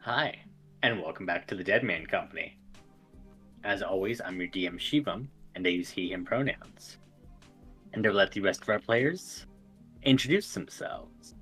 Hi, and welcome back to the Deadman Company. As always, I'm your DM Shivam, and I use he/him pronouns. And I'll let the rest of our players introduce themselves.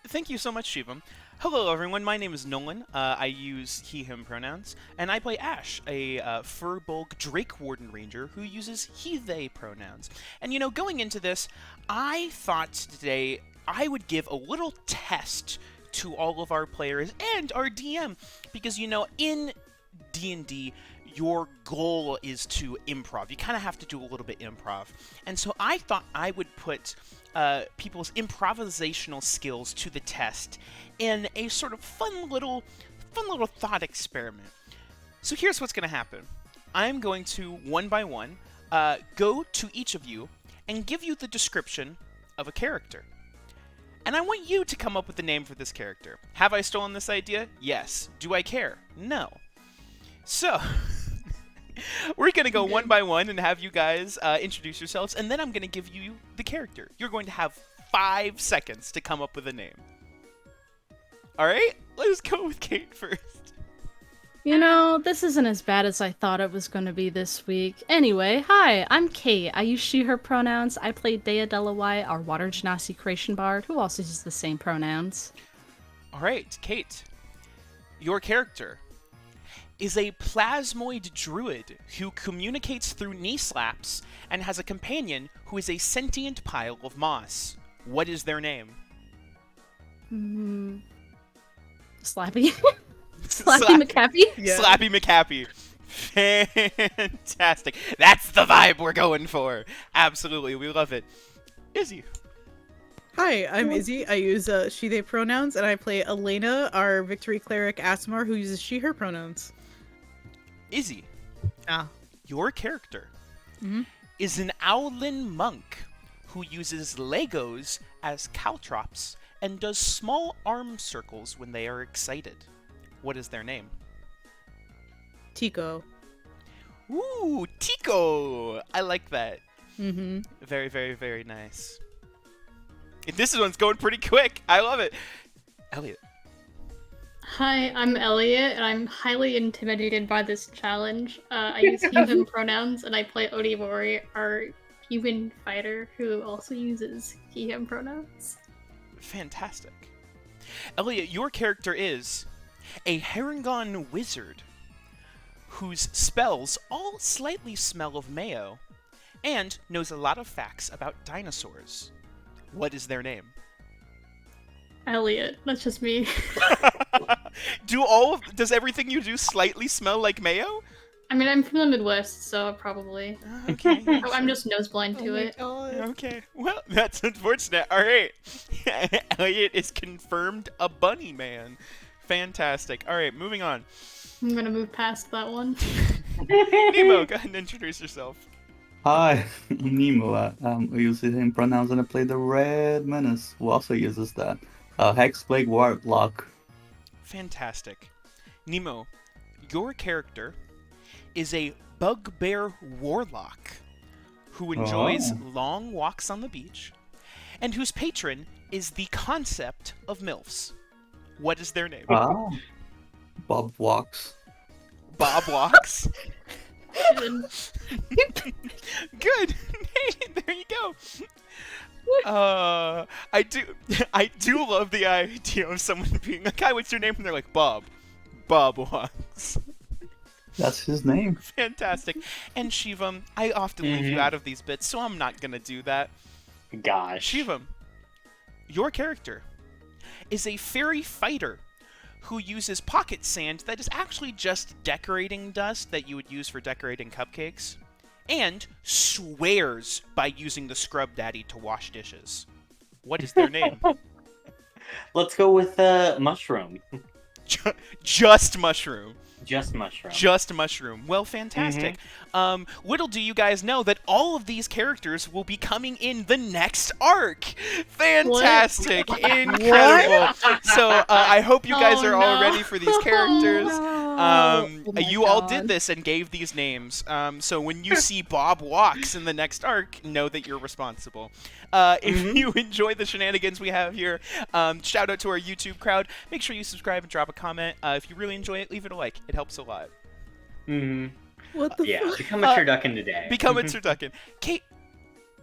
Thank you so much, Shivam. Hello, everyone. My name is Nolan. I use he/him pronouns, and I play Ash, a Furbolg Drake Warden Ranger who uses he/they pronouns. And you know, going into this, I thought today I would give a little test to all of our players and our DM, because you know, in D&D, your goal is to improv. You kind of have to do a little bit improv. And so I thought I would put people's improvisational skills to the test in a sort of fun little thought experiment. So here's what's going to happen. I'm going to, one by one, go to each of you and give you the description of a character. And I want you to come up with a name for this character. Have I stolen this idea? Yes. Do I care? No. So, we're going to go one by one and have you guys introduce yourselves, and then I'm going to give you the character. You're going to have 5 seconds to come up with a name. Alright? Let's go with Kate first. You know, this isn't as bad as I thought it was going to be this week. Anyway, hi, I'm Kate. I use she/her pronouns. I play Dea Delawai, our Water Genasi creation bard, who also uses the same pronouns. Alright, Kate. Your character is a plasmoid druid who communicates through knee slaps and has a companion who is a sentient pile of moss. What is their name? Slappy. Slappy McCappy? Yeah. Slappy McCappy. Fantastic. That's the vibe we're going for. Absolutely. We love it. Izzy. Hi, I'm Izzy. I use she/they pronouns, and I play Elena, our Victory Cleric Asmar, who uses she/her pronouns. Izzy. Your character is an Owlin monk who uses Legos as caltrops and does small arm circles when they are excited. What is their name? Tico. Ooh, Tico! I like that. Mm-hmm. Very, very, very nice. This one's going pretty quick. I love it. Elliot. Hi, I'm Elliot, and I'm highly intimidated by this challenge. I use he/him pronouns, and I play Odivori, our human fighter who also uses he/him pronouns. Fantastic. Elliot, your character is a Harengon wizard whose spells all slightly smell of mayo and knows a lot of facts about dinosaurs. What is their name? Elliot, that's just me. Does everything you do slightly smell like mayo? I mean, I'm from the Midwest, so probably. Okay. I'm just nose blind to it. Okay. Well, that's unfortunate. All right. Elliot is confirmed a bunny man. Fantastic. All right, moving on. I'm gonna move past that one. Nemo, go ahead and introduce yourself. Hi, I'm Nemo. I use him pronouns, and I play the Red Menace, who also uses that. Hexplague Warlock. Fantastic. Nemo, your character is a bugbear warlock who enjoys long walks on the beach and whose patron is the concept of MILFs. What is their name? Bob Walks. Bob Walks? Good. Good. There you go. I do love the idea of someone being like, "Hi, what's your name?" And they're like, "Bob. Bob Walks." That's his name. Fantastic. And Shivam, I often leave you out of these bits, so I'm not gonna do that. Gosh. Shivam, your character is a fairy fighter who uses pocket sand that is actually just decorating dust that you would use for decorating cupcakes, and swears by using the scrub daddy to wash dishes. What is their name? Let's go with Mushroom. Just Mushroom. Just Mushroom. Just Mushroom. Well, fantastic. Little do you guys know that all of these characters will be coming in the next arc. Fantastic. Incredible. So I hope you guys are all ready for these characters. You all did this and gave these names. So when you see Bob walks in the next arc, know that you're responsible. If you enjoy the shenanigans we have here, shout out to our YouTube crowd. Make sure you subscribe and drop a comment. If you really enjoy it, leave it a like. It helps a lot. What the fuck? Become a turducken today. Become a turducken. Kate,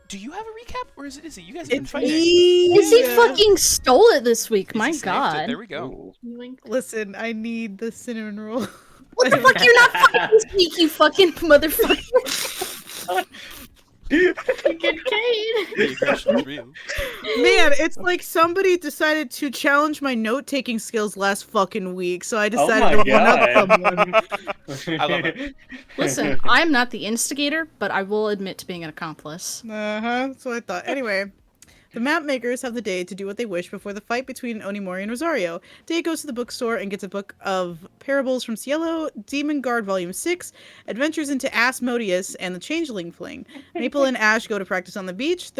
do you have a recap, or is it Izzy? You guys have been fighting. Izzy fucking stole it this week. Izzy My sniped it. god. There we go. Ooh. Listen, I need the cinnamon roll. What the fuck? You're not fucking sneaky fucking motherfucker. Good Kate. The aggression is real. Man, it's like somebody decided to challenge my note-taking skills last fucking week, so I decided to one up someone. I love it. Listen, I'm not the instigator, but I will admit to being an accomplice. That's what I thought. Anyway, the map makers have the day to do what they wish before the fight between Onimori and Rosario. Day goes to the bookstore and gets a book of Parables from Cielo, Demon Guard Volume 6, Adventures into Asmodeus, and the Changeling Fling. Maple and Ash go to practice on the beach.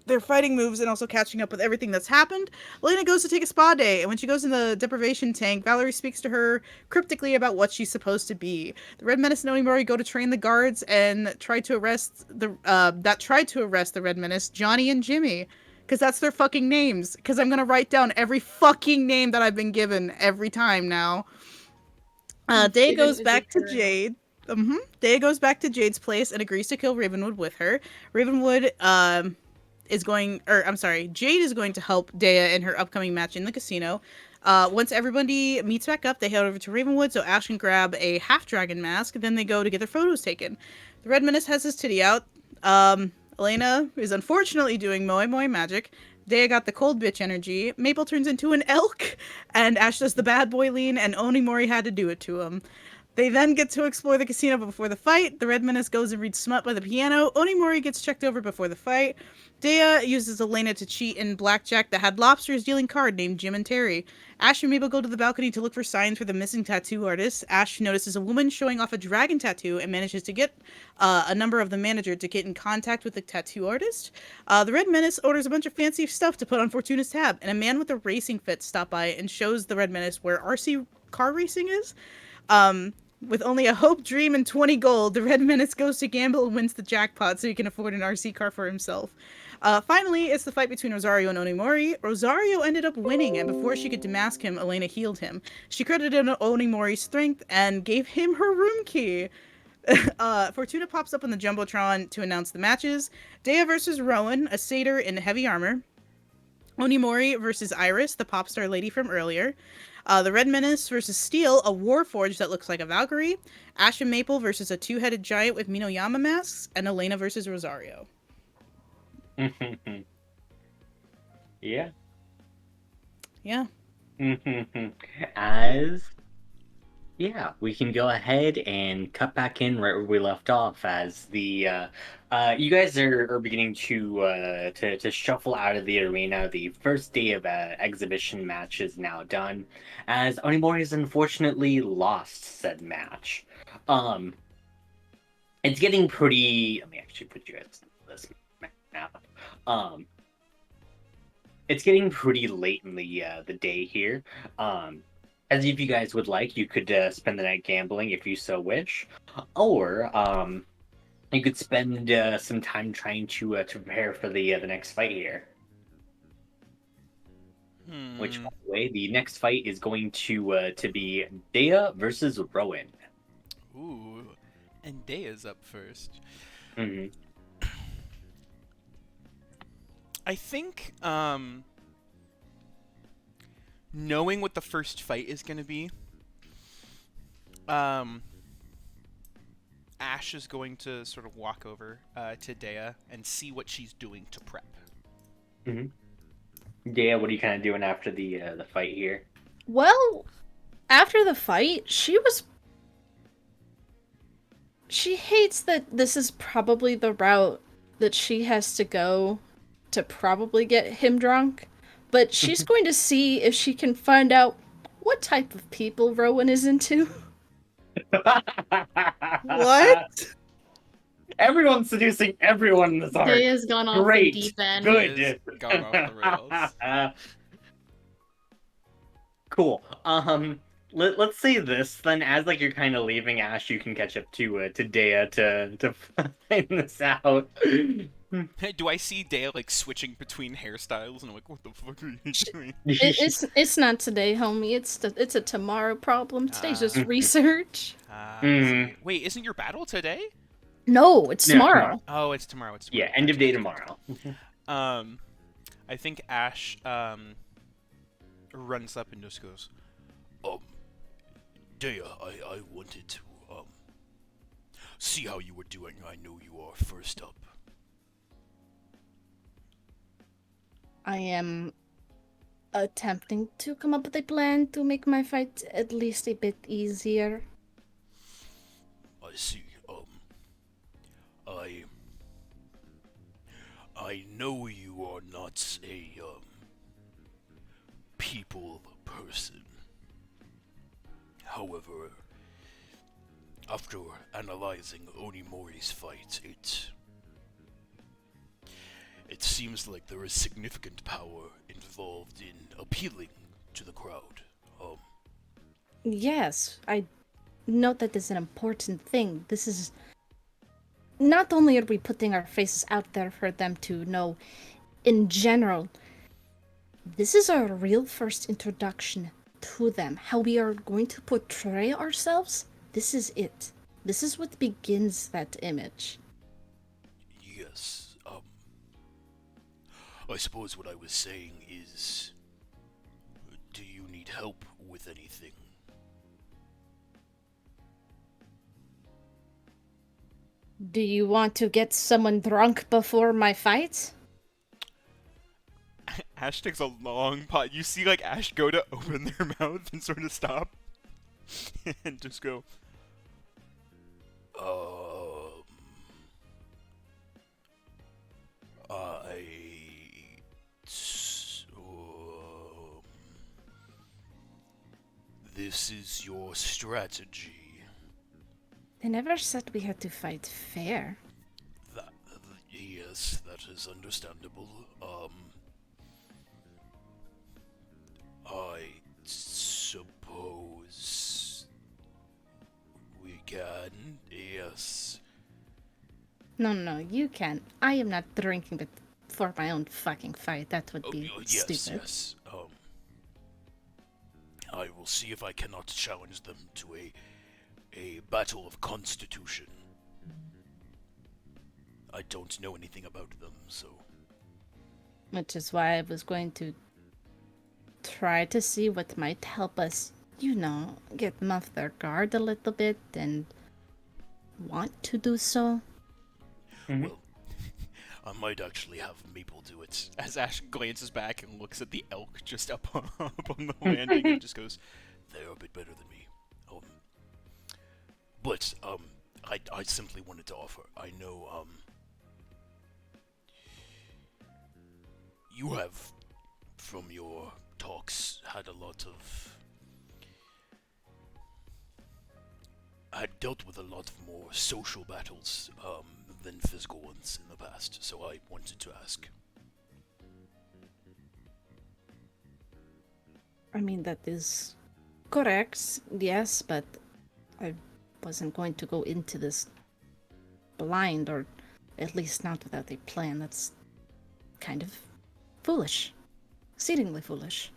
They're fighting moves and also catching up with everything that's happened. Elena goes to take a spa day, and when she goes in the deprivation tank, Valerie speaks to her cryptically about what she's supposed to be. The Red Menace and Onimori go to train the guards and tried to arrest the Red Menace, Johnny and Jimmy. Because that's their fucking names. Because I'm going to write down every fucking name that I've been given every time now. Day goes back to Jade. Day goes back to Jade's place and agrees to kill Ravenwood with her. Jade is going to help Dea in her upcoming match in the casino. Once everybody meets back up, they head over to Ravenwood so Ash can grab a half-dragon mask, then they go to get their photos taken. The Red Menace has his titty out. Elena is unfortunately doing Moe Moe magic. Dea got the cold bitch energy. Maple turns into an elk, and Ash does the bad boy lean, and Onimori had to do it to him. They then get to explore the casino before the fight. The Red Menace goes and reads Smut by the piano. Onimori gets checked over before the fight. Dea uses Elena to cheat in blackjack that had lobsters dealing card named Jim and Terry. Ash and Mabel go to the balcony to look for signs for the missing tattoo artist. Ash notices a woman showing off a dragon tattoo and manages to get a number of the manager to get in contact with the tattoo artist. The Red Menace orders a bunch of fancy stuff to put on Fortuna's tab, and a man with a racing fit stops by and shows the Red Menace where RC car racing is. With only a hope, dream, and 20 gold, the Red Menace goes to gamble and wins the jackpot so he can afford an RC car for himself. Finally, it's the fight between Rosario and Onimori. Rosario ended up winning, and before she could demask him, Elena healed him. She credited Onimori's strength and gave him her room key. Fortuna pops up on the Jumbotron to announce the matches. Dea versus Rowan, a satyr in heavy armor. Onimori versus Iris, the pop star lady from earlier. The Red Menace versus Steel, a warforged that looks like a Valkyrie. Ash and Maple versus a two-headed giant with Minoyama masks. And Elena versus Rosario. Yeah. Yeah. We can go ahead and cut back in right where we left off as the you guys are beginning to shuffle out of the arena. The first day of exhibition match is now done, as Onimori has unfortunately lost said match. It's getting pretty. Let me actually put you guys on this map. It's getting pretty late in the day here. As if you guys would like, you could spend the night gambling if you so wish, or you could spend some time trying to prepare for the next fight here. Which, by the way, the next fight is going to be Dea versus Rowan. Ooh, and Dea's up first. I think knowing what the first fight is going to be, Um, Ash is going to sort of walk over to Dea and see what she's doing to prep. Mm-hmm. Yeah, what are you kind of doing after the fight here? Well, after the fight, she hates that this is probably the route that she has to go to probably get him drunk, but she's going to see if she can find out what type of people Rowan is into. What? Everyone's seducing everyone in this arc. Day has gone off the Great. deep end. Good. Daya's gone off the rails. Cool. Let's say this then. As like you're kind of leaving, Ash, you can catch up to Dea to find this out. Do I see Dea like switching between hairstyles and I'm like, what the fuck are you doing? It's not today, homie. It's a tomorrow problem. Today's just research. I see. Wait, isn't your battle today? No, it's No, tomorrow. Oh, it's tomorrow. It's tomorrow. Yeah, end of day Gotcha. tomorrow. I think Ash runs up and just goes, Dea, I wanted to, see how you were doing. I know you are first up. I am attempting to come up with a plan to make my fight at least a bit easier. I see, I know you are not a, people person. However, after analyzing Onimori's fight, it seems like there is significant power involved in appealing to the crowd. Yes, I note that is an important thing. This is... Not only are we putting our faces out there for them to know, in general, this is our real first introduction to them. How we are going to portray ourselves, this is it. This is what begins that image. Yes, I suppose what I was saying is, do you need help with anything? Do you want to get someone drunk before my fight? Ash takes a long pause. You see, like, Ash go to open their mouth and sort of stop. And just go, This is your strategy. They never said we had to fight fair. Yes, that is understandable. I suppose we can, yes. No, you can. I am not drinking it for my own fucking fight. That would be stupid. Yes. I will see if I cannot challenge them to a battle of constitution. I don't know anything about them, so... Which is why I was going to try to see what might help us, get them off their guard a little bit and want to do so. Well, I might actually have Maple do it. as Ash glances back and looks at the elk just up on the landing and just goes, They're a bit better than me. But I simply wanted to offer. I know, you have, from your talks, had dealt with a lot of more social battles, than physical ones in the past, so I wanted to ask. I mean, that is correct, yes, but I wasn't going to go into this blind, or at least not without a plan. That's kind of foolish. Exceedingly foolish.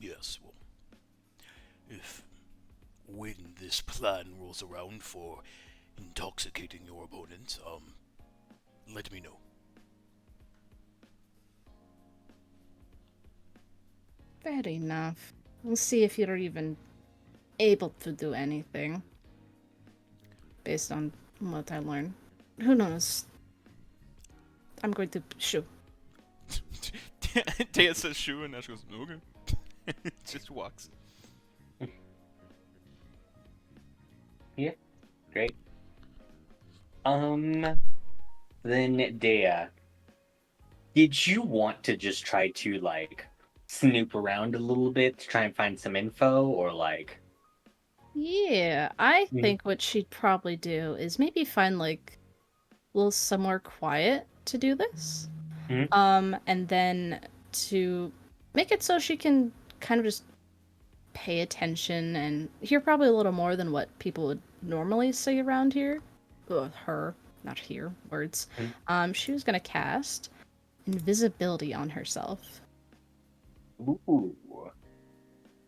Yes, well, when this plan rolls around for intoxicating your opponent, let me know. Fair enough. We'll see if you're even able to do anything. Based on what I learned. Who knows? I'm going to shoo. Dea says shoo, and Ash goes, okay. Just walks. Yeah, great. Then Dea, did you want to just try to like snoop around a little bit to try and find some info, or like? Yeah, I Mhm. think what she'd probably do is maybe find like a little somewhere quiet to do this. Mhm. And then to make it so she can kind of just pay attention and hear probably a little more than what people would normally say around here. Ugh, her, not here, words. Mhm. She was gonna cast invisibility on herself. Ooh.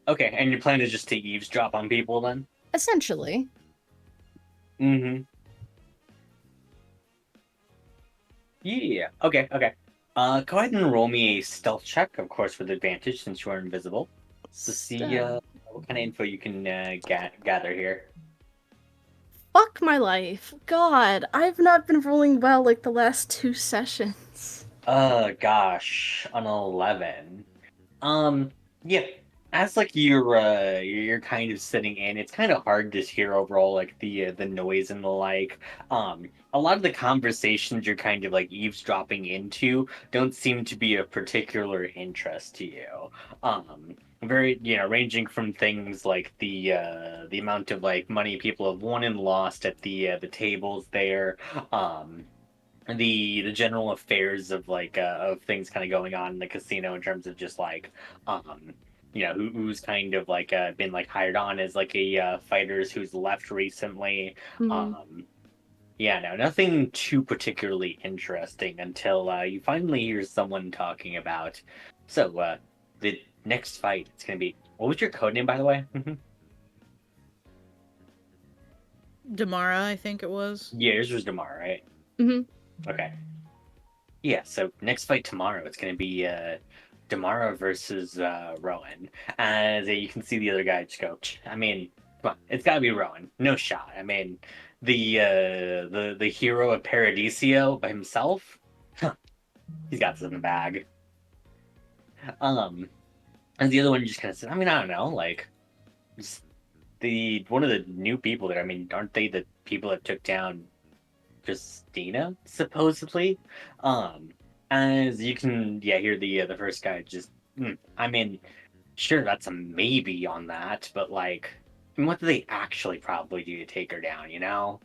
Okay, and your plan is just to eavesdrop on people then? Essentially. Mm-hmm. Yeah. Okay. Okay. Go ahead and roll me a stealth check, of course, with advantage since you are invisible, to see what kind of info you can gather here. Fuck my life. God, I've not been rolling well like the last 2 sessions. Gosh, an 11. Yeah. As like you're kind of sitting in, it's kind of hard to hear overall like the noise and the like. A lot of the conversations you're kind of like eavesdropping into don't seem to be of particular interest to you. Very ranging from things like the amount of like money people have won and lost at the tables there. Um, the general affairs of like of things kind of going on in the casino in terms of just like who's kind of like been like hired on as like a fighters who's left recently. Mhm. Yeah, no, nothing too particularly interesting until you finally hear someone talking about the next fight. It's gonna be, what was your code name, by the way? Damara, I think it was. Yeah, yours was Damar, right? Mhm. Okay. Yeah, so next fight tomorrow, it's going to be Damara versus Rowan. As you can see the other guy just go, I mean, come on, it's got to be Rowan. No shot. I mean, the hero of Paradiso by himself, he's got this in the bag. Um, and the other one just kind of said, I mean, I don't know, like, just the one of the new people there. I mean, aren't they the people that took down Christina, supposedly? Um, as you can, yeah, hear the first guy just. I mean, sure, that's a maybe on that, but like, what do they actually probably do to take her down? You know?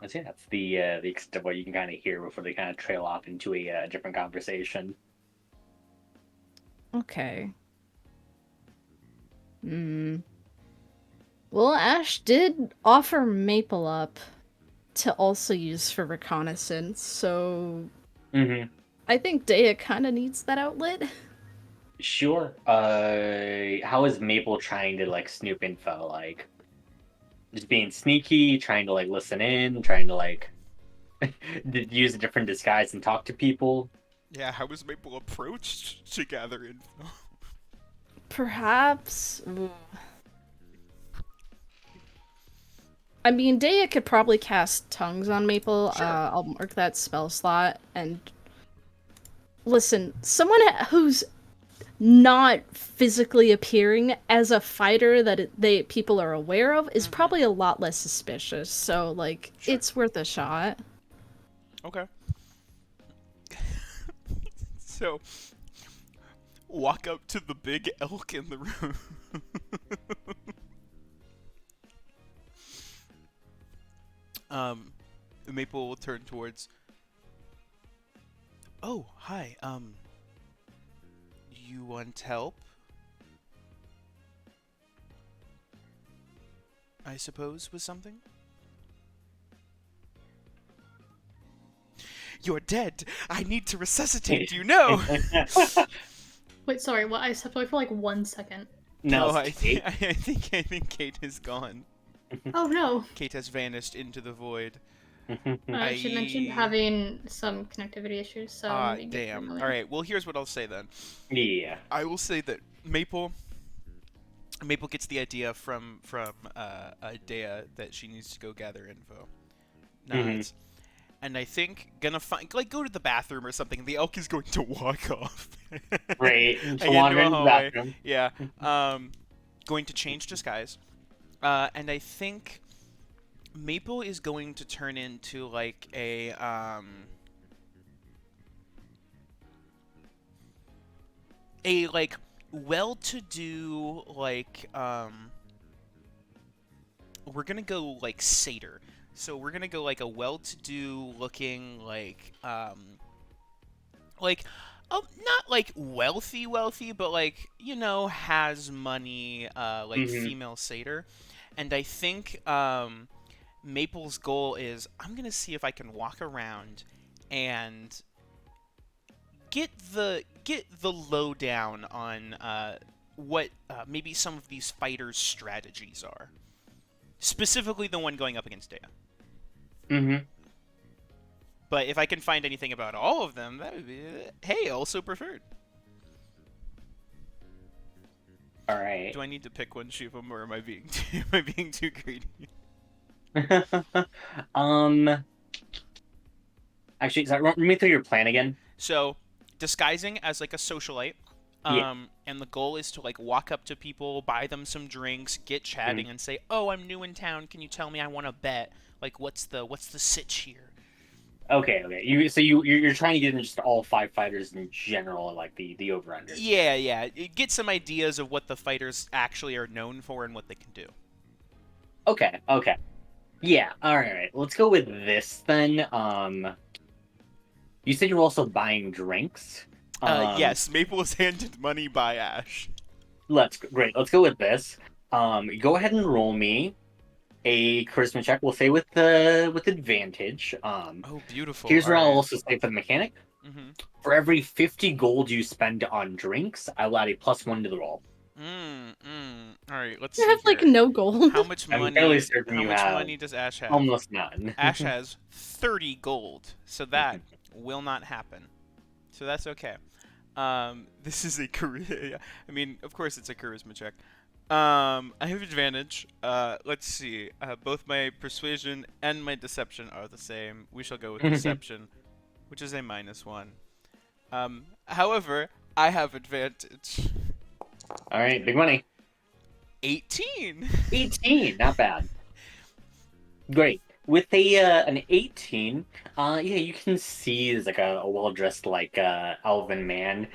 That's the extent of what you can kind of hear before they kind of trail off into a different conversation. Okay. Hmm. Well, Ash did offer Maple up to also use for reconnaissance, so Mm-hmm. I think Dea kind of needs that outlet. Sure. How is Maple trying to like snoop info? Like, just being sneaky, trying to like listen in, trying to like use a different disguise and talk to people. Yeah, how was Maple approached to gather info? Perhaps. Ooh. I mean, Dea could probably cast tongues on Maple. Sure. I'll mark that spell slot. And listen, someone who's not physically appearing as a fighter that people are aware of is probably a lot less suspicious. So, like, Sure. it's worth a shot. Okay. So, walk up to the big elk in the room. Maple will turn towards. Oh, hi. You want help? I suppose with something? You're dead. I need to resuscitate you. No. Wait, sorry, what? I stepped away for like 1 second. No, I think Kate is gone. Oh no. Kate has vanished into the void. She mentioned having some connectivity issues, so Ah, maybe for a damn. moment. All right. Well, here's what I'll say then. Yeah. I will say that Maple gets the idea from Dea that she needs to go gather info. Nods. And I think gonna find go to the bathroom or something. The elk is going to walk off. Great. Like, To wander into a into the hallway. bathroom. Yeah. Going to change disguise. And I think Maple is going to turn into like a like well-to-do like we're gonna go like satyr. So we're gonna go like a well-to-do looking like not like wealthy, but like has money like Mm-hmm. female satyr. And I think Maple's goal is I'm gonna see if I can walk around and get the lowdown on what maybe some of these fighters' strategies are. Specifically, the one going up against Dea. Mm-hmm. But if I can find anything about all of them, that would be hey, also preferred. All right. Do I need to pick one, Shivam, or am I being am I being too greedy? Actually, sorry, run me through your plan again. So, disguising as like a socialite, Yeah. and the goal is to like walk up to people, buy them some drinks, get chatting, and say, "Oh, I'm new in town. Can you tell me? I want to bet. Like, what's the sitch here?" Okay. You're trying to get in just all 5 fighters in general, like the over under. Yeah. Get some ideas of what the fighters actually are known for and what they can do. Okay. Yeah. All right. Let's go with this then. You said you're also buying drinks. Yes, Maple was handed money by Ash. Great. Let's go with this. Go ahead and roll me a charisma check. We'll say with advantage. Oh, beautiful. Here's where I'll Alright. also say for the mechanic. Mm-hmm. For every 50 gold you spend on drinks, I'll add a +1 to the roll. Alright, let's You see have like here. no gold. How much I'm money? fairly certain How you much have money does Ash have? almost none. Ash has 30 gold, so that will not happen. So that's okay. This is a charisma. I mean, of course, it's a charisma check. I have advantage. Let's see. Both my persuasion and my deception are the same. We shall go with deception, which is a -1. However, I have advantage. All right, big money. 18. 18, not bad. Great. With an 18, yeah, you can see there's like a well-dressed like elven man.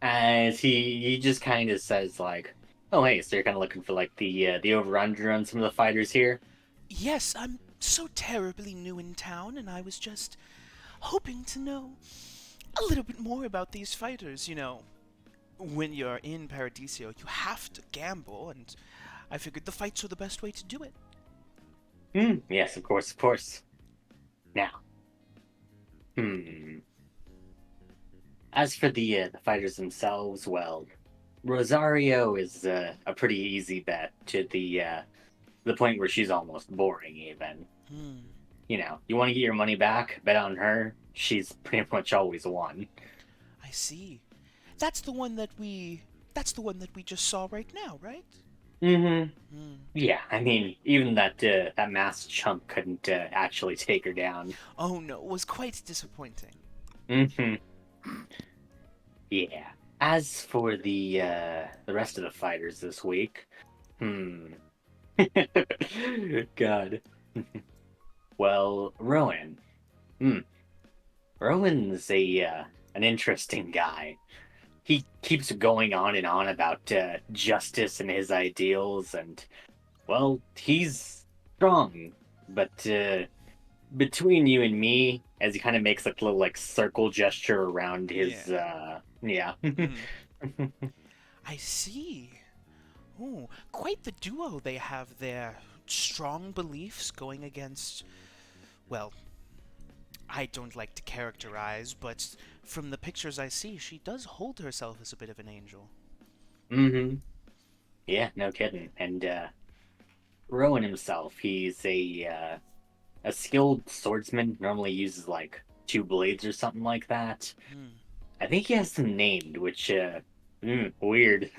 As he just kind of says like, "Oh, hey, so you're kind of looking for like the over/under on some of the fighters here." Yes, I'm so terribly new in town, and I was just hoping to know a little bit more about these fighters. When you're in Paradiso, you have to gamble, and I figured the fights are the best way to do it. Yes, of course. Now, as for the fighters themselves, well, Rosario is a pretty easy bet to the point where she's almost boring even. You want to get your money back, bet on her. She's pretty much always won. I see. That's the one that we just saw right now, right? Yeah, I mean, even that masked chump couldn't actually take her down. Oh no, it was quite disappointing. Yeah. As for the rest of the fighters this week, God. Well, Rowan. Rowan's an interesting guy. He keeps going on and on about justice and his ideals, and well, he's strong. But between you and me, as he kind of makes like a little like circle gesture around his yeah. I see. Oh, quite the duo they have there. Strong beliefs going against, well, I don't like to characterize, but from the pictures I see, she does hold herself as a bit of an angel. Yeah, no kidding. And Rowan himself, he's a a skilled swordsman normally uses like 2 blades or something like that. Hmm. I think he has them named, which weird.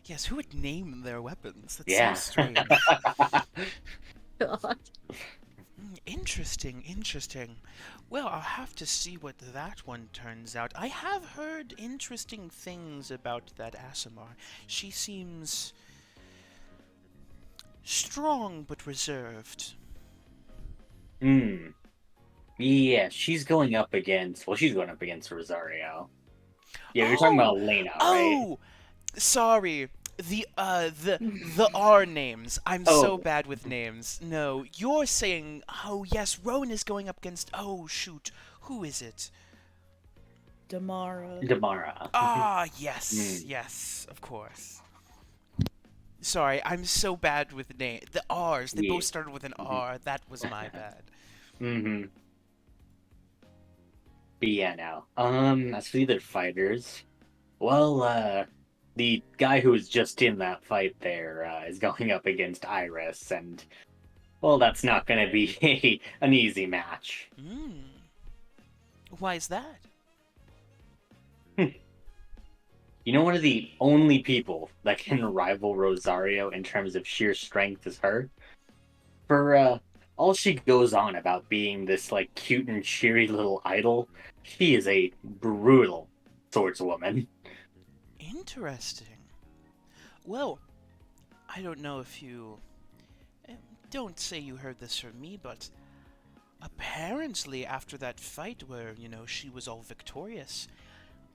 Yes, who would name their weapons? That seems Yeah. strange. God. Interesting, interesting. Well, I'll have to see what that one turns out. I have heard interesting things about that Asimar. She seems strong but reserved. Hmm. Yeah, she's going up against. Well, she's going up against Rosario. Yeah, you're talking Oh! about Lena, right? Oh! Sorry. The R names. I'm so Oh, bad with names. No, you're saying, oh yes, Rowan is going up against, oh shoot, who is it? Damara. Damara. Ah, yes, Hmm. yes, of course. Sorry, I'm so bad with name. The R's, they Yeah. both started with an R. That was my bad. Mm-hmm. But yeah, now. As for the other fighters, well, the guy who was just in that fight there is going up against Iris, and well, that's not going to be an easy match. Hmm. Why is that? You know, one of the only people that can rival Rosario in terms of sheer strength is her. For all she goes on about being this like cute and cheery little idol, she is a brutal swordswoman. Interesting. Well, I don't know if you. eh, Don't say you heard this from me, but apparently after that fight where, she was all victorious,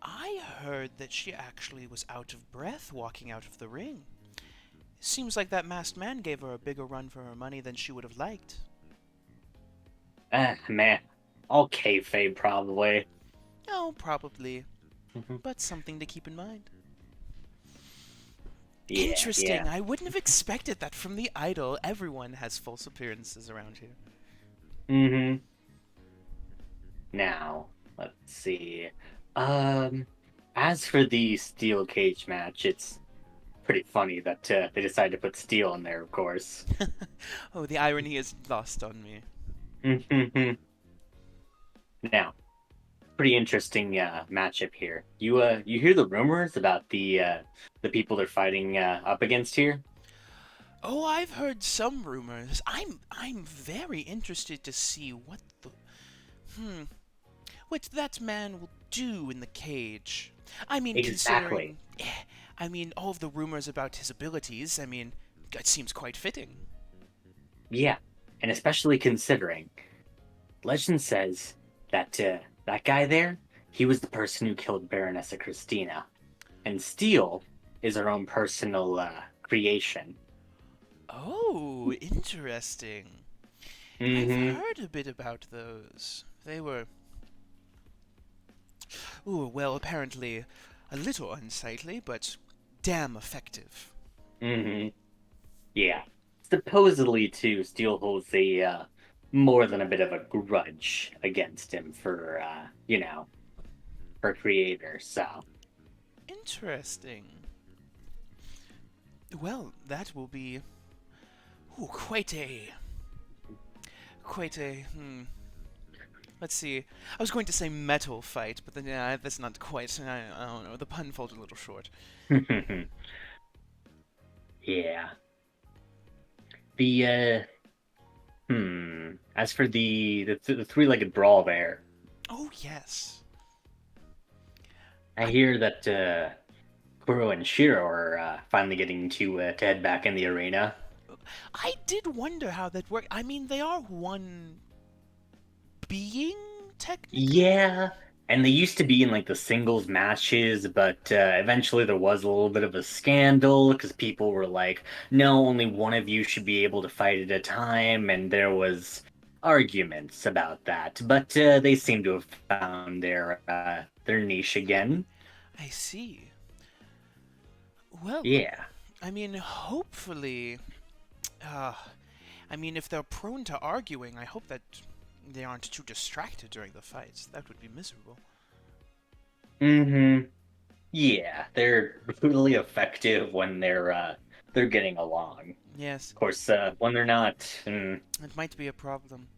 I heard that she actually was out of breath walking out of the ring. Seems like that masked man gave her a bigger run for her money than she would have liked. Man, all kayfabe probably. Oh, probably, Mhm. but something to keep in mind. Yeah, Interesting. yeah. I wouldn't have expected that from the idol. Everyone has false appearances around here. Mm-hmm. Now, let's see. Um, as for the steel cage match, it's pretty funny that they decided to put steel in there, of course. Oh, the irony is lost on me. Now, pretty interesting matchup here. You hear the rumors about the people they're fighting up against here? Oh, I've heard some rumors. I'm very interested to see hmm what that man will do in the cage. I mean, Exactly. all of the rumors about his abilities. It seems quite fitting. Yeah, and especially considering legend says that that guy there, he was the person who killed Baronessa Christina, and steel is her own personal creation. Oh, interesting. I've Mm-hmm. heard a bit about those. They were, well, apparently a little unsightly, but damn effective. Mm-hmm. Yeah. Supposedly, too, Steel holds a more than a bit of a grudge against him for her creator. So Interesting. Well, that will be quite a. Let's see. I was going to say metal fight, but then yeah, that's not quite. I don't know. The pun falls a little short. yeah. The as for the three-legged brawl there, Oh yes. I I hear that Kuro and Shiro are finally getting to head back in the arena. I did wonder how that worked. They are one being technically. Yeah, and they used to be in like the singles matches, but eventually there was a little bit of a scandal because people were like, "No, only one of you should be able to fight at a time," and there was arguments about that. But they seem to have found their niche again. I see. Well, Yeah. hopefully. Uh, if they're prone to arguing, I hope that they aren't too distracted during the fights. That would be miserable. Mm-hmm. Yeah, they're brutally effective when they're getting along. Yes, Of course, when they're not, it might be a problem.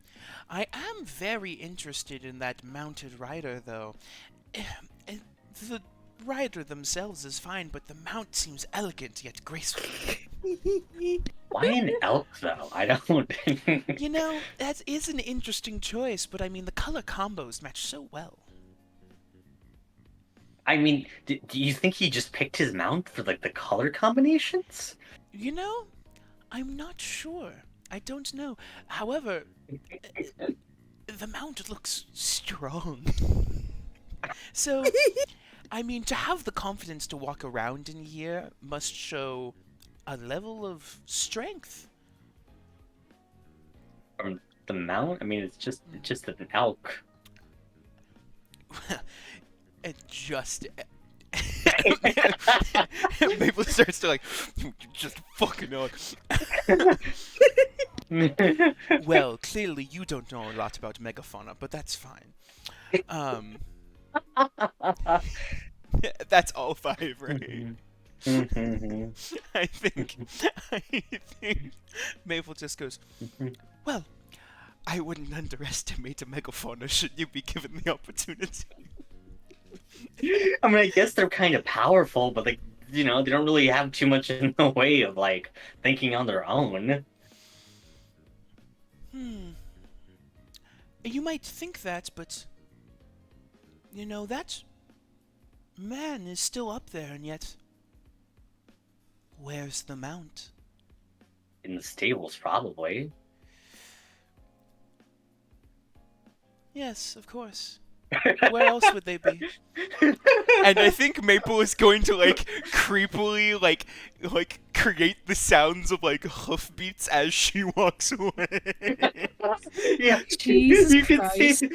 I am very interested in that mounted rider, though. Eh, The rider themselves is fine, but the mount seems elegant yet graceful. Why an elk, though? I don't. You know, that is an interesting choice, but I mean, the color combos match so well. I mean, do you think he just picked his mount for like the color combinations? You know, I'm not sure. I don't know. However, the mount looks strong. So, I mean, to have the confidence to walk around in here must show a level of strength. From the mount? I mean, it's just an elk. It just. Maple starts to like, "You just fucking know it." Well, clearly you don't know a lot about megafauna, but that's fine. That's all 5, right? I think Maple just goes, well, I wouldn't underestimate a megafauna should you be given the opportunity. I mean, I guess they're kind of powerful, but like, they don't really have too much in the way of like thinking on their own. You might think that, but that man is still up there, and yet, where's the mount? In the stables, probably. Yes, of course. Where else would they be? And I think Maple is going to like creepily like create the sounds of like hoofbeats as she walks away. Yeah, Jesus you can Christ. see.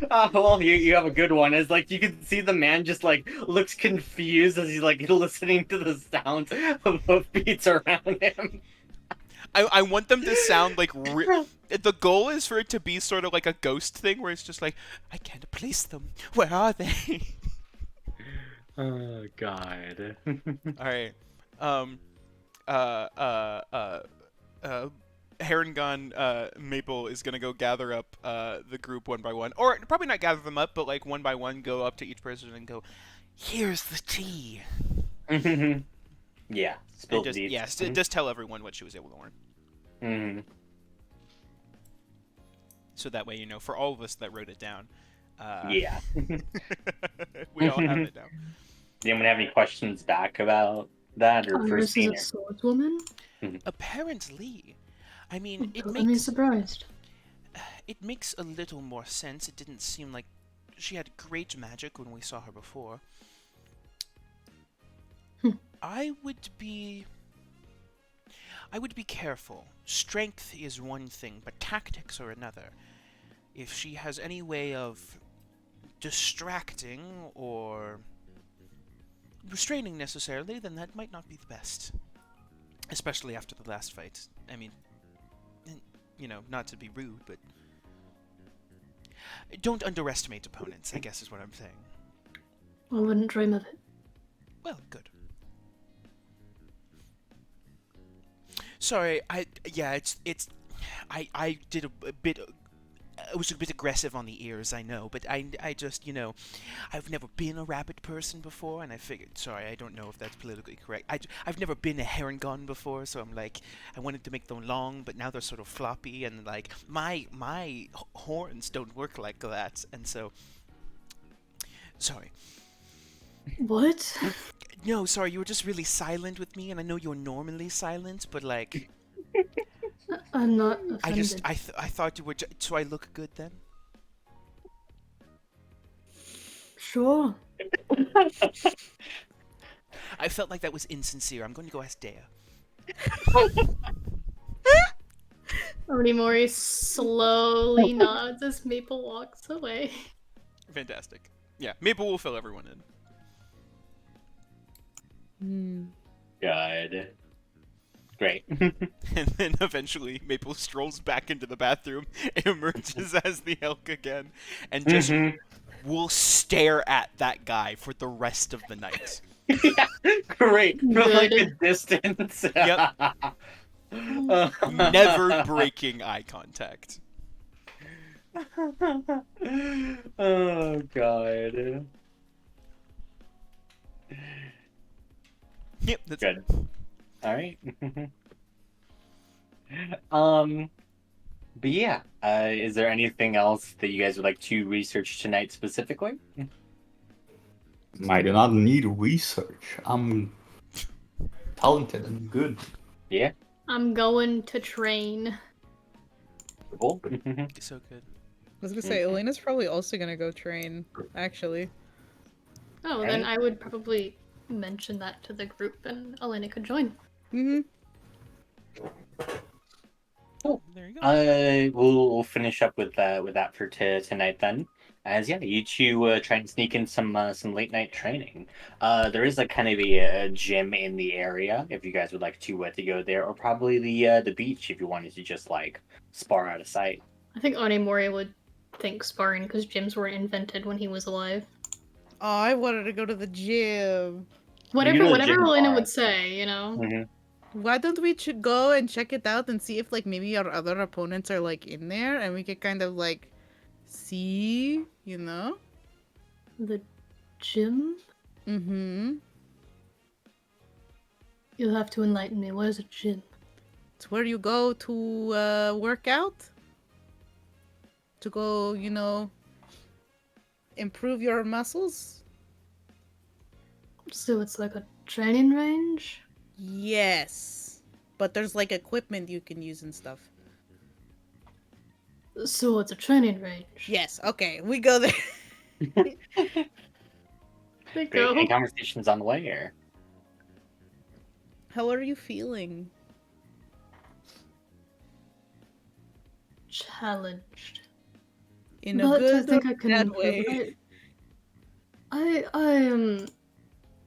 Well, you have a good one. It's like you can see the man just like looks confused as he's like listening to the sounds of hoofbeats around him. I want them to sound like the goal is for it to be sort of like a ghost thing where it's just like I can't place them. Where are they? Oh God. All right. Herringon Maple is gonna go gather up the group one by one, or probably not gather them up, but like one by one go up to each person and go, "Here's the tea." Yeah. And just tell everyone what she was able to learn. Mm-hmm. So that way, for all of us that wrote it down. Yeah. We all have it down. Anyone have any questions back about that or first Iris is a painter? swordswoman? Apparently, I mean, it Totally makes surprised. it makes a little more sense. It didn't seem like she had great magic when we saw her before. I would be careful. Strength is one thing, but tactics are another. If she has any way of distracting or restraining necessarily, then that might not be the best. Especially after the last fight. I mean, not to be rude, but don't underestimate opponents, I guess is what I'm saying. I wouldn't dream of it. Well, good. Sorry, I did a bit. I was a bit aggressive on the ears, I know, but I just, I've never been a rabbit person before, and I figured, sorry, I don't know if that's politically correct. I've never been a herringon before, so I'm like, I wanted to make them long, but now they're sort of floppy, and like, my horns don't work like that, and so, sorry. What? No, sorry, you were just really silent with me, and I know you're normally silent, but like... I'm not offended. I thought you were... So I look good then? Sure. I felt like that was insincere. I'm going to go ask Dea. Onimori slowly nods as Maple walks away. Fantastic. Yeah, Maple will fill everyone in. God. Great. And then eventually Maple strolls back into the bathroom, emerges as the elk again, and just will stare at that guy for the rest of the night. Yeah, great. From like a Good. distance. Yep. Never breaking eye contact. Oh god. Yep, that's Good. All right. um, but yeah, is there anything else that you guys would like to research tonight specifically? I do not need research. I'm talented and good. Yeah, I'm going to train. cool. so good. I was gonna say, Elena's probably also gonna go train, actually. Oh, then I would probably mention that to the group and Elena could join. Mm-hmm. There you go. We'll finish up with that for tonight then. As yeah, you two try and sneak in some late night training. There is like kind of a gym in the area if you guys would like to go there, or probably the beach if you wanted to just like spar out of sight. I think Onemori would think sparring because gyms weren't invented when he was alive. Oh, I wanted to go to the gym. You go to the Whatever gym Elena tomorrow. would say, you know. Mhm. Why don't we go and check it out and see if like maybe our other opponents are like in there and we could kind of like see, you know? The gym? Mm-hmm. You'll have to enlighten me. What is a gym? It's where you go to work out. To go, you know, improve your muscles. So it's like a training range? Yes. But there's like equipment you can use and stuff. So it's a training range. Yes, okay, we go there. They Great. go. Any conversations on the way or? How are you feeling? Challenged. In a But good I think or I can bad improve. way? I am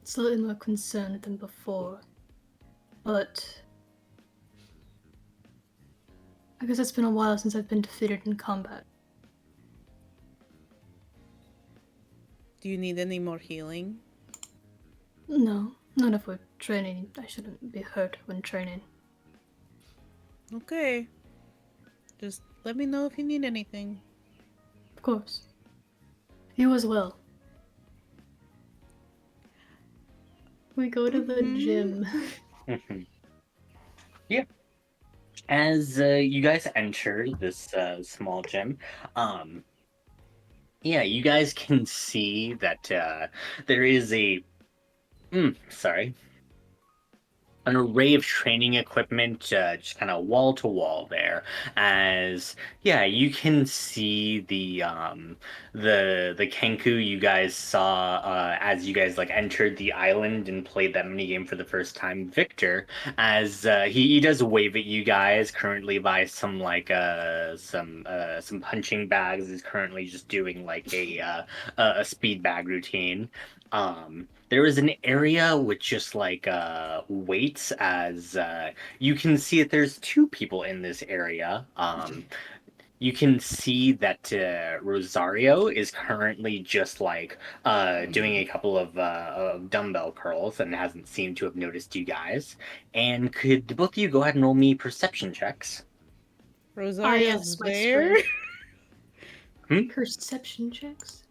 slightly more concerned than before. But I guess it's been a while since I've been defeated in combat. Do you need any more healing? No, not if we're training. I shouldn't be hurt when training. Okay. Just let me know if you need anything. Of course. You as well. We go to the gym. Yeah. As you guys enter this small gym, yeah, you guys can see that there is an array of training equipment, just kind of wall to wall there. As yeah, you can see the Kenku you guys saw as you guys like entered the island and played that mini game for the first time. Victor, as he does wave at you guys. Currently by some punching bags. Is currently just doing like a speed bag routine. There is an area with just like weights as you can see that there's two people in this area. You can see that Rosario is currently just like doing a couple of dumbbell curls and hasn't seemed to have noticed you guys. And could both of you go ahead and roll me perception checks? Rosario's my there? strength. Perception checks?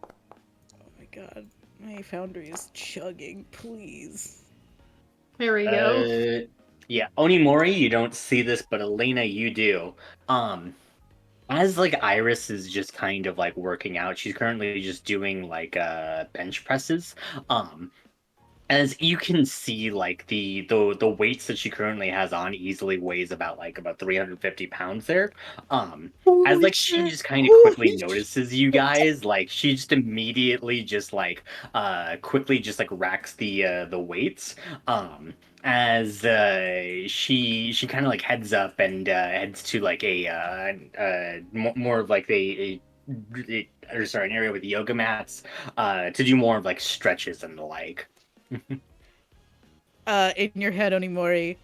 Oh my god. My foundry is chugging, please. There we go. Yeah, Onimori, you don't see this, but Elena, you do. As like Iris is just kind of like working out, she's currently just doing like bench presses. As you can see, like the weights that she currently has on easily weighs about 350 pounds there. As like she just kind of quickly notices you guys, like she just immediately just like quickly just like racks the weights. As she kind of like heads up and heads to like more of like an area with yoga mats to do more of like stretches and the like. In your head, Onimori,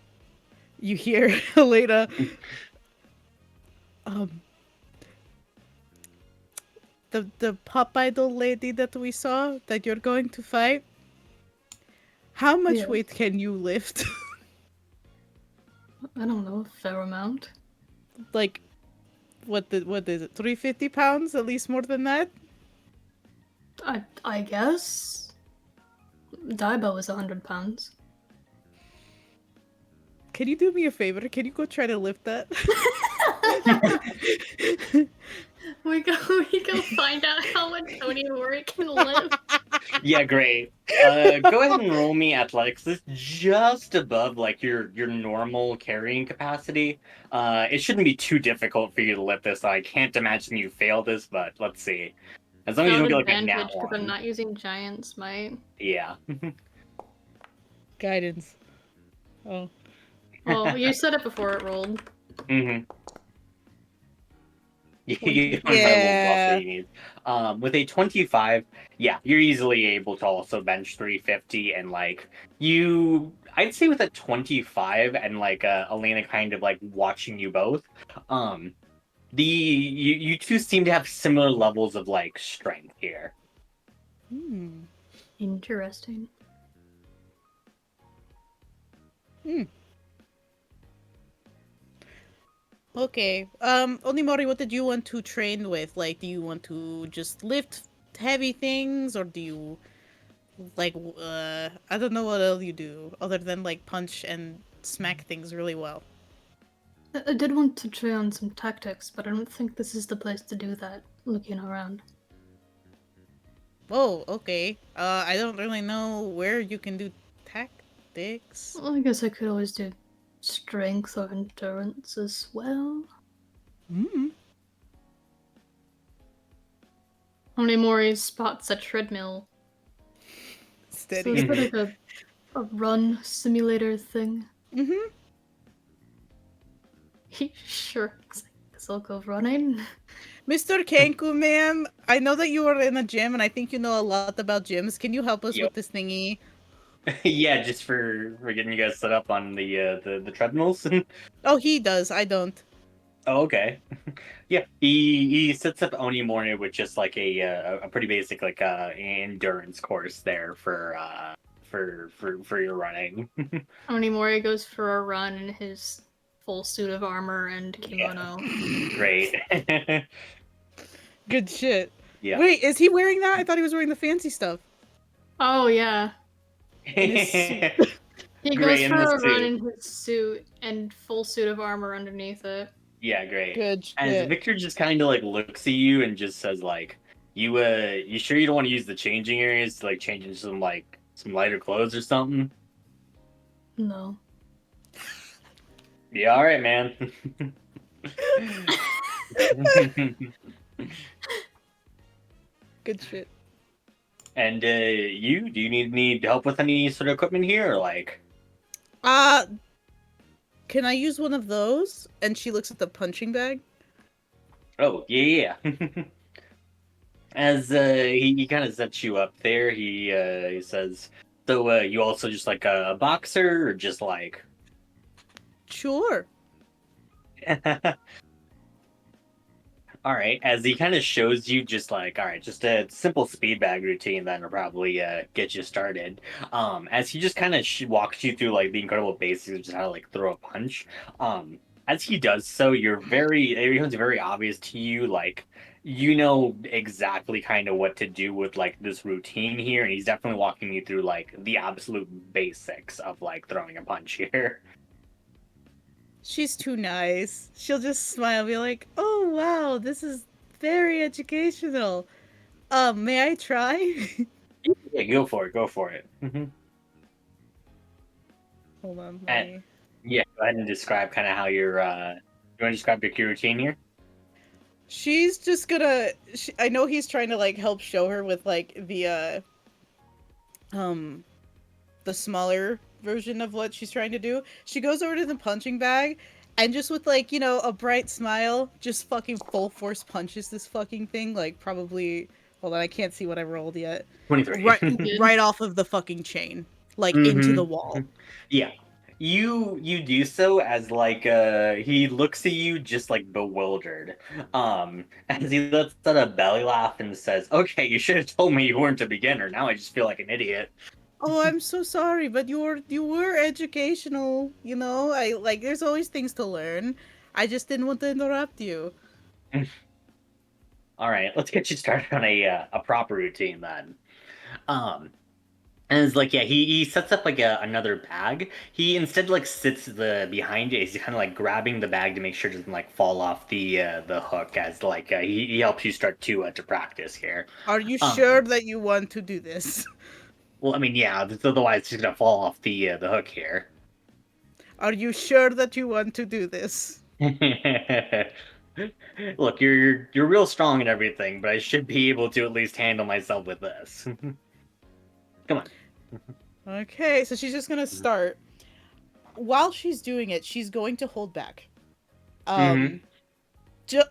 you hear Elena. The pop idol lady that we saw that you're going to fight. How much Yeah. weight can you lift? I don't know, a fair amount. like what is it? 350 pounds? At least more than that. I guess. Daibo is 100 pounds. Can you do me a favor? Can you go try to lift that? We go find out how much Onimori can lift. Yeah, great. Go ahead and roll me athletics. This is just above like your normal carrying capacity. It shouldn't be too difficult for you to lift this. I can't imagine you fail this, but let's see. As long as you don't Without get like a nat advantage because I'm one. not using giant smite. Yeah. Guidance. Oh. Well, you said it before it rolled. Mm-hmm. You Okay. don't have a little buff Yeah. that you need. With a 25, yeah, you're easily able to also bench 350 and like I'd say with a 25 and like Elena kind of like watching you both, you two seem to have similar levels of like strength here. Interesting. Okay. Onimori, what did you want to train with? Like, do you want to just lift heavy things, or do you like I don't know what else you do other than like punch and smack things really well. I did want to try on some tactics, but I don't think this is the place to do that, looking around. Oh, okay. I don't really know where you can do tactics. Well, I guess I could always do strength or endurance as well. Hmm. Onimori spots a treadmill. So Steady. is that like a run simulator thing? Mm-hmm. Sure. Guess I'll go running. Mr. Kenku, ma'am, I know that you are in a gym, and I think you know a lot about gyms. Can you help us Yep. with this thingy? Yeah, just for getting you guys set up on the treadmills. Oh, he does. I don't. Oh, okay. Yeah, he sets up Onimori with just like a pretty basic like endurance course there for your running. Onimori goes for a run in his full suit of armor and kimono. Great. Good shit. Yeah. Wait, is he wearing that? I thought he was wearing the fancy stuff. Oh yeah. He Great, goes in for the a run suit. in his suit and full suit of armor underneath it. Yeah, great. Good As shit. Victor just kind of like looks at you and just says like, you sure you don't want to use the changing areas to like change into some lighter clothes or something?" No. Yeah, all right, man. Good shit. And do you need help with any sort of equipment here, or like? Can I use one of those? And she looks at the punching bag. Oh yeah. As he kind of sets you up there, he says, "So you also just like a boxer, or just like?" Sure. All right, as he kind of shows you just like, all right, just a simple speed bag routine that'll probably get you started. As he just kind of walks you through like the incredible basics of just how to like throw a punch. As he does so, it becomes very obvious to you, like, you know exactly kind of what to do with like this routine here, and he's definitely walking you through like the absolute basics of like throwing a punch here. She's too nice. She'll just smile and be like, "Oh wow, this is very educational. May I try?" Yeah, go for it. Hold on. And yeah, go ahead and describe kind of how you want to describe your key routine here? She's just gonna. I know he's trying to like help show her with like the smaller version of what she's trying to do. She goes over to the punching bag and just with like, you know, a bright smile, just fucking full force punches this fucking thing. Like probably, hold on, I can't see what I rolled yet. 23. Right off of the fucking chain, like Mhm. into the wall. Yeah. You do so as like he looks at you just like bewildered. As he lets out a belly laugh and says, "Okay, you should have told me you weren't a beginner. Now I just feel like an idiot." Oh, I'm so sorry, but you were educational, you know? I like there's always things to learn. I just didn't want to interrupt you. All right, let's get you started on a proper routine then. Um, and it's like, yeah, he sets up like another bag. He instead like sits the behind it. He's kind of like grabbing the bag to make sure it doesn't like fall off the hook as like he helps you start to practice here. Are you Um, sure that you want to do this? well, I mean, yeah, otherwise it's just gonna fall off the hook here. Are you sure that you want to do this? Look, you're real strong and everything, but I should be able to at least handle myself with this. Come on. Okay, so she's just gonna start. While she's doing it, she's going to hold back. Mm-hmm.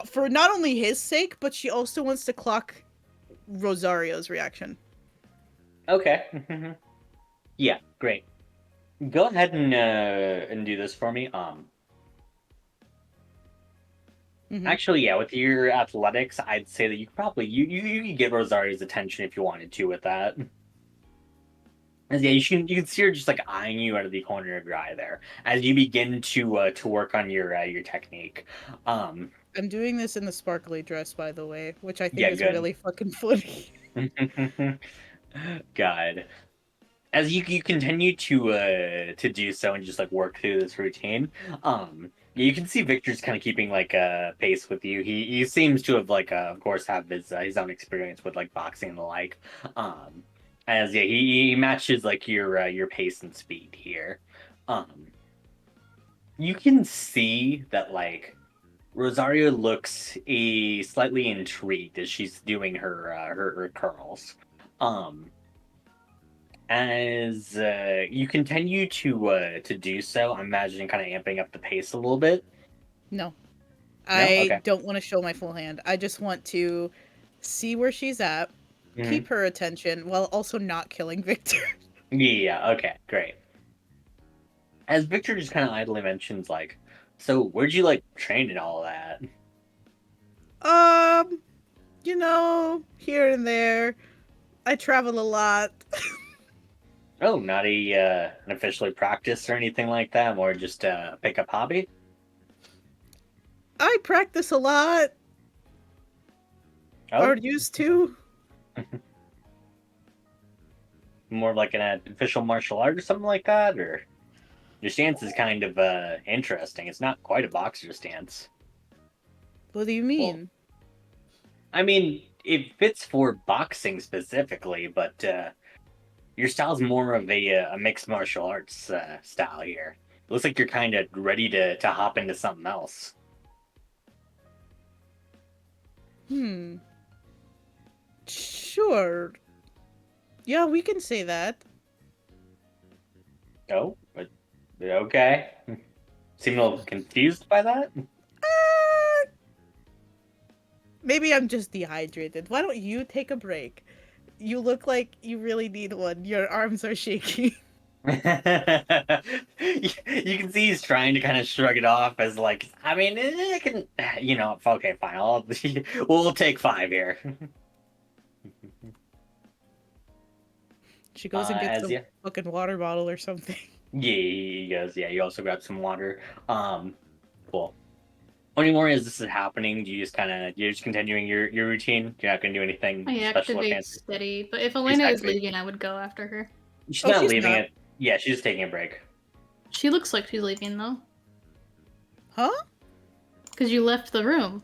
For not only his sake, but she also wants to clock Rosario's reaction. Okay. Yeah, great. Go ahead and do this for me. Mhm. Actually, yeah, with your athletics, I'd say that you could probably you could get Rosario's attention if you wanted to with that. 'Cause, yeah, you can see her just like eyeing you out of the corner of your eye there as you begin to work on your technique. Um, I'm doing this in the sparkly dress, by the way, which I think yeah, is good. really fucking funny. God. As you continue to do so and just like work through this routine, you can see Victor's kind of keeping like pace with you. He seems to have like of course have his own experience with like boxing and the like. Um, as yeah, he matches like your pace and speed here. Um, you can see that like Rosario looks slightly intrigued as she's doing her curls. Um, as you continue to do so, I'm imagining kind of amping up the pace a little bit. No, No, I okay. don't want to show my full hand. I just want to see where she's at, Hmm. keep her attention, while also not killing Victor. Yeah, okay, great. As Victor just kind of idly mentions, like, so where'd you like train and all that? um, here and there. I travel a lot. Oh, not an officially practice or anything like that, more just a pickup hobby. I practice a lot. Or Oh, used to. more of like an official martial art or something like that, or your stance is kind of interesting. It's not quite a boxer stance. What do you Well, mean? I mean, it fits for boxing specifically, but your style's more of a mixed martial arts style here. It looks like you're kind of ready to hop into something else. Hmm. Sure. Yeah, we can say that. Oh, but okay. Seem a little confused by that. Uh, maybe I'm just dehydrated. Why don't you take a break? You look like you really need one. Your arms are shaking. You can see he's trying to kind of shrug it off as like, I mean, it can, okay, fine. We'll take 5 here. She goes and gets a Yeah, fucking water bottle or something. he goes, yeah, you also grab some water. Cool. Only more as this is happening, you're just continuing your routine. You're not gonna do anything I special or activate fancy. steady, but if You Elena is activate. leaving, I would go after her. She's Oh, not she's leaving not. it. Yeah, she's just taking a break. She looks like she's leaving though, Huh? because you left the room.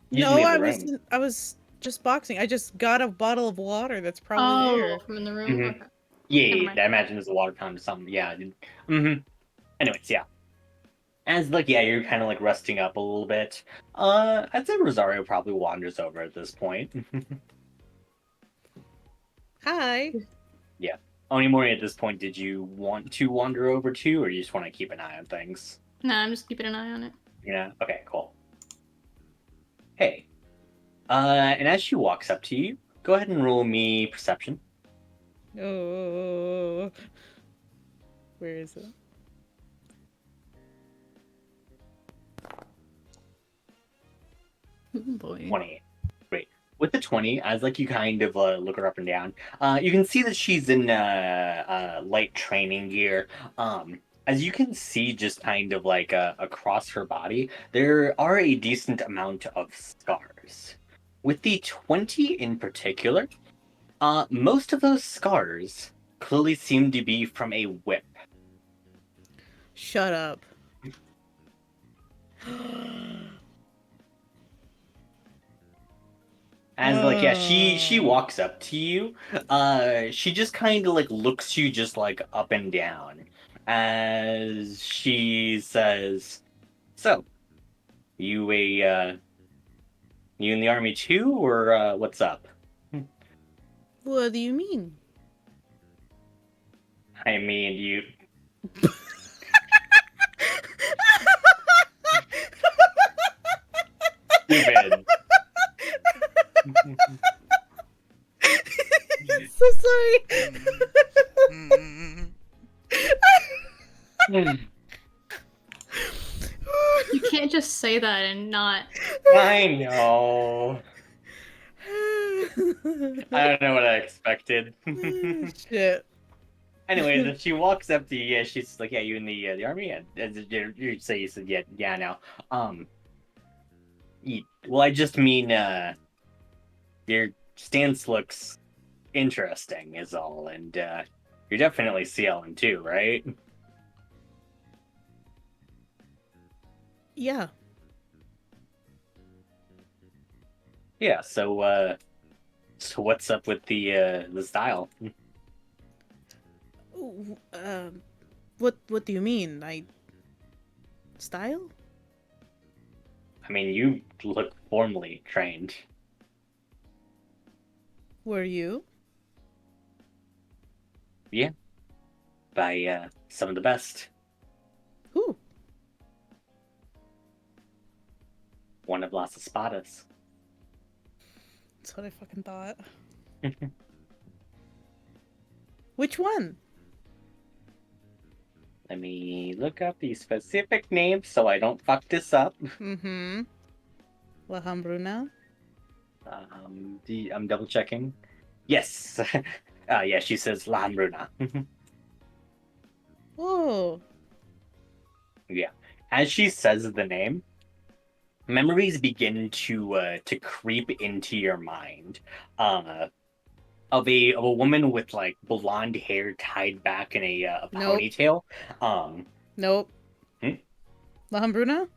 You just No, leave I the was room. I was just boxing. I just got a bottle of water that's probably there. Oh, from in the room. Mhm. Okay. Never Yeah, mind. I imagine there's a water fountain or something. Yeah. Anyways, yeah. As like yeah, you're kind of like resting up a little bit. I'd say Rosario probably wanders over at this point. Hi. Yeah. Onimori, at this point, did you want to wander over too, or you just want to keep an eye on things? Nah, I'm just keeping an eye on it. Yeah. Okay. Cool. Hey. And as she walks up to you, go ahead and roll me perception. Oh. Where is it? Oh boy. 20. Great. With the 20, as like you kind of look her up and down, you can see that she's in light training gear. as you can see, just kind of like across her body, there are a decent amount of scars. With the 20 in particular, most of those scars clearly seem to be from a whip. Shut up. As like, yeah, she walks up to you. She just kind of like looks you just like up and down as she says, "So, you you in the army too, or what's up?" What do you mean? I mean, you. Stupid. So sorry. You can't just say that and not. I know. I don't know what I expected. Shit. Anyways, if she walks up to you, yeah, she's like, "Yeah, you in the army?" Yeah, you say you said, "Yeah, yeah." Now, well, I just mean, your stance looks interesting, is all, and you're definitely CLN too, right? Yeah. Yeah. So what's up with the style? Ooh, what do you mean? Style? I mean, you look formally trained. Were you? Yeah, by some of the best. Who? One of Las Espadas. That's what I fucking thought. Which one? Let me look up the specific name so I don't fuck this up. Mm-hmm. La Hambruna? I'm double checking. Yes. Yeah, she says La Hambruna. Oh. Yeah. As she says the name, memories begin to creep into your mind. Of a woman with like blonde hair tied back in a Nope. ponytail. Nope. Hmm? La Hambruna?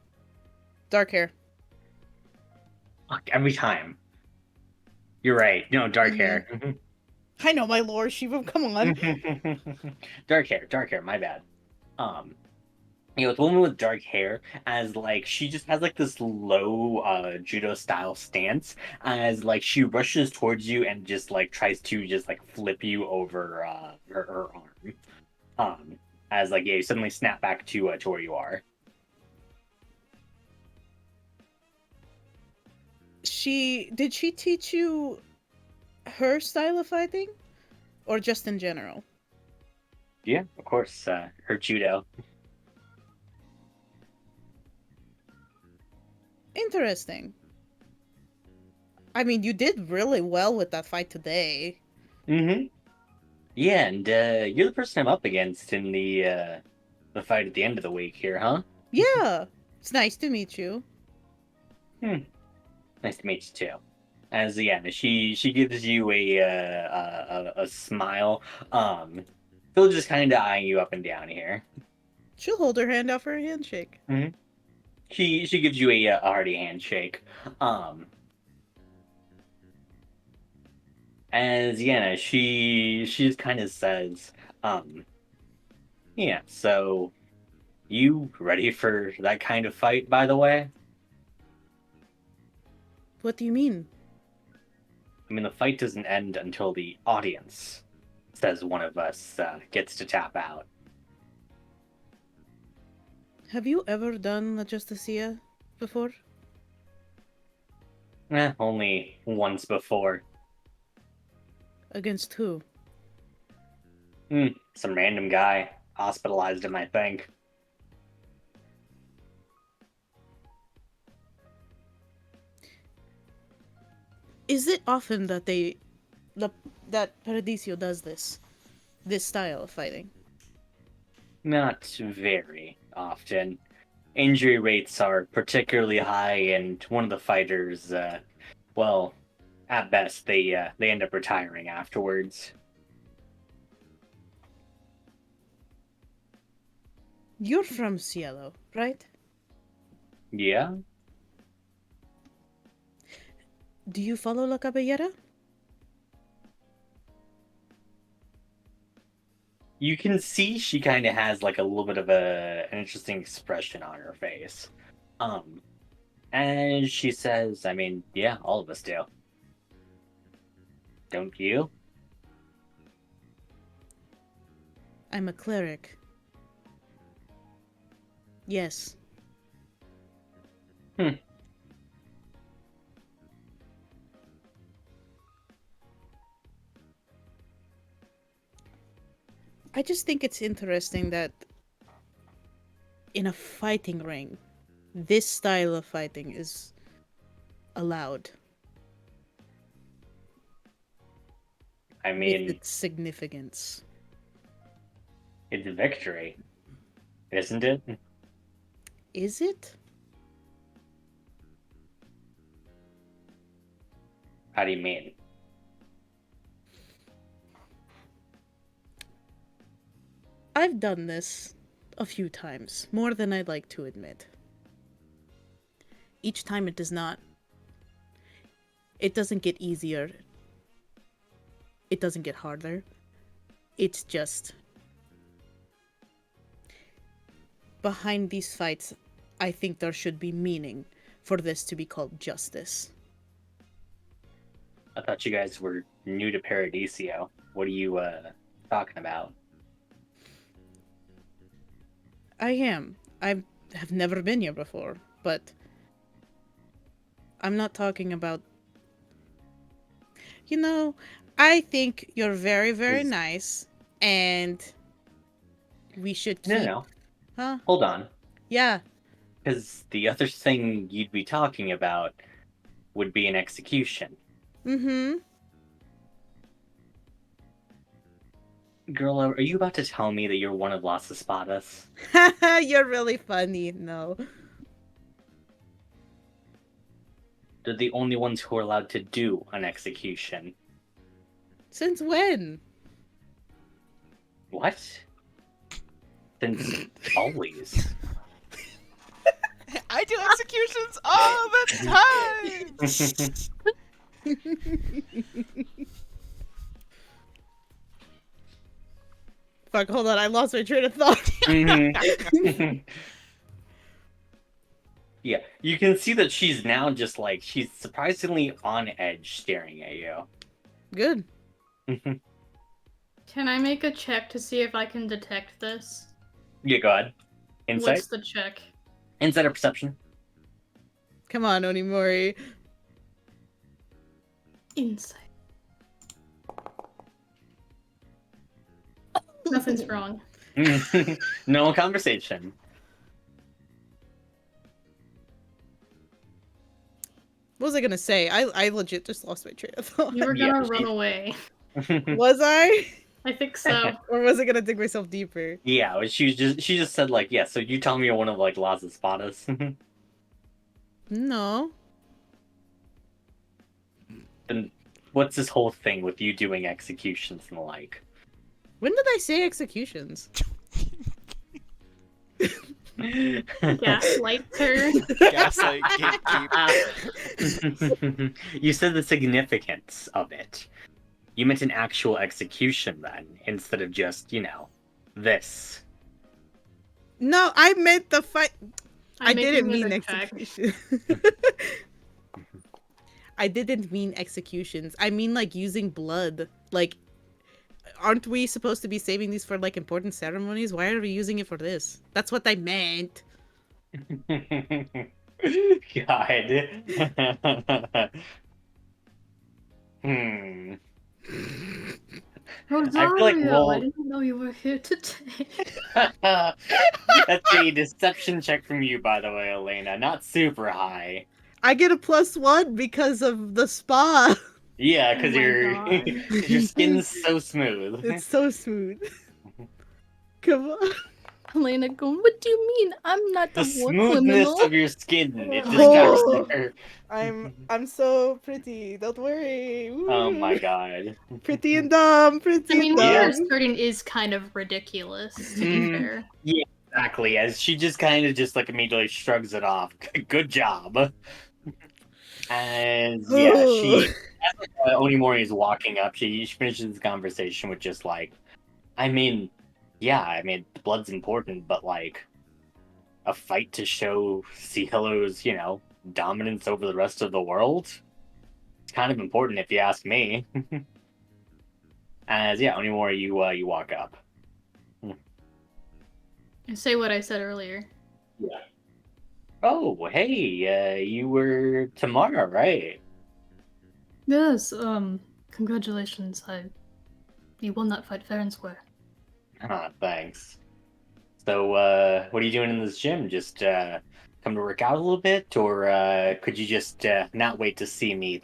Dark hair. Fuck, every time. You're right. No, dark hair. I know my lore, Shiva. Come on. Dark hair. My bad. Um, the woman with dark hair, as like she just has like this low judo style stance, as like she rushes towards you and just like tries to just like flip you over her arm. As like yeah, you suddenly snap back to where you are. Did she teach you her style of fighting? Or just in general? Yeah, of course. Her judo. Interesting. I mean, you did really well with that fight today. Mm-hmm. Yeah, and you're the person I'm up against in the fight at the end of the week here, huh? Yeah. It's nice to meet you. Nice to meet you too. As yeah, she gives you a smile. Still just kind of eyeing you up and down here. She'll hold her hand out for a handshake. Mm-hmm. She gives you a hearty handshake. As yeah, she just kind of says, yeah. So you ready for that kind of fight? By the way, What do you mean? I mean the fight doesn't end until the audience says one of us gets to tap out. Have you ever done La Justicia before? Only once before. Against who? Some random guy. Hospitalized him, I think. Is it often that that Paradiso does this style of fighting? Not very often. Injury rates are particularly high, and one of the fighters, well, at best, they end up retiring afterwards. You're from Cielo, right? Yeah? Do you follow La Caballera? You can see she kind of has like a little bit of an interesting expression on her face. And she says, I mean, yeah, all of us do. Don't you? I'm a cleric. Yes. I just think it's interesting that in a fighting ring, this style of fighting is allowed. I With mean, its significance. it's a victory, isn't it? Is it? How do you mean? I've done this a few times, more than I'd like to admit. Each time it does not. It doesn't get easier. It doesn't get harder. It's just. Behind these fights, I think there should be meaning for this to be called justice. I thought you guys were new to Paradiso. What are you talking about? I am. I have never been here before, but I'm not talking about. You know, I think you're very, very Is- nice, and we should keep. No. Huh? Hold on. Yeah. Because the other thing you'd be talking about would be an execution. Mm-hmm. Girl, are you about to tell me that you're one of Las Espadas? You're really funny. No. They're the only ones who are allowed to do an execution. Since when? What? Since always. I do executions all the time. Fuck, hold on. I lost my train of thought. Yeah, you can see that she's now just like, she's surprisingly on edge staring at you. Good. Can I make a check to see if I can detect this? Yeah, go ahead. Insight? What's the check? Insight or perception? Come on, Onimori. Insight. Nothing's wrong. No conversation. What was I gonna say? I legit just lost my train of thought. You were Yeah, gonna she- run away. Was I? I think so. Or was I gonna dig myself deeper? Yeah, she just said like, yeah, so you tell me you're one of like Las Espadas. No. Then what's this whole thing with you doing executions and the like? When did I say executions? Gaslight her. Gaslight, gatekeep. You said the significance of it. You meant an actual execution then, instead of just, this. No, I meant the fight. I I'm didn't making mean it a check. execution. I didn't mean executions. I mean like using blood. Like, aren't we supposed to be saving these for like important ceremonies? Why are we using it for this? That's what I meant. God. Rosario, well- I didn't know you were here today. That's a deception check from you, by the way, Elena. Not super high. I get a +1 because of the spa. Yeah, Oh because my your God. your skin's so smooth. It's so smooth. Come on. Elena going, what do you mean? I'm not The a war smoothness criminal. of your skin, it distracts Oh. her. I'm so pretty. Don't worry. Oh Woo. my god. Pretty and dumb. I Pretty mean, and what you're Yeah. dumb. starting is kind of ridiculous, to be Mhm. fair. Yeah, exactly. As she just kind of just like immediately shrugs it off. Good job. And yeah, Onimori is walking up. She finishes the conversation with just like, I mean, yeah, I mean, blood's important, but like a fight to show Cielo's, dominance over the rest of the world. It's kind of important if you ask me. As yeah, Onimori, you walk up. I say what I said earlier. Yeah. Oh, hey, you were Tamara, right? Yes, congratulations. You won that fight fair and square. Ah, thanks. So, what are you doing in this gym? Just come to work out a little bit, or could you just not wait to see me?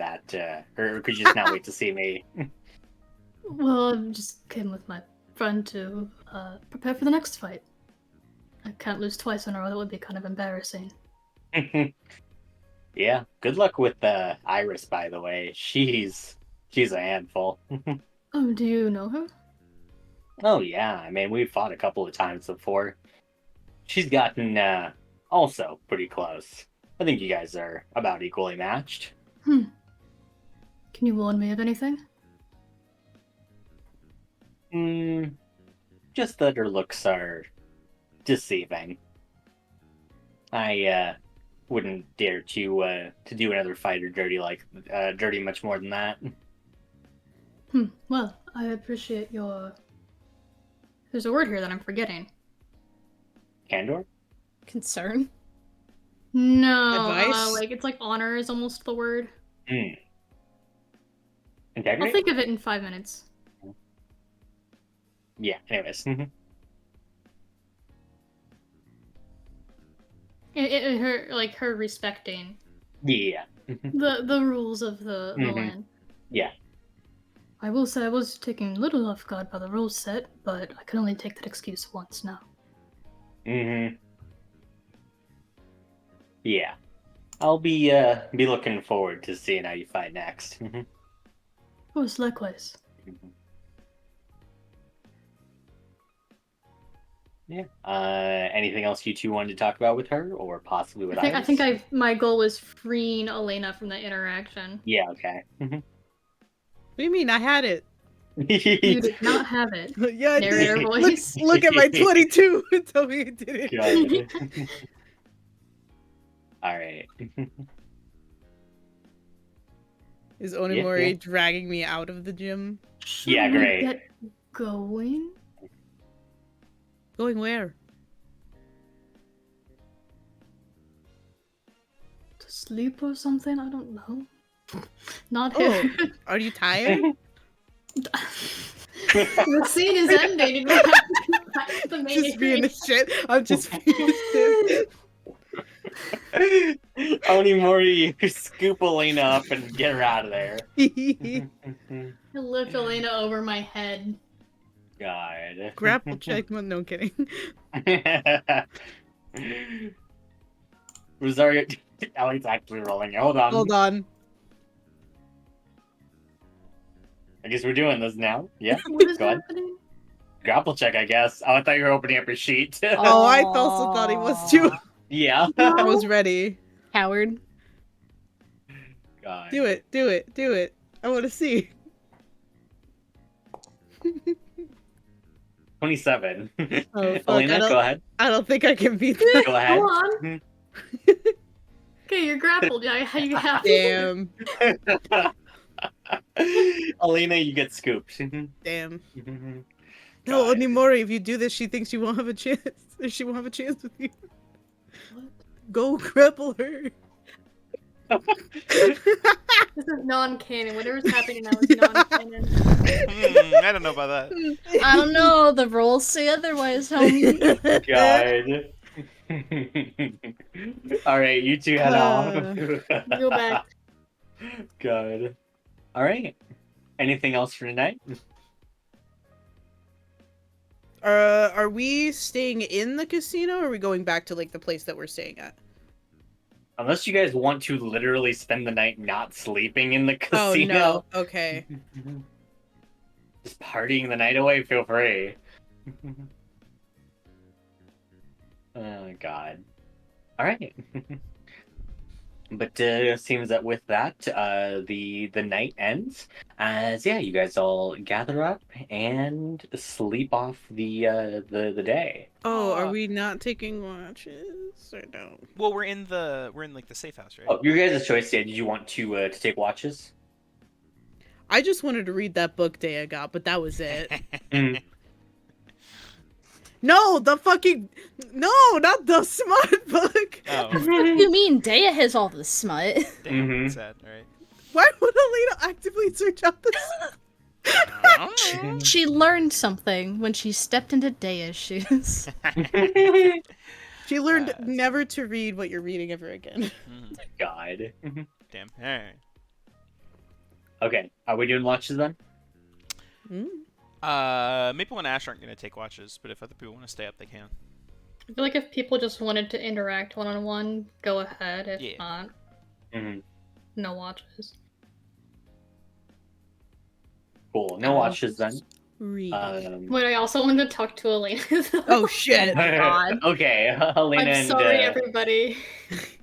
Or could you just not wait to see me? Well, I just came with my friend to prepare for the next fight. I can't lose twice in a row. That would be kind of embarrassing. Yeah. Good luck with Iris, by the way. She's a handful. Oh, do you know her? Oh yeah. I mean, we've fought a couple of times before. She's gotten also pretty close. I think you guys are about equally matched. Can you warn me of anything? Just that her looks are deceiving. I wouldn't dare to do another fighter dirty much more than that. Well, I appreciate your... There's a word here that I'm forgetting. Candor? Concern? No, Advice? it's like honor is almost the word. Integrity? I'll think of it in 5 minutes. Yeah. Anyways. Her respecting Yeah. the rules of the land. Yeah. I will say I was taken a little off guard by the rules set, but I can only take that excuse once now. Yeah. I'll be looking forward to seeing how you fight next. Of course, likewise. Yeah. Anything else you two wanted to talk about with her, or possibly with Iris? I think my goal was freeing Elena from that interaction. Yeah. Okay. What do you mean? I had it. You did not have it. Yeah, I Narrator did. voice. Look at my 22 and tell me you did it. God. All right. Is Onimori Yeah. dragging me out of the gym? Should Yeah, we great. get going? Going where? To sleep or something? I don't know. Not Oh, here. are you tired? The scene is ending and we have to go back to the main Just being area. a shit. I'm just being a shit. Onimori, you scoop Elena up and get her out of there. I lift Elena over my head. God. Grapple check. Well, no kidding. Rosario, Ellie's actually rolling. Hold on. Hold on. I guess we're doing this now. Yeah. What is Go ahead. happening? Grapple check, I guess. Oh, I thought you were opening up your sheet. Oh, I also thought he was too. Yeah. I was ready. Coward. God. Do it. Do it. Do it. I want to see. 27. Oh, fuck. Elena, go ahead. I don't think I can beat that. Go ahead. Go on. Okay, you're grappled. Yeah, you have. Damn. Elena, you get scooped. Damn. God. No, Onimori, if you do this, she thinks she won't have a chance. She won't have a chance with you. What? Go grapple her. This is non-canon. Whatever's happening now is non-canon. I don't know about that. I don't know. The rules say otherwise, homie. God. Alright, you two head off. Go back. God. Alright. Anything else for tonight? Are we staying in the casino, or are we going back to like the place that we're staying at? Unless you guys want to literally spend the night not sleeping in the Oh casino. no. Okay. Just partying the night away, feel free. Oh god. Alright. But it seems that with that, the night ends as you guys all gather up and sleep off the day. Oh, are Aw. we not taking watches or no? Well, we're in like the safe house, right? Oh, your guys' choice. Yeah, did you want to take watches? I just wanted to read that book Dea got, but that was it. No, not the smart book. Oh, What do you mean? Dea has all the smut. damn, Mhm. sad. All right. Why would Alina actively search out this? She learned something when she stepped into Dea's shoes. She learned That's- never to read what you're reading ever again. Mhm. God. Damn. All right. Okay, are we doing watches then? Maple and Ash aren't gonna take watches, but if other people want to stay up, they can. I feel like if people just wanted to interact one-on-one, go ahead. If Yeah. not, Mhm. no watches. Cool. No watches then. Read. Wait, I also wanted to talk to Elena. though. Oh shit. God. Okay, Elena I'm and sorry, everybody.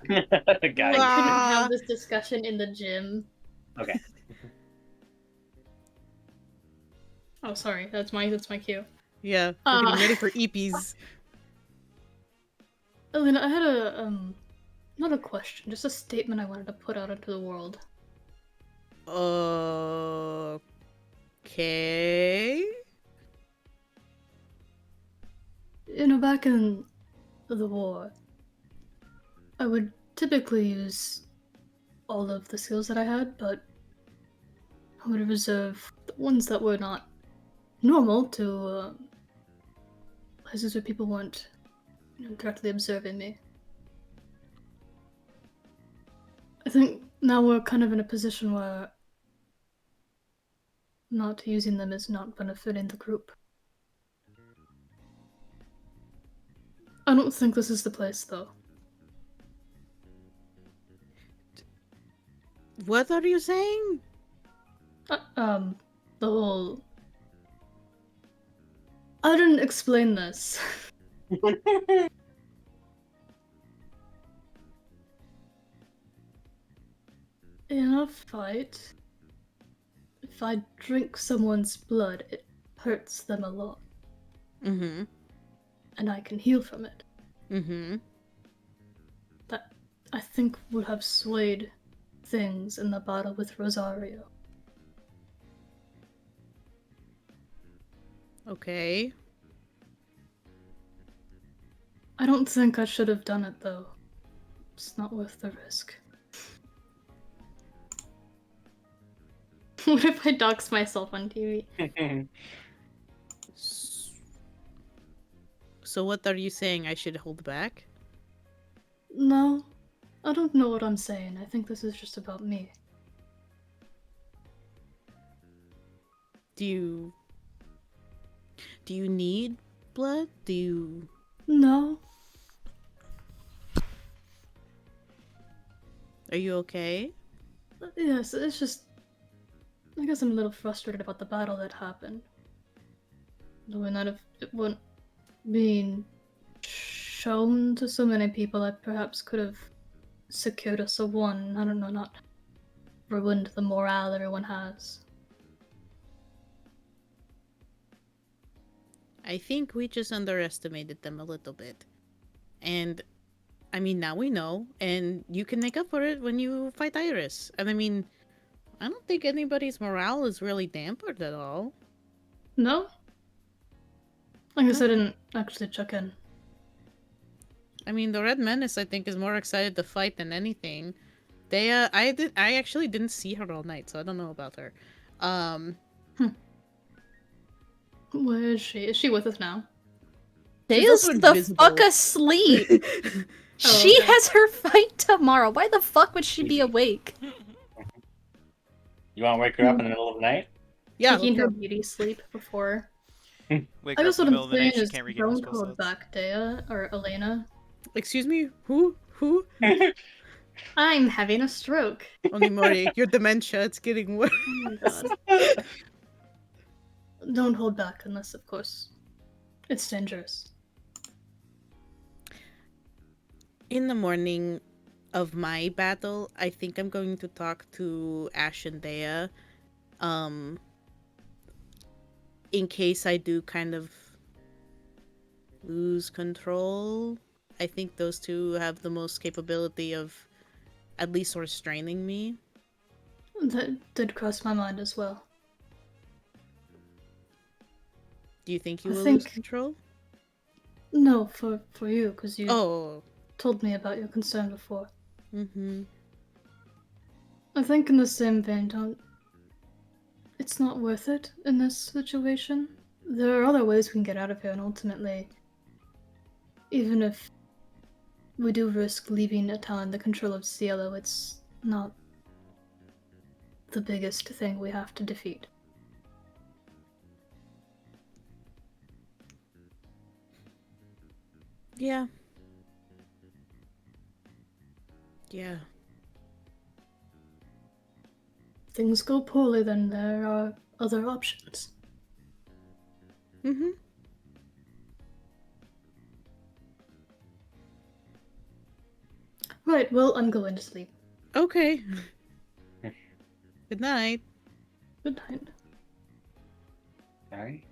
guys. Couldn't Wow. have this discussion in the gym. Okay. Oh, sorry. That's my cue. Yeah, we're getting Uh. ready for EPs. Elena, I had not a question, just a statement I wanted to put out into the world. Okay. Back in the war, I would typically use all of the skills that I had, but I would reserve the ones that were not normal to places where people weren't directly observing me. I think now we're kind of in a position where not using them is not benefiting the group. I don't think this is the place, though. What are you saying? The whole... I didn't explain this. In a fight, if I drink someone's blood, it hurts them a lot, Mm-hmm. and I can heal from it. Mm-hmm. That, I think, would have swayed things in the battle with Rosario. Okay. I don't think I should have done it, though. It's not worth the risk. What if I dox myself on TV? So what are you saying? I should hold back? No, I don't know what I'm saying. I think this is just about me. Do you need blood? Do you... No, Are you okay? yes, it's just... I guess I'm a little frustrated about the battle that happened. The way that if it weren't being shown to so many people, I perhaps could have secured us a one. I don't know, not ruined the morale everyone has. I think we just underestimated them a little bit. And, I mean, now we know, and you can make up for it when you fight Iris. And I mean, I don't think anybody's morale is really dampened at all. No? I guess I didn't actually check in. I mean, the Red Menace, I think, is more excited to fight than anything. I actually didn't see her all night, so I don't know about her. Where is she? Is she with us now? Dea's also the invisible. fuck asleep. She okay. has her fight tomorrow. Why the fuck would she be awake? You want to wake her up in the middle of the night? Yeah, Taking let's her go. beauty sleep before. Wake I her up guess in what the middle I'm of the night. saying She is can't regain her don't spell hold slots. back Dea or Elena. Excuse me? Who? I'm having a stroke. Onimori, your dementia, it's getting worse. Oh my god. Don't hold back unless, of course, it's dangerous. In the morning of my battle, I think I'm going to talk to Ash and Dea. In case I do kind of lose control. I think those two have the most capability of at least restraining me. That did cross my mind as well. Do you think you I will think- lose control? No, for you, because you Oh. told me about your concern before. Mm-hmm. I think in the same vein, don't... It's not worth it in this situation. There are other ways we can get out of here, and ultimately, even if we do risk leaving a town in the control of Cielo, it's not the biggest thing we have to defeat. Yeah. Yeah. If things go poorly, then there are other options. Mm-hmm. Right, well, I'm going to sleep. Okay. Good night. Good night. Alright.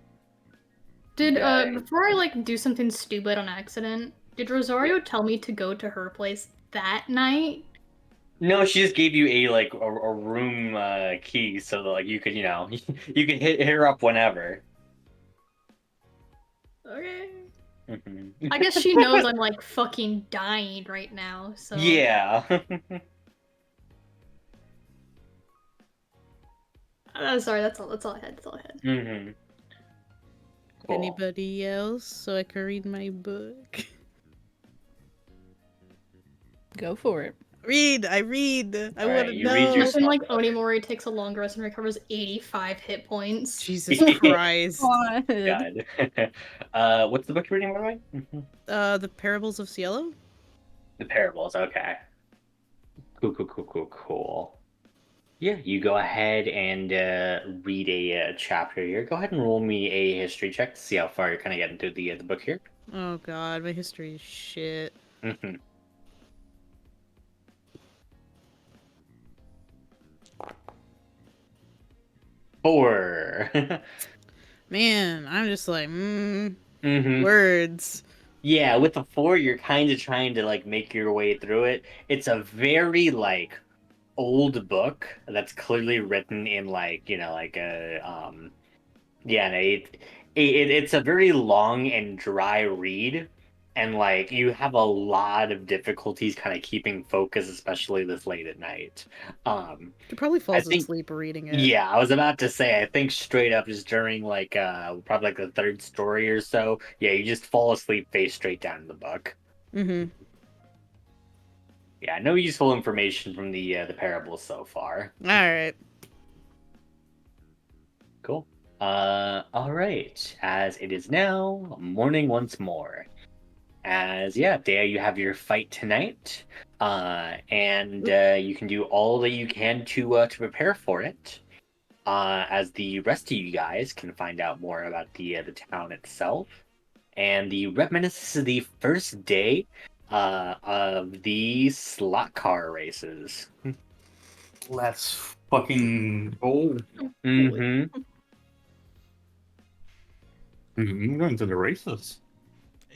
Did, Yeah. before I, do something stupid on accident, did Rosario tell me to go to her place that night? No, she just gave you a room key so that you could you could hit her up whenever. Okay. Mhm. I guess she knows I'm, fucking dying right now, so... Yeah. Sorry, that's all I had, Mm-hmm. Cool. Anybody else so I can read my book? Go for it. I read. I All want right, to you read know. your Imagine, stuff. Onimori takes a long rest and recovers 85 hit points. Jesus Christ. God. What's the book you're reading, by the way? The Parables of Cielo? The Parables. Okay. Cool. Yeah, you go ahead and read a chapter here. Go ahead and roll me a history check to see how far you're kind of getting through the book here. Oh god, my history is shit. Mm-hmm. Four. Man, I'm just like, Mm-hmm. words. Yeah, with the 4, you're kind of trying to make your way through it. It's a very old book that's clearly written in it's a very long and dry read, and you have a lot of difficulties kind of keeping focus, especially this late at night. He probably I falls think asleep reading it. Yeah, I was about to say, I think straight up just during probably the third story or so, yeah, you just fall asleep face straight down in the book. Mm-hmm. Yeah, no useful information from the parables so far. Alright. Cool. All right. As it is now morning once more. Dea, you have your fight tonight, and you can do all that you can to prepare for it. As the rest of you guys can find out more about the town itself, and the Reminiscence is the first day of the slot car races. Let's fucking go. Mm-hmm. I'm going to the races.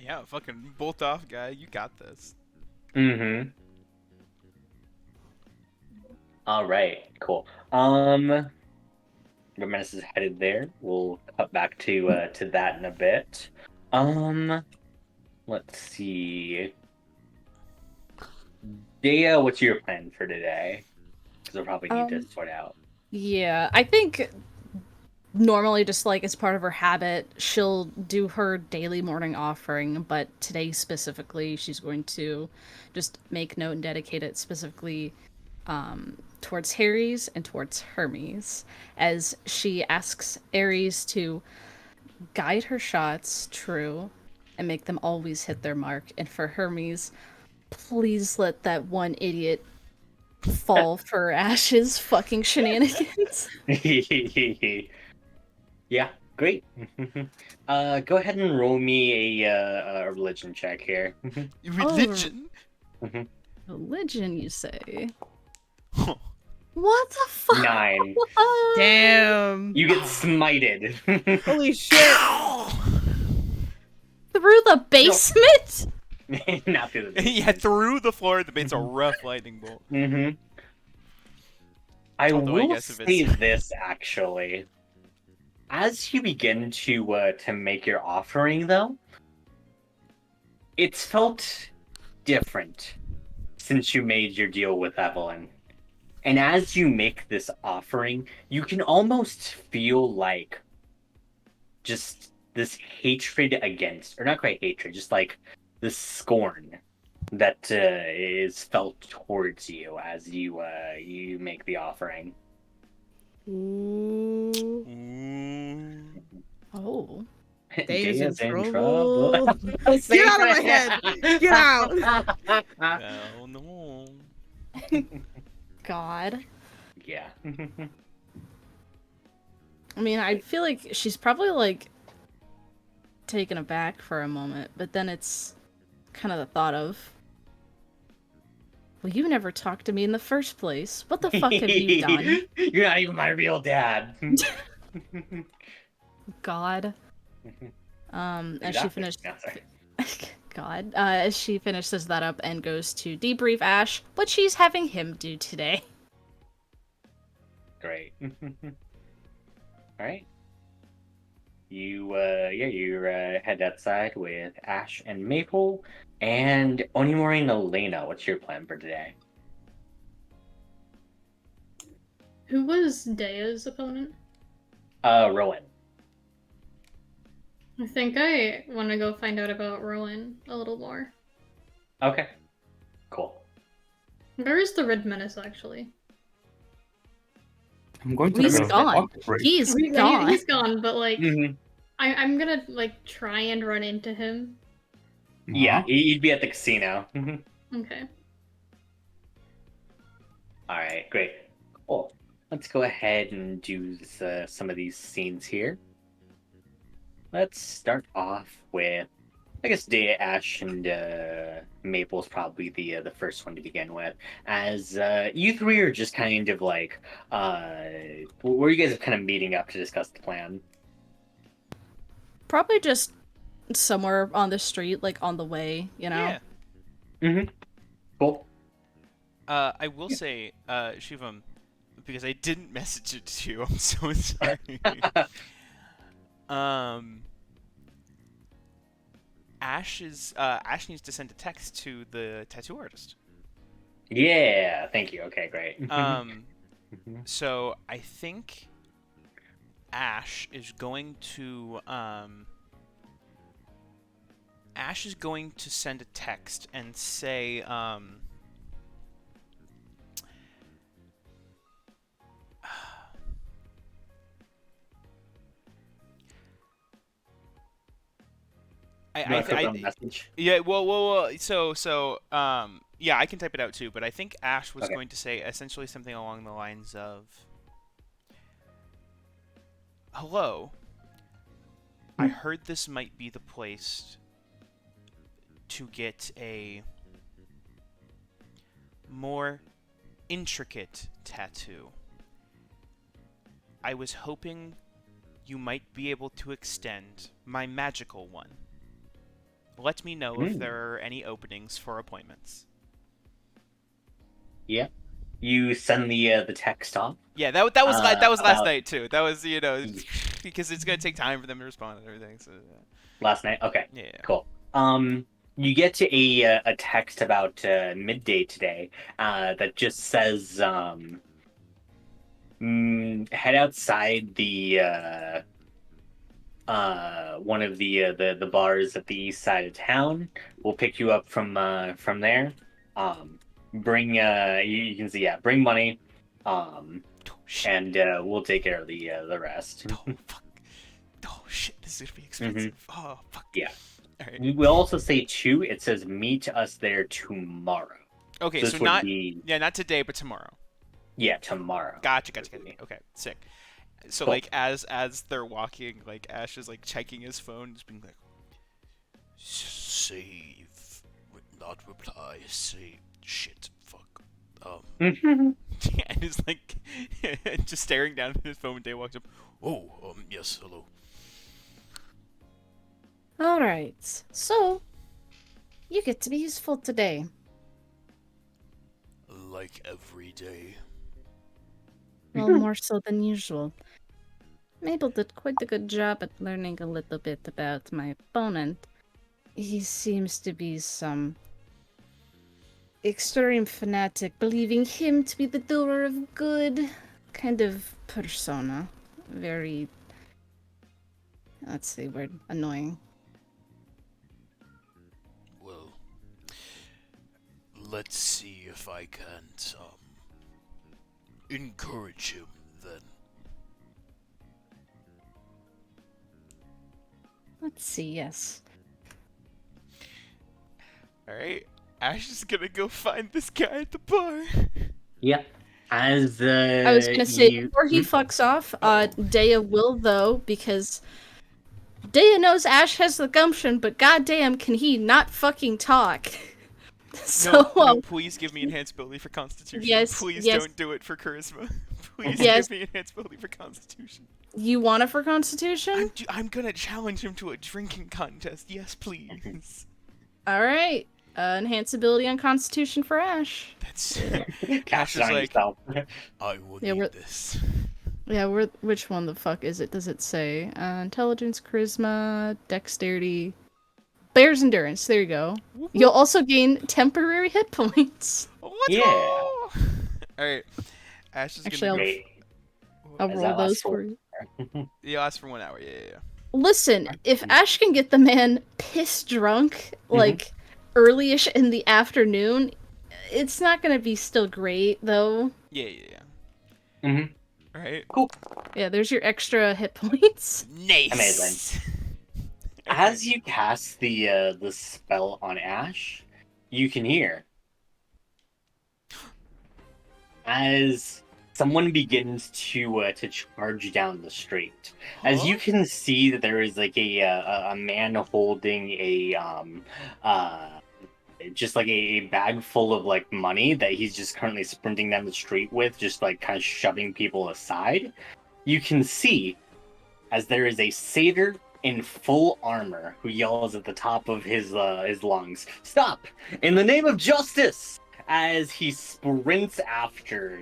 Yeah, fucking bolt off, guy. You got this. Mm-hmm. All right, cool. Reminiscence is headed there. We'll cut back to that in a bit. Let's see. Dea, what's your plan for today? Because we'll probably need to sort out. Yeah, I think normally just as part of her habit, she'll do her daily morning offering, but today specifically, she's going to just make note and dedicate it specifically towards Harry's and towards Hermes, as she asks Ares to guide her shots true and make them always hit their mark. And for Hermes, please let that one idiot fall for Ash's fucking shenanigans. Yeah, great. Go ahead and roll me a religion check here. Religion? Religion, you say? Huh. What the fuck? 9. Damn. You get smited. Holy shit. Through the basement? Not through the basement. Yeah, through the floor, the bait's a rough lightning bolt. I Although I will guess if say it's- this actually. As you begin to make your offering, though, it's felt different since you made your deal with Evelyn. And as you make this offering, you can almost feel like just this hatred against, or not quite hatred, just like this scorn that is felt towards you as you make the offering. Ooh. Ooh. Oh. Dave's in Dave's trouble. Get out of my head! Get out! Oh no. God. Yeah. I mean, I feel like she's probably, like, taken aback for a moment, but then it's kind of the thought of, well, you never talked to me in the first place. What the fuck have you done? You're not even my real dad. God. As she Exactly. finished... No, sorry. God. As she finishes that up and goes to debrief Ash, what she's having him do today. Great. Alright. You head outside with Ash and Maple, and Onimori and Elena. What's your plan for today? Who was Dea's opponent? Rowan. I think I want to go find out about Rowan a little more. Okay. Cool. Where is the Red Menace, actually? I'm going to He's go gone. walk break. He's He's gone. He's gone, but like, Mm-hmm. I'm gonna like try and run into him. Yeah, Uh-huh. you'd be at the casino. Okay. Alright, great. Cool. Let's go ahead and do some of these scenes here. Let's start off with, I guess, Day, Ash, and Maple's probably the first one to begin with. As you three are just kind of like, where you guys are kind of meeting up to discuss the plan. Probably just somewhere on the street, like on the way, you know? Yeah. Mm-hmm. Cool. I will say, Shivam, because I didn't message it to you, I'm so sorry. Ash needs to send a text to the tattoo artist. Yeah, thank you. Okay, great. So I think Ash is going to send a text and say Message. yeah, well, yeah, I can type it out too, but I think Ash was Okay. going to say essentially something along the lines of, "Hello, I heard this might be the place to get a more intricate tattoo. I was hoping you might be able to extend my magical one. Let me know if there are any openings for appointments." Yeah. You send the text off. Yeah, that was last about- night too. That was because it's gonna take time for them to respond and everything. So Last night. Okay. yeah. Cool. You get to a text about midday today that just says head outside the one of the bars at the east side of town. We'll pick you up from there. Bring you can see, bring money. Oh, shit. And we'll take care of the rest. Oh fuck. Oh shit. This is gonna be expensive. Oh fuck. Yeah. All right. We will also say too. It says meet us there tomorrow. Okay, This so would not be not today, but tomorrow. tomorrow. Gotcha. Okay, sick. So Cool. like as they're walking, like Ash is like checking his phone, just being like, Save. Not reply. Save. Shit. Fuck. and is like just staring down at his phone when Day walks up. Oh, yes, hello. All right. So, you get to be useful today. Like every day. Well, more so than usual. Mabel did quite a good job at learning a little bit about my opponent. He seems to be some extreme fanatic, believing him to be the doer of good kind of persona. Very, let's see, word, annoying. Well, let's see if I can't, encourage him then. Let's see, yes. All right, Ash is gonna go find this guy at the bar. Yep. As I was gonna say, you... before he fucks off, Uh-oh. Dea will, though, because Dea knows Ash has the gumption, but goddamn can he not fucking talk. So, No, please give me enhanced ability for Constitution. Yes, Please yes. don't do it for Charisma. Please Yes. give me enhanced ability for Constitution. you want it for Constitution? I'm gonna challenge him to a drinking contest. Yes, please. Alright. Enhance ability on Constitution for Ash. That's Cast it is on like- yourself. I will Yeah, need we're- this. Yeah, which one the fuck is it? Does it say? Intelligence, Charisma, Dexterity, Bear's Endurance. There you go. You'll also gain temporary hit points. Let's Yeah. go! Alright. Ash is Actually, gonna go. Great. I'll As roll that last those for four. you. You last for 1 hour. Yeah. Listen, if Ash can get the man piss drunk, like, early-ish in the afternoon, it's not gonna be still great, though. Yeah. Mhm. Alright. Cool. Yeah, there's your extra hit points. Nice. Amazing. Okay. As you cast the spell on Ash, you can hear as someone begins to charge down the street. As you can see that there is like a man holding a just like a bag full of like money that he's just currently sprinting down the street with, just like kind of shoving people aside. You can see as there is a satyr in full armor who yells at the top of his lungs, "Stop! In the name of justice!" As he sprints after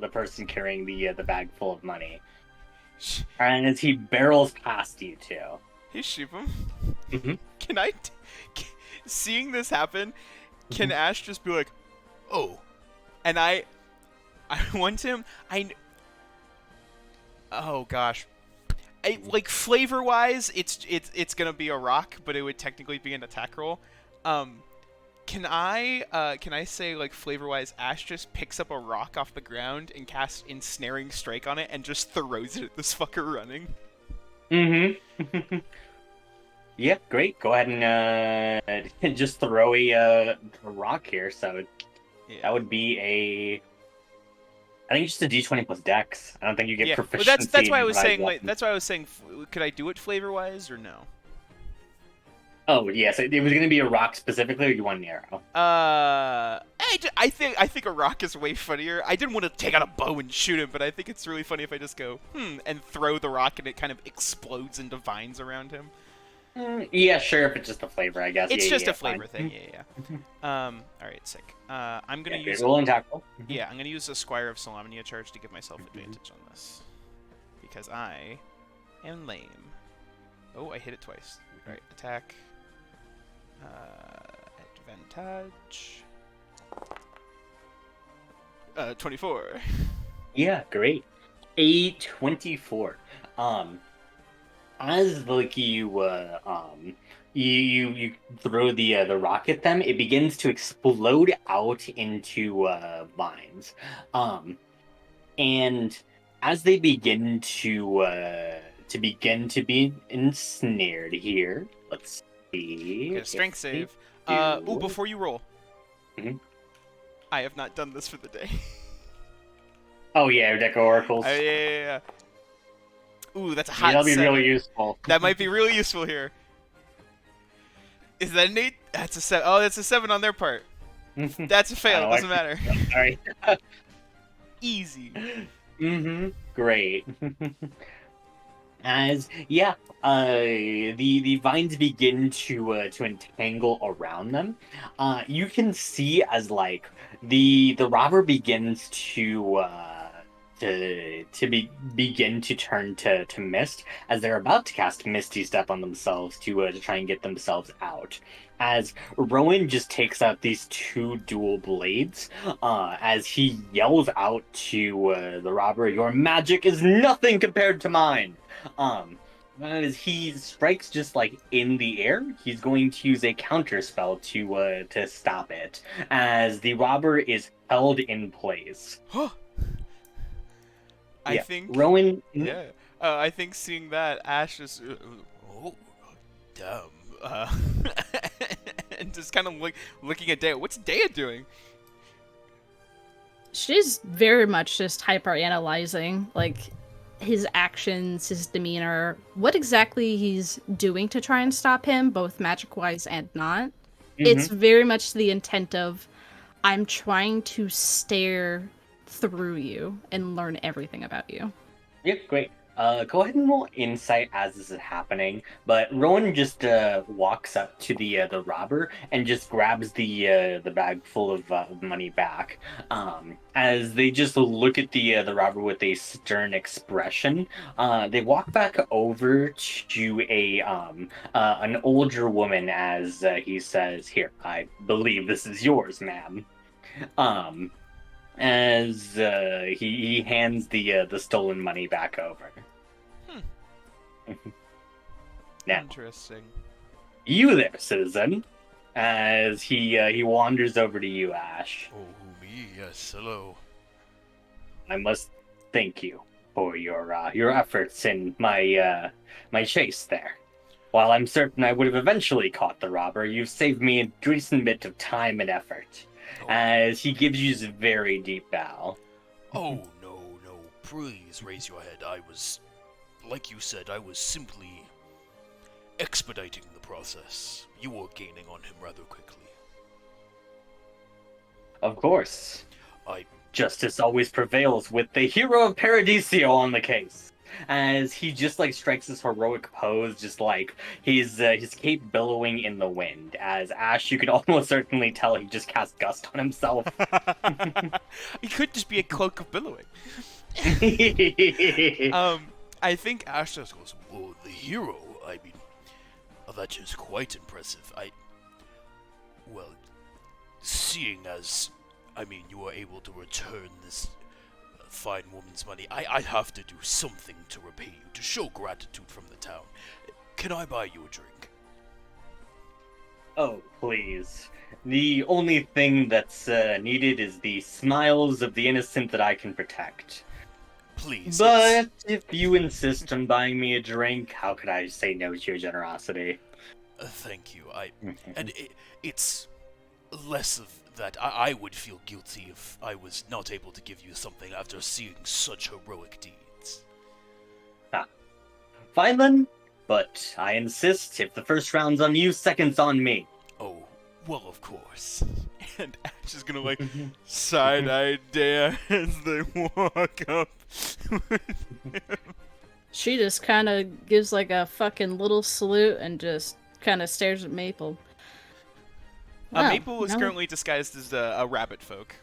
the person carrying the bag full of money, and as he barrels past you two. Hey, Shubham. Mhm. Can I, seeing this happen, can Ash just be like, "Oh," and I want him. Oh gosh. Like flavor wise, it's gonna be a rock, but it would technically be an attack roll. Can I say like flavor wise, Ash just picks up a rock off the ground and casts ensnaring strike on it and just throws it at this fucker running? Mm-hmm. Yeah, great. Go ahead and just throw a rock here. So Yeah. that would be I think just a D20 plus Dex. I don't think you get Well, proficiency. that's why I in was improvised saying like weapons. that's why I was saying could I do it flavor wise or no? Oh yes, it was going to be a rock specifically, or you want an arrow? I think a rock is way funnier. I didn't want to take out a bow and shoot him, but I think it's really funny if I just go and throw the rock and it kind of explodes into vines around him. Yeah, sure. If it's just a flavor, I guess. It's Yeah, just yeah, a flavor fine. thing. Yeah. All right, sick. I'm gonna use roll and tackle. yeah, I'm gonna use a Squire of Solamnia charge to give myself advantage on this because I am lame. Oh, I hit it twice. All right, attack. Advantage. 24. Yeah, great. A 24. As like you throw the rock at them, it begins to explode out into vines. And as they begin to to begin to be ensnared here. Let's see. Okay, strength if save. they do. Before you roll. Mhm. I have not done this for the day. Oh yeah, Deco Oracles. Yeah. Ooh, that's a Yeah, hot that'll be 7. really useful. That might be really useful here. Is that an 8? That's a 7. Oh, that's a 7 on their part. That's a fail. Oh, Doesn't matter. Sorry. Easy. Great. As the vines begin to entangle around them. You can see as like the robber begins begin to turn to mist as they're about to cast Misty Step on themselves to try and get themselves out. As Rowan just takes out these 2 dual blades, as he yells out to the robber, "Your magic is nothing compared to mine." As he strikes just like in the air, he's going to use a counter spell to stop it. As the robber is held in place. I think. Rowan. Yeah. I think seeing that, Ash is. Oh, damn. And just kind of looking at Dea. What's Dea doing? She's very much just hyper analyzing, like, his actions, his demeanor, what exactly he's doing to try and stop him, both magic wise and not. It's very much the intent of, I'm trying to stare through you and learn everything about you. Yep, great. Go ahead and roll insight as this is happening. But Rowan just walks up to the robber and just grabs the bag full of money back. As they just look at the robber with a stern expression, they walk back over to an older woman as he says, "Here, I believe this is yours, ma'am." As he hands the stolen money back over. Now, Interesting. you there, citizen. As he wanders over to you, Ash. Oh, me? Yes, hello. I must thank you for your efforts in my chase there. While I'm certain I would have eventually caught the robber, you've saved me a decent bit of time and effort. As he gives you a very deep bow. Oh, no, please raise your head. Like you said, I was simply expediting the process. You were gaining on him rather quickly. Of course. Justice always prevails with the hero of Paradiso on the case. As he just like strikes his heroic pose, just like his cape billowing in the wind. As Ash, you can almost certainly tell he just cast Gust on himself. He could just be a cloak of billowing. I think Ash just goes, Well, the hero, that is quite impressive. Seeing as, you were able to return this fine woman's money, I have to do something to repay you, to show gratitude from the town. Can I buy you a drink? Oh, please. The only thing that's needed is the smiles of the innocent that I can protect. Please. But if you insist on buying me a drink, how could I say no to your generosity? Thank you. It's less of that. I would feel guilty if I was not able to give you something after seeing such heroic deeds. Fine then, but I insist, if the first round's on you, second's on me. Oh, well, of course. And Ash is gonna side-eye Dea as they walk up. She just kind of gives like a fucking little salute and just kind of stares at Maple. Wow, Maple is currently disguised as a rabbit folk.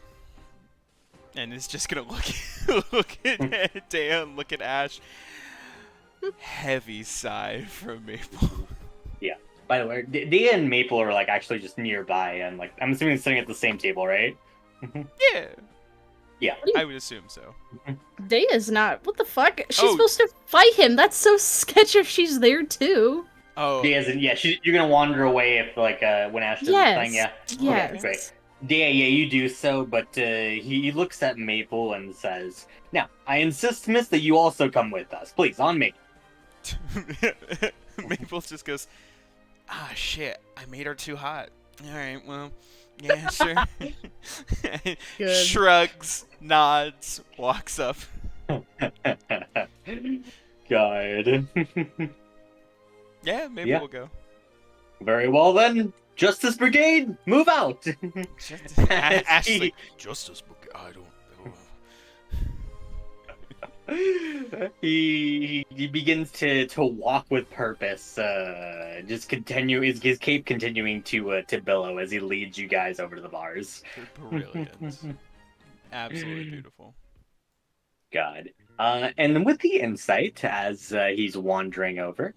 And is just gonna look at Dea and look at Ash. Heavy sigh from Maple. Yeah. By the way, Dea and Maple are actually just nearby, and I'm assuming sitting at the same table, right? Yeah. Yeah. I would assume so. Dea's not. What the fuck? She's supposed to fight him. That's so sketchy if she's there too. Oh. Dea's you're gonna wander away if when Ash does the thing, yeah. Yes. Okay, great. Dea, you do so, but he looks at Maple and says, "Now, I insist, miss, that you also come with us. Please, on me." Maple just goes, ah, shit, I made her too hot. Alright, well, yeah, sure. Good. Shrugs, nods, walks up. God. Yeah, maybe Yeah. we'll go. Very well then. Justice Brigade, move out. Ash is like, Justice Book. I don't. he begins to walk with purpose. Just continue his cape continuing to billow as he leads you guys over to the bars. Brilliant. Absolutely beautiful. God. And then with the insight as he's wandering over,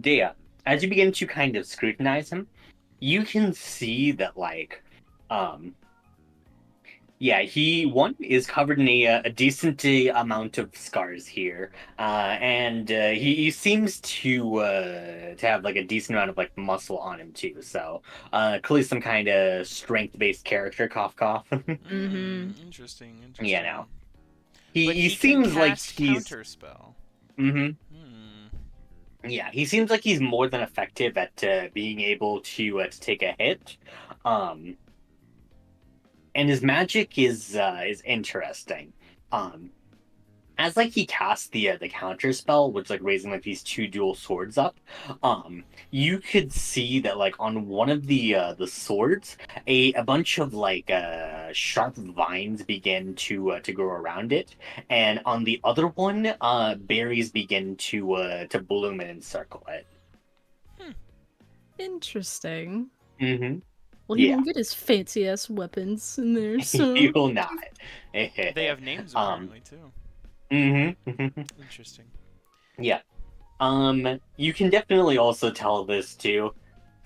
Dea, as you begin to kind of scrutinize him, you can see that yeah, he is covered in a decent amount of scars here, and he seems to have like a decent amount of like muscle on him too. So clearly some kind of strength-based character. Cough, cough. Interesting. Yeah, no. But He can seems like cast he's. counterspell. Yeah, he seems like he's more than effective at being able to take a hit. And his magic is interesting. As like he casts the counter spell, which like raising like these two dual swords up, you could see that like on one of the swords, a bunch of like sharp vines begin to grow around it, and on the other one, berries begin to bloom and encircle it. Interesting. Mm-hmm. Well, he Yeah. won't get his fancy ass weapons in there, so. He will not. They have names apparently too. Mm-hmm. Interesting. Yeah. You can definitely also tell this too.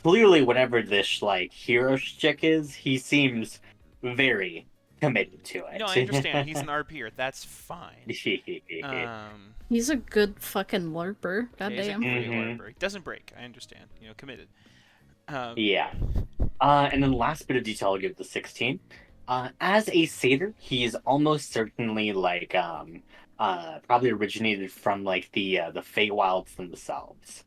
Clearly, whatever this like hero chick is, he seems very committed to it. No, I understand. He's an RPer. That's fine. He's a good fucking LARPer. He's a Goddamn. great LARPer. He doesn't break. I understand. Committed. Yeah. And then the last bit of detail I'll give the 16. As a satyr, he is almost certainly like probably originated from like the Feywilds themselves.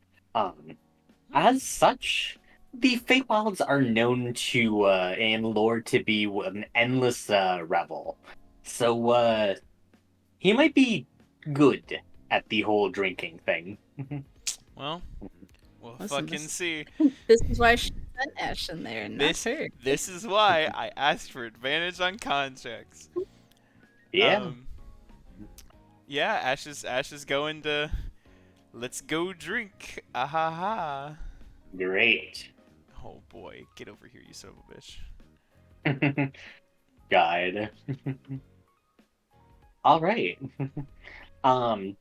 As such, the Feywilds are known to in lore to be an endless revel. So he might be good at the whole drinking thing. Well, we'll Listen, fucking see. This is why she sent Ash in there, and not her. This is why I asked for advantage on contracts. Yeah. Yeah, Ash is going to let's go drink. Ahaha. Great. Oh boy, get over here, you son of a bitch. God. All right. And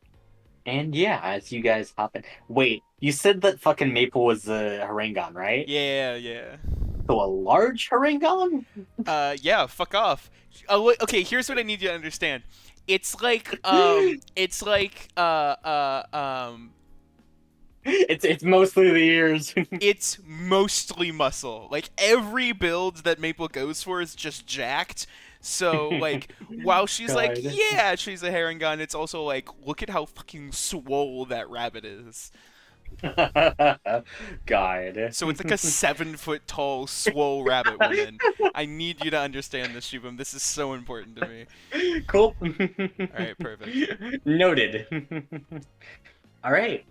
yeah, as you guys hop in. Wait, you said that fucking Maple was a Harangon, right? Yeah. So a large Harangon? Yeah, fuck off. Okay, here's what I need you to understand. It's like, it's mostly the ears. It's mostly muscle. Like, every build that Maple goes for is just jacked. So, like, while she's like, yeah, she's a Harangon, it's also like, look at how fucking swole that rabbit is. God. So it's like a 7-foot tall, swole rabbit woman. I need you to understand this, Shubham. This is so important to me. Cool. Alright, perfect. Noted. Alright.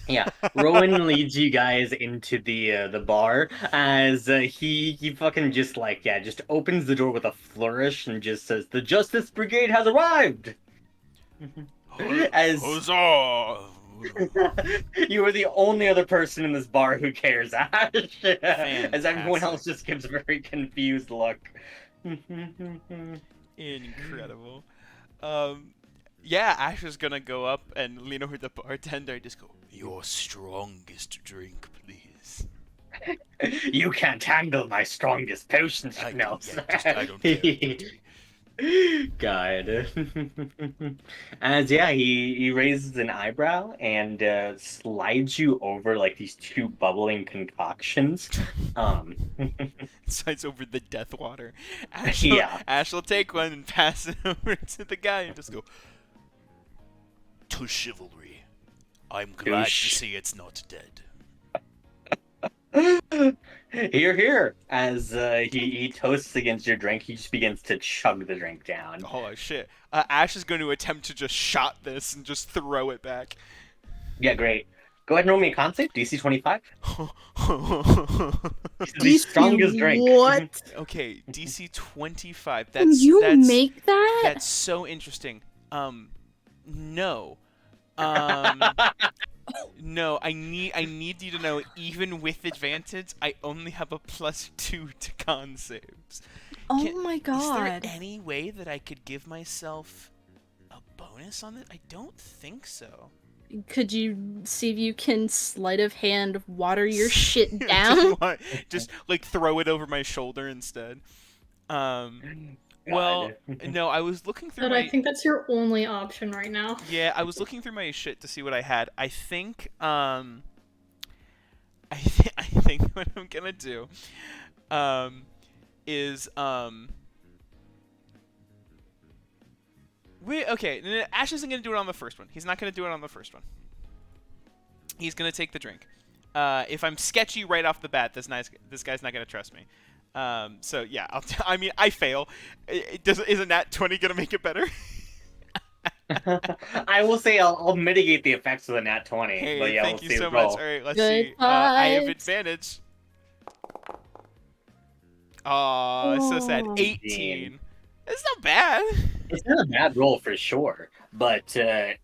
Yeah, Rowan leads you guys into the bar as he fucking just like just opens the door with a flourish and just says, "The Justice Brigade has arrived." As Huzzah! you are the only other person in this bar who cares, Ash. As everyone else just gives a very confused look. Incredible. Yeah, Ash is gonna go up and lean over the bartender and just go, Your strongest drink, please. You can't handle my strongest potions. I No. don't care. God. As he raises an eyebrow and slides you over like these two bubbling concoctions. slides over the death water. Ash will take one and pass it over to the guy and just go, To chivalry, I'm glad to Douche. see it's not dead. Here, here. As he toasts against your drink, he just begins to chug the drink down. Oh shit! Ash is going to attempt to just shot this and just throw it back. Yeah, great. Go ahead and roll me a con save, DC 25. This is the DC strongest drink. what? Okay, DC 25. Can That's you that's make that? that's so interesting. No. No, I need you to know, even with advantage, I only have a +2 to con saves. Oh my Is god. there any way that I could give myself a bonus on it? I don't think so. Could you see if you can sleight of hand water your shit Just down? just like throw it over my shoulder instead. Well, no, I was looking through But my I think that's your only option right now. yeah, I was looking through my shit to see what I had. I think I think what I'm gonna do is Ash isn't gonna do it on the first one. He's not gonna do it on the first one. He's gonna take the drink. If I'm sketchy right off the bat, this guy's not gonna trust me. So yeah, I mean, I fail. Isn't that 20 gonna make it better? I will say I'll mitigate the effects of the nat 20. Hey, but yeah, thank we'll you see so the much. roll. All right, let's Good see. I have vibes. advantage. Aw, it's so sad. Oh. 18. It's not bad. It's not a bad roll for sure, but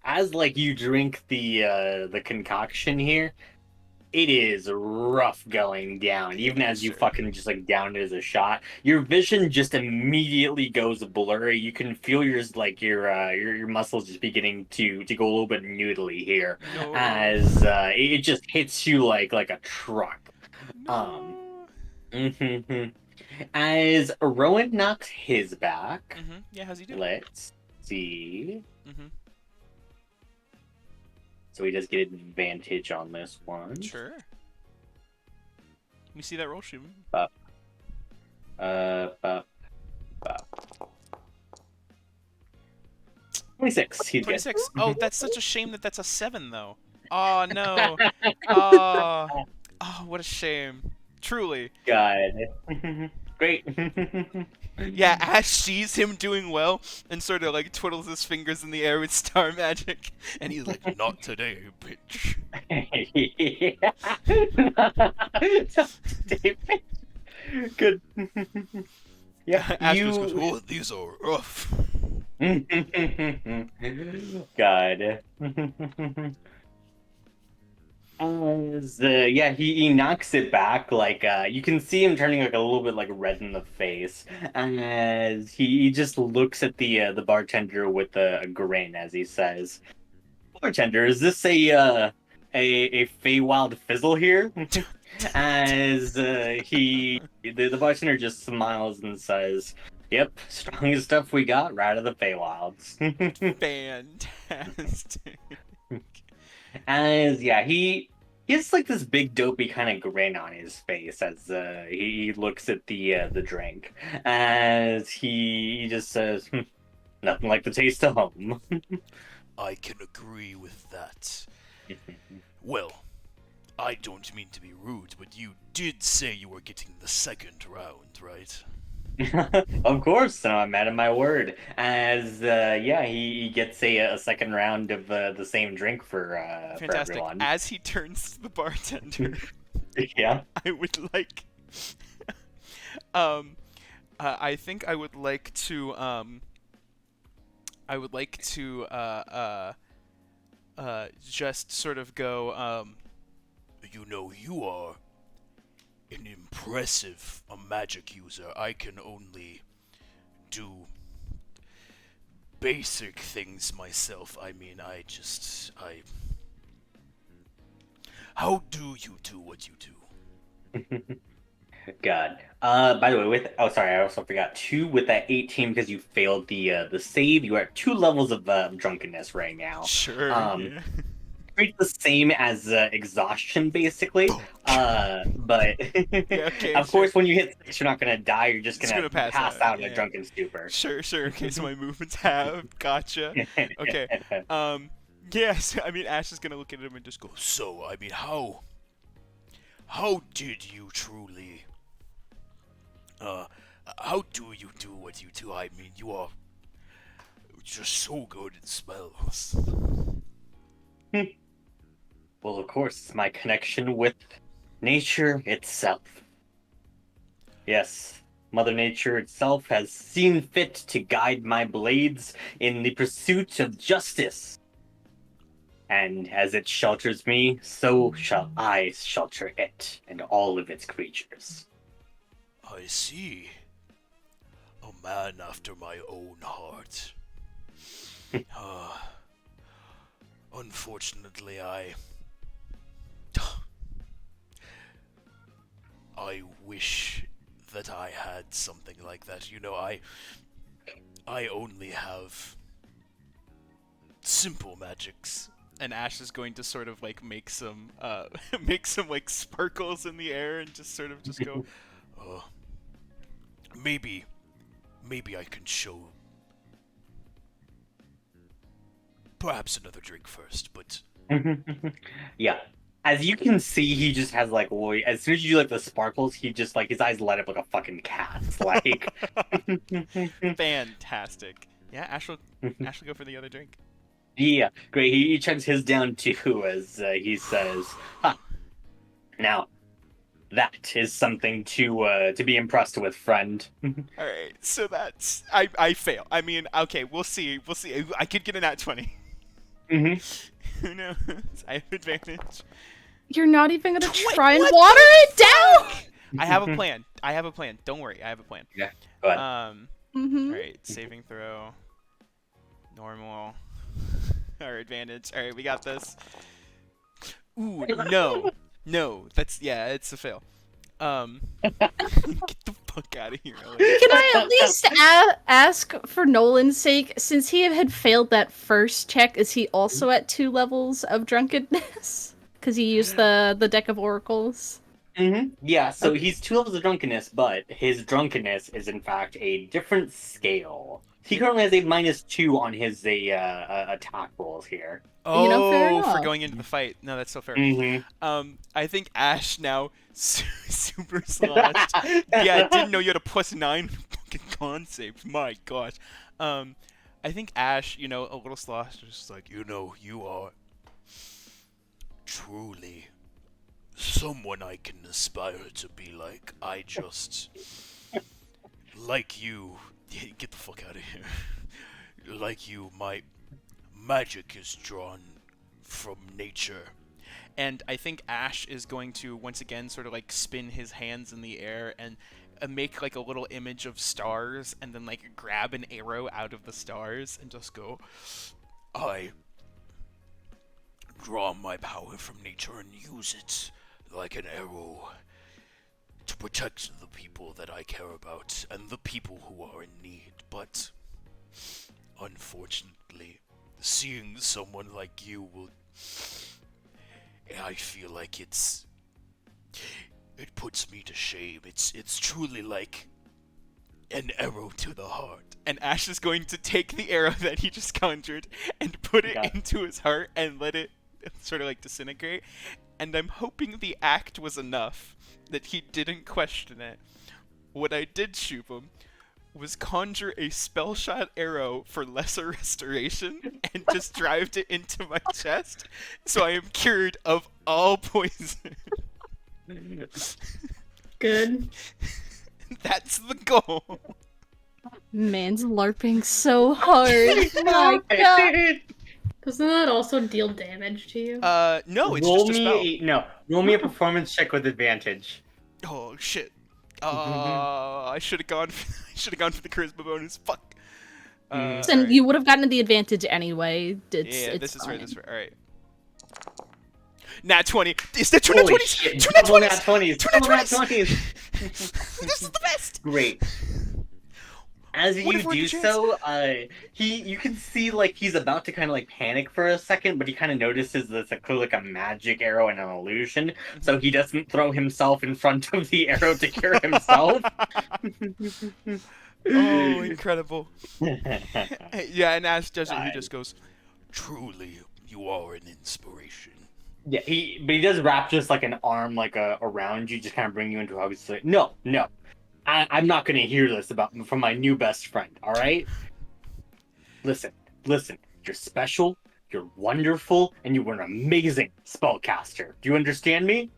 as like you drink the concoction here, it is rough going down. Even as you Sure. fucking just like down it as a shot, your vision just immediately goes blurry. You can feel your muscles just beginning to go a little bit noodly here, No. as it just hits you like a truck. No. As Rowan knocks his back, Yeah, how's he doing? let's see. Mm-hmm. So he does get advantage on this one. Sure. Let me see that roll, Shubin. 26. He's 26. Oh, that's such a shame that that's a 7, though. Oh, no. Oh, what a shame. Truly. good. Great. Yeah, Ash sees him doing well and sort of like twiddles his fingers in the air with star magic, and he's like, Not today, bitch. Good. Yeah, Ash just goes, Oh, these are rough. God. As yeah, he knocks it back. Like you can see him turning like a little bit like red in the face, as he just looks at the bartender with a grin as he says, "Bartender, is this a Feywild fizzle here?" As the bartender just smiles and says, "Yep, strongest stuff we got right out of the Feywilds." fantastic. As yeah, he has like this big dopey kind of grin on his face as he looks at the drink, as he just says, "Nothing like the taste of home." I can agree with that. Well, I don't mean to be rude, but you did say you were getting the second round, right? Of course, I'm man of my word. As yeah, he gets a second round of the same drink for Fantastic. everyone. As he turns to the bartender, Yeah. I would like, I think I would like to, just sort of go, You know, you are an impressive magic user. I can only do basic things myself. I mean, I. How do you do what you do? God. By the way, I also forgot too. With that 18, because you failed the save, you are at 2 levels of drunkenness right now. sure, yeah. Pretty the same as exhaustion, basically. But okay, of course, when you hit 6, you're not gonna die. You're just Just gonna gonna pass out out, in a yeah. drunken stupor. Sure, okay, so my movements have, gotcha. Okay, Yes, I mean, Ash is gonna look at him and just go, So, I mean, how did you truly, how do you do what you do? I mean, you are just so good at spells. Well, of course, my connection with nature itself. Yes, Mother Nature itself has seen fit to guide my blades in the pursuit of justice. And as it shelters me, so shall I shelter it and all of its creatures. I see. A man after my own heart. Unfortunately, I wish that I had something like that. You know, I only have simple magics. and Ash is going to sort of like make some make some like sparkles in the air and just sort of just go, Maybe I can show. Perhaps another drink first, but Yeah. As you can see, he just has like as soon as you do like the sparkles, he just like his eyes light up like a fucking cat's. Like fantastic. Yeah, Ash will go for the other drink. yeah, great. He chugs his down too as he says, "Huh. Now, that is something to be impressed with, friend." All right, so that's I fail. I mean, okay, we'll see. I could get a nat 20. Who knows? I have advantage. You're not even gonna try and water it down. I have a plan. Don't worry, I have a plan. Yeah, go ahead. All right, saving throw, normal, or advantage. All right, we got this. Ooh, no, it's a fail. Get the fuck out of here, Elliot. Can I at least ask, for Nolan's sake, since he had failed that first check, is he also at 2 levels of drunkenness? Because he used the deck of oracles. Yeah, so he's 2 levels of drunkenness, but his drunkenness is in fact a different scale. He currently has a -2 on his attack rolls here. Oh, fair for enough. going into the fight. No, that's so fair. Mm-hmm. I think Ash now super sloshed. Yeah, I didn't know you had a +9 fucking con save. My gosh. I think Ash, a little sloshed, just like, you are truly someone I can aspire to be like. I just like you. Get the fuck out of here. Like you, my magic is drawn from nature. And I think Ash is going to once again sort of like spin his hands in the air and make like a little image of stars, and then like grab an arrow out of the stars and just go, I draw my power from nature and use it like an arrow to protect the people that I care about and the people who are in need. But unfortunately, seeing someone like you I feel like it puts me to shame. It's truly like an arrow to the heart. and Ash is going to take the arrow that he just conjured and put it into his heart and let it sort of like disintegrate. And I'm hoping the act was enough that he didn't question it. What I did, Shubham, was conjure a spell shot arrow for lesser restoration and just drived it into my chest, so I am cured of all poison. Good. That's the goal. Man's LARPing so hard. My God. Doesn't that also deal damage to you? No, it's roll just a me spell. roll me a performance check with advantage. Oh shit. I should have gone. I should have gone for the charisma bonus. Fuck. And you would have gotten the advantage anyway. It's this is fine. right. This is right. All right. Nat 20. Is that 2 nat Holy 20s? shit, 2 nat double 20s? nat 20s, 2 nat double nat 20s? 20s. This is the best. Great. As What you if we're do the so, you can see like he's about to kind of like panic for a second, but he kind of notices that it's clearly like a magic arrow and an illusion, so he doesn't throw himself in front of the arrow to cure himself. Oh, incredible. Yeah, and Ash does it. He just goes, truly, You are an inspiration. Yeah, but he does wrap just like an arm like around you, just kind of bring you into a hug. It's like, no, I'm not gonna hear this from my new best friend. All right, listen. You're special. You're wonderful, and you were an amazing spellcaster. Do you understand me?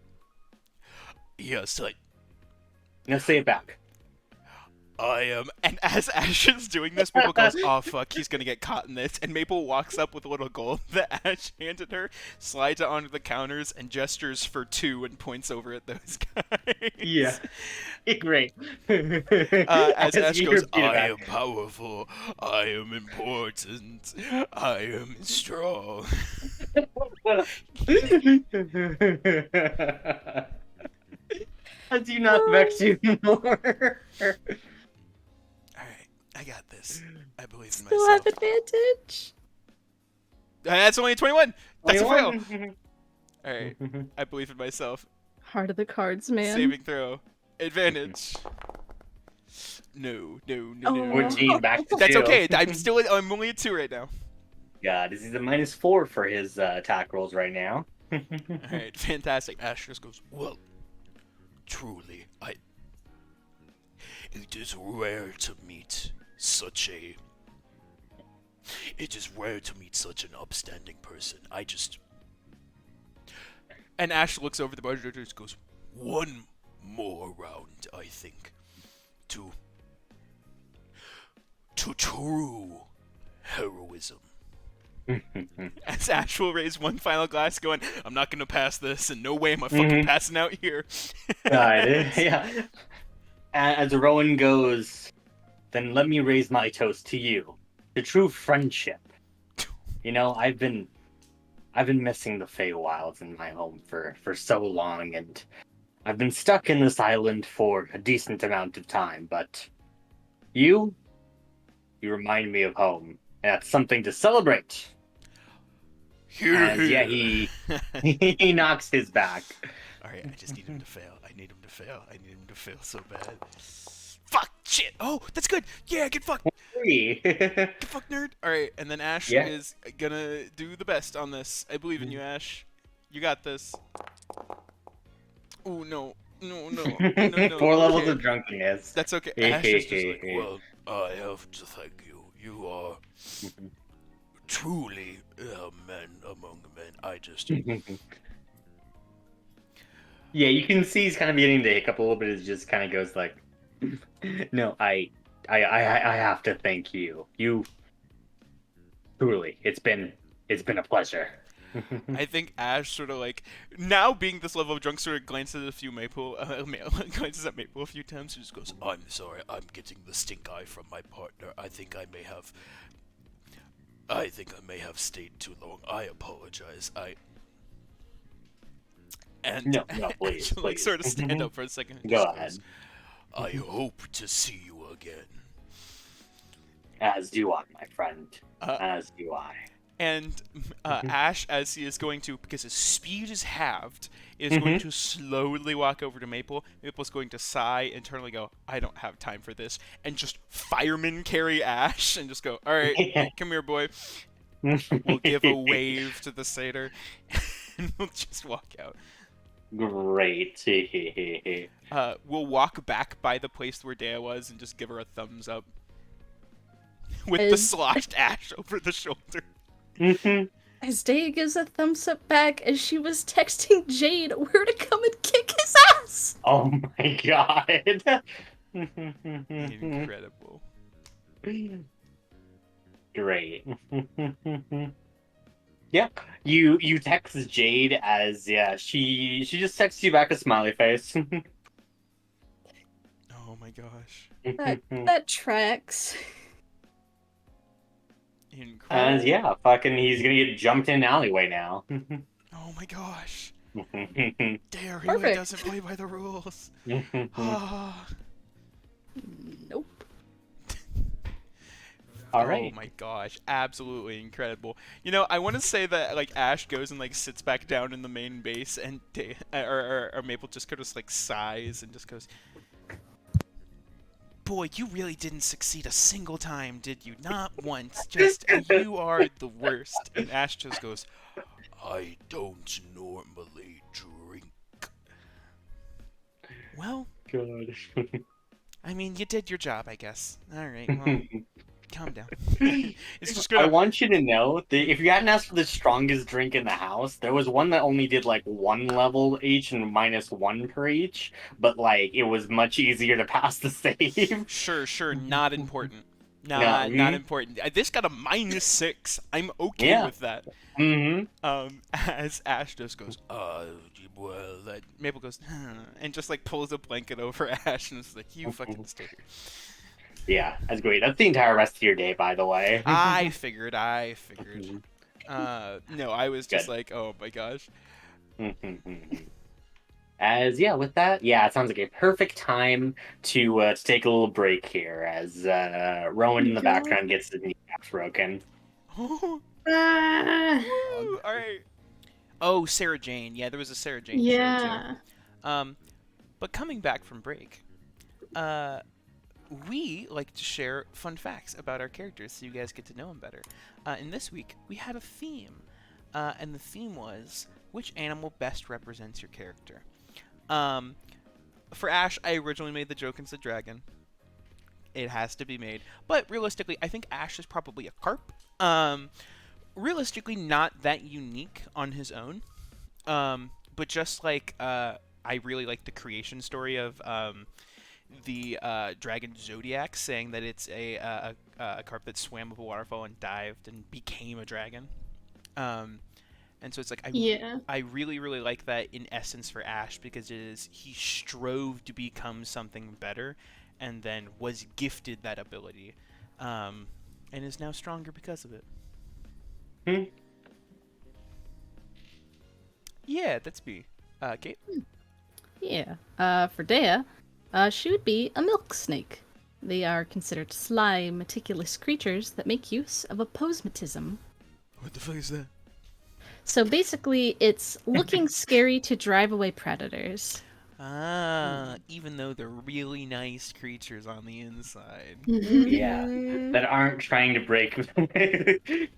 Yes, Now say it back. I am. And as Ash is doing this, Maple goes, "Oh fuck, he's gonna get caught in this." And Maple walks up with a little gold that Ash handed her, slides it onto the counters, and gestures for 2 and points over at those guys. Yeah, great. As Ash you goes, repeat it I back. am powerful. I am important. I am strong. As you not vex you more. Alright, I got this. I believe in Still myself. have advantage. That's only a 21. That's a fail. 21. All right, I believe in myself. Heart of the cards, man. Saving throw, advantage. No. Oh. 14 back to That's 2. okay. I'm only at 2 right now. God, this is a -4 for his attack rolls right now. All right, fantastic. Ash just goes, well, truly, it is rare to meet such a... It is rare to meet such an upstanding person. And Ash looks over the budget and just goes, One more round, I think. To true heroism. as Ash will raise one final glass, going, "I'm not gonna pass this, and no way am I fucking passing out here." Yeah. As Rowan goes, then let me raise my toast to you, to true friendship. You know, I've been missing the Feywilds in my home for so long, and I've been stuck in this island for a decent amount of time. But you remind me of home, and that's something to celebrate. Here, As, yeah, here. he knocks his back. Alright, I just need him to fail. I need him to fail so bad. Fuck! Shit! Oh, that's good! Yeah, get fucked! Three. Get fucked, nerd! Alright, and then Ash Yeah. is gonna do the best on this. I believe in you, Ash. You got this. Oh, no. No. 4 levels Okay. of drunkenness. That's okay. Ash is just like, Well, I have to thank you. You are truly a man among men. Yeah, you can see he's kind of beginning to hiccup a little bit. It just kind of goes like, "No, I have to thank you. You truly, it's been a pleasure." I think Ash sort of like, now being this level of drunk, sort of glances at a few glances at Maple a few times and just goes, I'm sorry, I'm getting the stink eye from my partner. I think I may have stayed too long. I apologize. and No, please, Ash, like, please. sort of stand up for a second. And Go just ahead. goes, I hope to see you again. As do I, my friend. Uh, As do I. And Ash, as he is going to, because his speed is halved, is going to slowly walk over to Maple. Maple's going to sigh, internally go, "I don't have time for this," and just fireman carry Ash and just go, "All right, come here, boy." We'll give a wave to the satyr, and we'll just walk out. Great. We'll walk back by the place where Dea was and just give her a thumbs up with the Is- sloshed Ash over the shoulder. As Daya gives a thumbs up back as she was texting Jade where to come and kick his ass. Oh my god. Incredible. Great. Yeah. You text Jade as she just texts you back a smiley face. Oh my gosh. That tracks. Incredible. As fucking he's gonna get jumped in an alleyway now. Oh my gosh. Dare really Perfect. doesn't play by the rules. Ah. Nope. All right. Oh my gosh, absolutely incredible. You know, I want to say that like Ash goes and like sits back down in the main base, and or Maple just kind of like sighs and just goes, boy, you really didn't succeed a single time, did you? Not once. Just, you are the worst. And Ash just goes, I don't normally drink. well, God. I mean, you did your job, I guess. All right, well, calm down. It's just I gonna. want you to know that if you hadn't asked for the strongest drink in the house, there was one that only did like 1 level each and -1 per each, but like it was much easier to pass the save. Sure, not important. Yeah. Not important. This got a -6. I'm okay Yeah. with that. Mm-hmm. As Ash just goes, well, Mabel goes, and just like pulls a blanket over Ash and is like, you fucking stay here. Yeah, that's great. That's the entire rest of your day, by the way. I figured. No, I was just Good. like, oh my gosh. As with that, it sounds like a perfect time to take a little break here as Rowan in the background gets his kneecaps broken. Ah, Woo! All right. Oh, Sarah Jane. Yeah, there was a Sarah Jane show yeah. too. But coming back from break, we like to share fun facts about our characters so you guys get to know them better. And this week we had a theme, and the theme was which animal best represents your character. For Ash, I originally made the joke and said dragon. It has to be made, but realistically, I think Ash is probably a carp. Realistically, not that unique on his own. But just like I really like the creation story of the dragon Zodiac, saying that it's a carp that swam up a waterfall and dived and became a dragon. And so it's like I really like that in essence for Ash, because it is he strove to become something better, and then was gifted that ability, and is now stronger because of it. Yeah, that's me. Kate? Yeah. For Dea, she would be a milk snake. They are considered sly, meticulous creatures that make use of aposematism. What the fuck is that? So basically, it's looking scary to drive away predators. Even though they're really nice creatures on the inside. Yeah, that aren't trying to break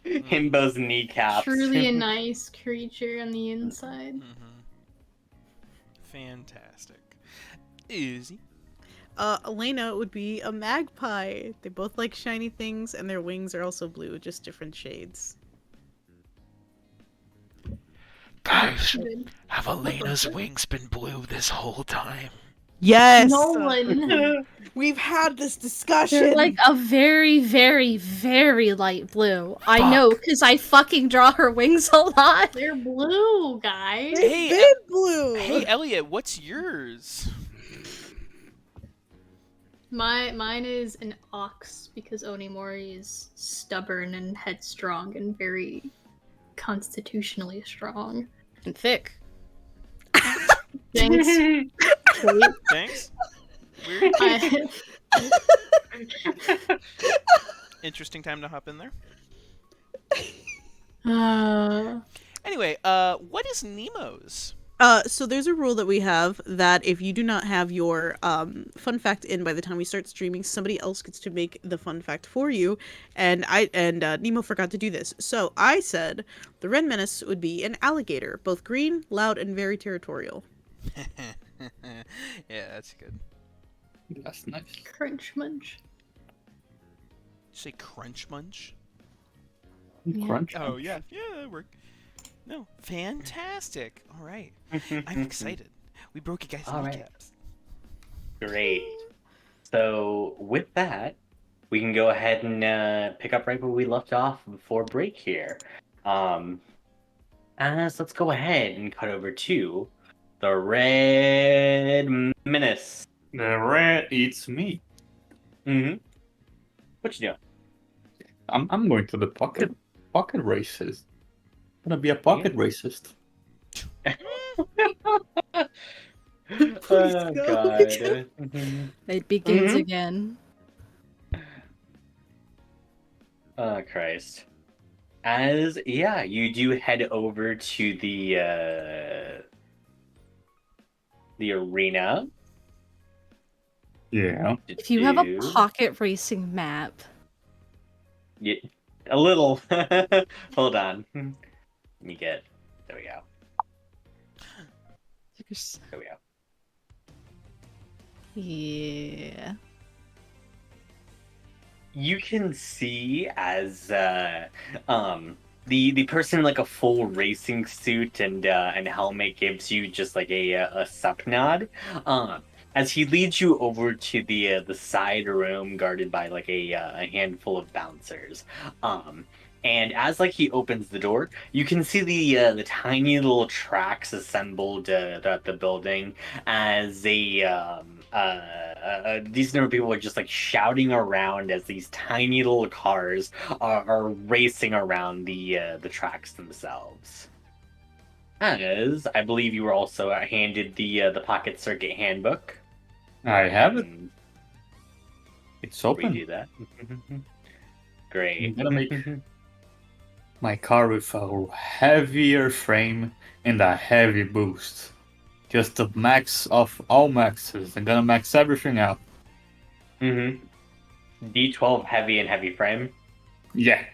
Himbo's kneecaps. Truly a nice creature on the inside. Fantastic. Izzy? Elena would be a magpie. They both like shiny things, and their wings are also blue, just different shades. Guys, have Elena's wings been blue this whole time? Yes! Nolan! We've had this discussion! They're like a very, very, very light blue. I know, because I fucking draw her wings a lot. They're blue, guys! They've been blue! Hey, Elliot, what's yours? Mine is an ox, because Onimori is stubborn and headstrong and very constitutionally strong. And thick. Thanks. Thanks. Weird. Interesting time to hop in there. Anyway, what is Nemo's? So there's a rule that we have that if you do not have your fun fact in by the time we start streaming, somebody else gets to make the fun fact for you. And Nemo forgot to do this. So I said the Red Menace would be an alligator, both green, loud, and very territorial. Yeah, that's good. That's nice. Crunch munch. Did you say crunch munch? Crunch. Oh yeah, that worked. No, fantastic. All right, I'm excited. We broke you guys' All right. kneecaps. Great. So with that, we can go ahead and pick up right where we left off before break here. So let's go ahead and cut over to the Red Menace. The rat eats meat. What you doing? I'm going to the pocket races. I'm gonna be a pocket racist. Oh, go. God. It begins again. Oh, Christ. As, you do head over to the arena. Yeah. If you have a pocket racing map, Yeah, a little. Hold on. Let me get. There we go. There we go. yeah. You can see as the person in like a full racing suit and helmet gives you just like a sup nod. As he leads you over to the side room guarded by like a handful of bouncers. And as like he opens the door, you can see the tiny little tracks assembled throughout the building as these number of people are just like shouting around as these tiny little cars are racing around the tracks themselves. As I believe you were also handed the Pocket Circuit handbook. I have it. It's open. Redo that. Great. I'm gonna make my car with a heavier frame and a heavy boost. Just the max of all maxes. I'm gonna max everything out. D12 heavy and heavy frame. Yeah.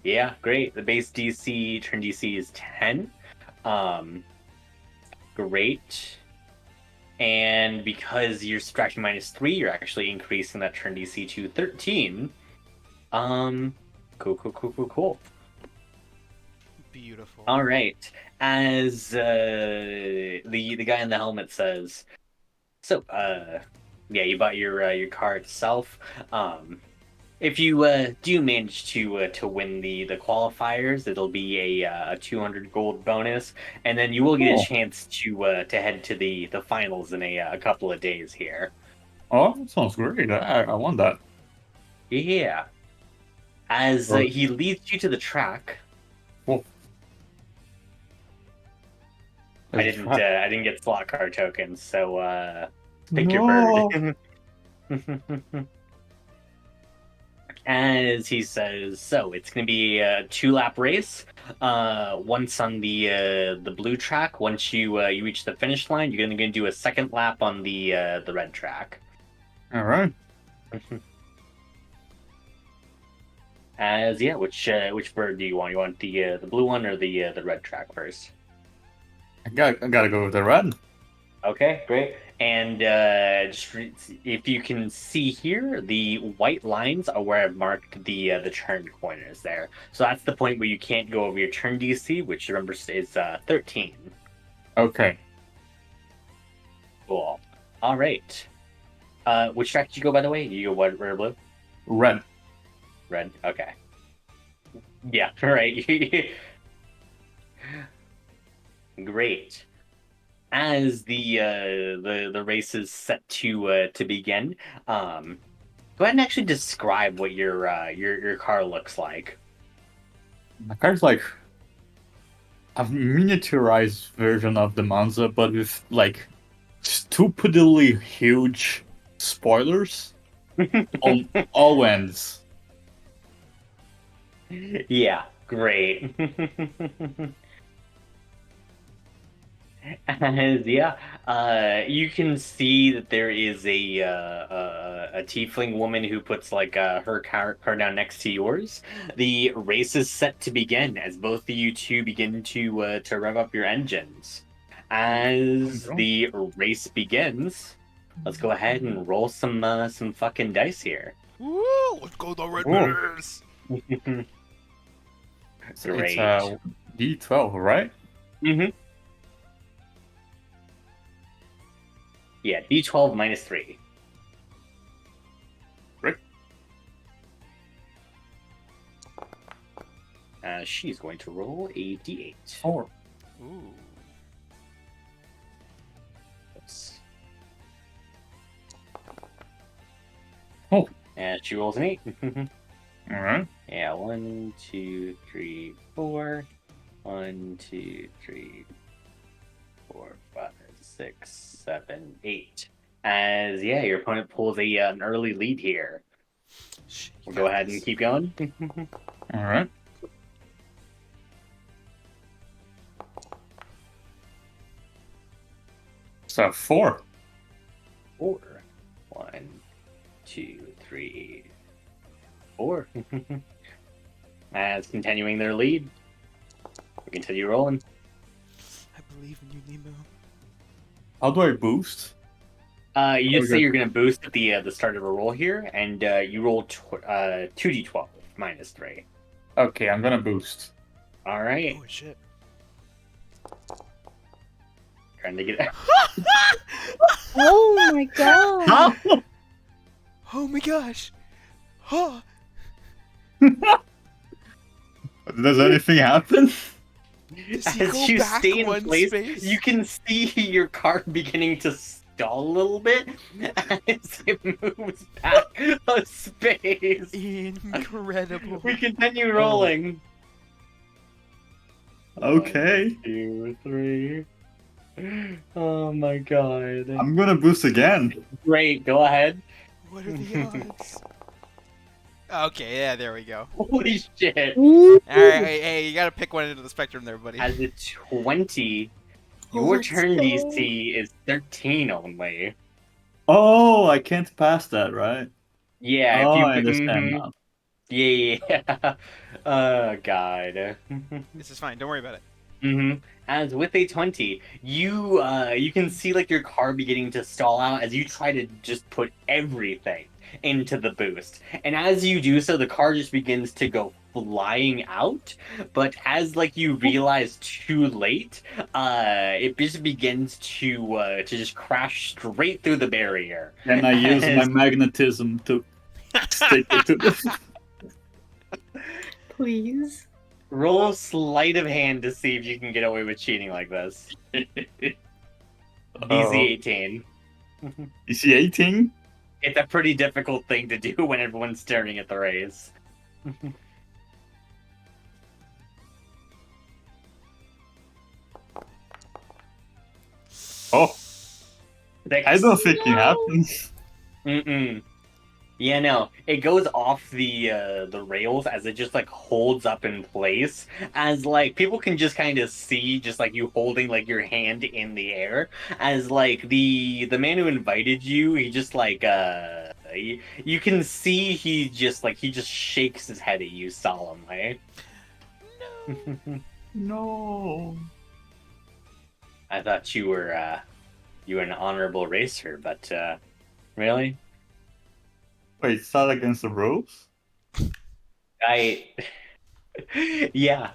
Yeah, great. The base DC turn DC is 10. Great. And because you're subtracting -3, you're actually increasing that turn DC to 13. Cool. Beautiful. All right. As the guy in the helmet says, so yeah, you bought your car itself. If you do manage to win the qualifiers, it'll be a 200 gold bonus, and then you will get a Cool. chance to head to the finals in a couple of days here. Oh, that sounds great. I want that. Yeah. As Or- he leads you to the track, Cool. I didn't get slot car tokens, so pick your bird. As he says, so it's going to be a 2-lap race. Once on the blue track, once you reach the finish line, you're going to do a second lap on the red track. All right. As yeah, which bird do you want? You want the blue one or the red track first? I gotta go with the red. Okay, great. And if you can see here, the white lines are where I've marked the turn corners there. So that's the point where you can't go over your turn DC, which remember is 13. Okay. Cool. All right. Which track did you go, by the way? You go what, red or blue? Red. Red. Okay. Yeah. Right. Great. As the race is set to begin, go ahead and actually describe what your car looks like. My car's like a miniaturized version of the Monza, but with like stupidly huge spoilers on all ends. Yeah, great. As yeah, you can see that there is a tiefling woman who puts like her car down next to yours. The race is set to begin as both of you two begin to rev up your engines. As the race begins, let's go ahead and roll some fucking dice here. Woo! Let's go the red Whoa. winners! It's Great. D12, right? Mm-hmm. Yeah, D12 -3. Right. She's going to roll a D8. 4. Ooh. Oops. Oh. And she rolls an 8. All right. Yeah, 1, 2, 3, 4. 1, 2, 3, 4, 5, 6, 7, 8. As yeah, your opponent pulls an early lead here. We'll go ahead and keep going. All right. So 4. 4. 2, 3, 4. As continuing their lead. We continue rolling. I believe in you, Nemo. How do I boost? You just say Okay. you're gonna boost at the start of a roll here, and you roll 2d12 minus 3. Okay, I'm gonna boost. All right. Oh shit. Trying to get. Oh my god. How? Oh my gosh. Huh. Does anything happen? Does he As go you back stay in one place, space? you can see your car beginning to stall a little bit as it moves back a space. Incredible. We continue rolling. Okay. 1, 2, 3. Oh my god. I'm gonna boost again. Great, go ahead. What are the odds? Okay, yeah, there we go. Holy shit. All right, hey, you gotta pick one end of the spectrum there, buddy. As a 20, your Let's turn go. DC is 13 only. Oh, I can't pass that, right? Yeah, Oh, if you. I understand Mhm. now. Yeah. Oh god. This is fine. Don't worry about it. As with a 20, you can see like your car beginning to stall out as you try to just put everything into the boost. And as you do so, the car just begins to go flying out. But as like you realize too late, it just begins to just crash straight through the barrier. And I use my As- magnetism to stick it to the. Please. Roll sleight of hand to see if you can get away with cheating like this. DC 18. You see 18? It's a pretty difficult thing to do when everyone's staring at the race. Oh, Six. I don't think it happens. Mm-mm. Yeah, no. It goes off the rails as it just like holds up in place. As like people can just kind of see just like you holding like your hand in the air. As like the man who invited you, he just like you can see he just shakes his head at you solemnly. No. I thought you were an honorable racer, but really? Wait, it's not against the rules? Yeah,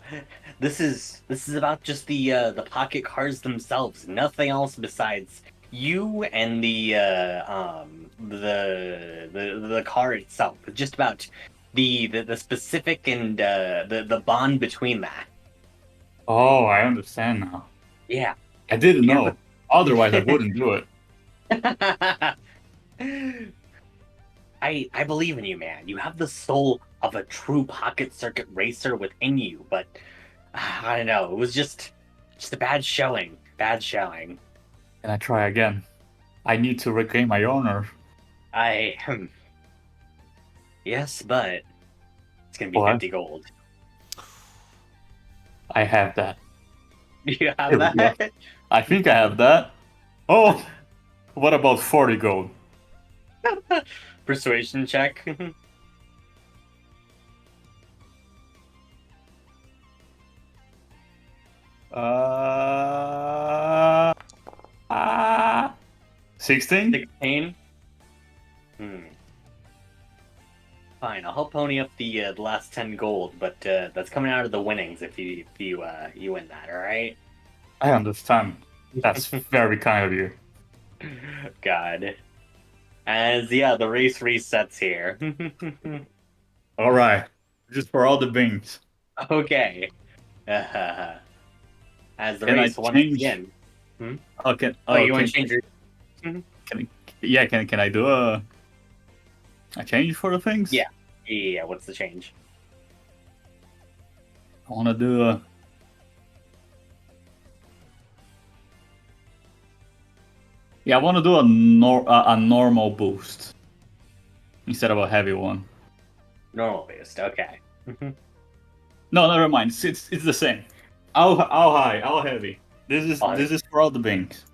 this is about just the pocket cars themselves. Nothing else besides you and the car itself. It's just about the specific and the bond between that. Oh, I understand now. Yeah. I didn't Yeah, know. Otherwise, I wouldn't do it. I believe in you, man. You have the soul of a true pocket circuit racer within you, but I don't know. It was just a bad showing. Bad showing. Can I try again? I need to regain my honor. Yes, but it's gonna be What? 50 gold. I have that. You have Here we go. that? I think I have that. Oh, what about 40 gold? Persuasion check. Uh, 16? 16. Fine, I'll help pony up the last 10 gold, but that's coming out of the winnings if you win that. All right. I understand. That's very kind of you. God. As the race resets here. All right, just for all the bings. Okay. As the Can I race once change? again. Okay. Oh, you want to change your? Can I do a change for the things? Yeah. Yeah. What's the change? I want to do a. Yeah, I want to do a normal boost instead of a heavy one. Normal boost. Okay. No, never mind. It's the same. How high? How heavy? This is for all the bings.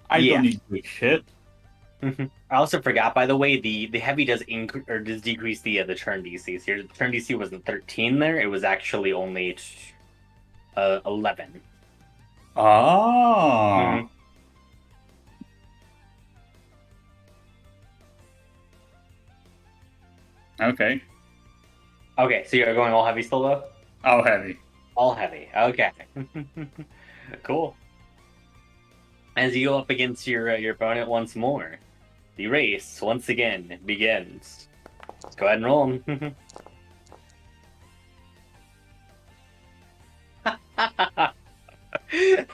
I Yeah. don't need to do shit. I also forgot, by the way, the heavy does does decrease the turn DC. So your turn DC wasn't 13 there; it was actually only 11. Oh. Mhm. Okay. Okay, so you're going all heavy still, though? All heavy. All heavy. Okay. Cool. As you go up against your opponent once more, the race once again begins. Let's go ahead and roll 'em.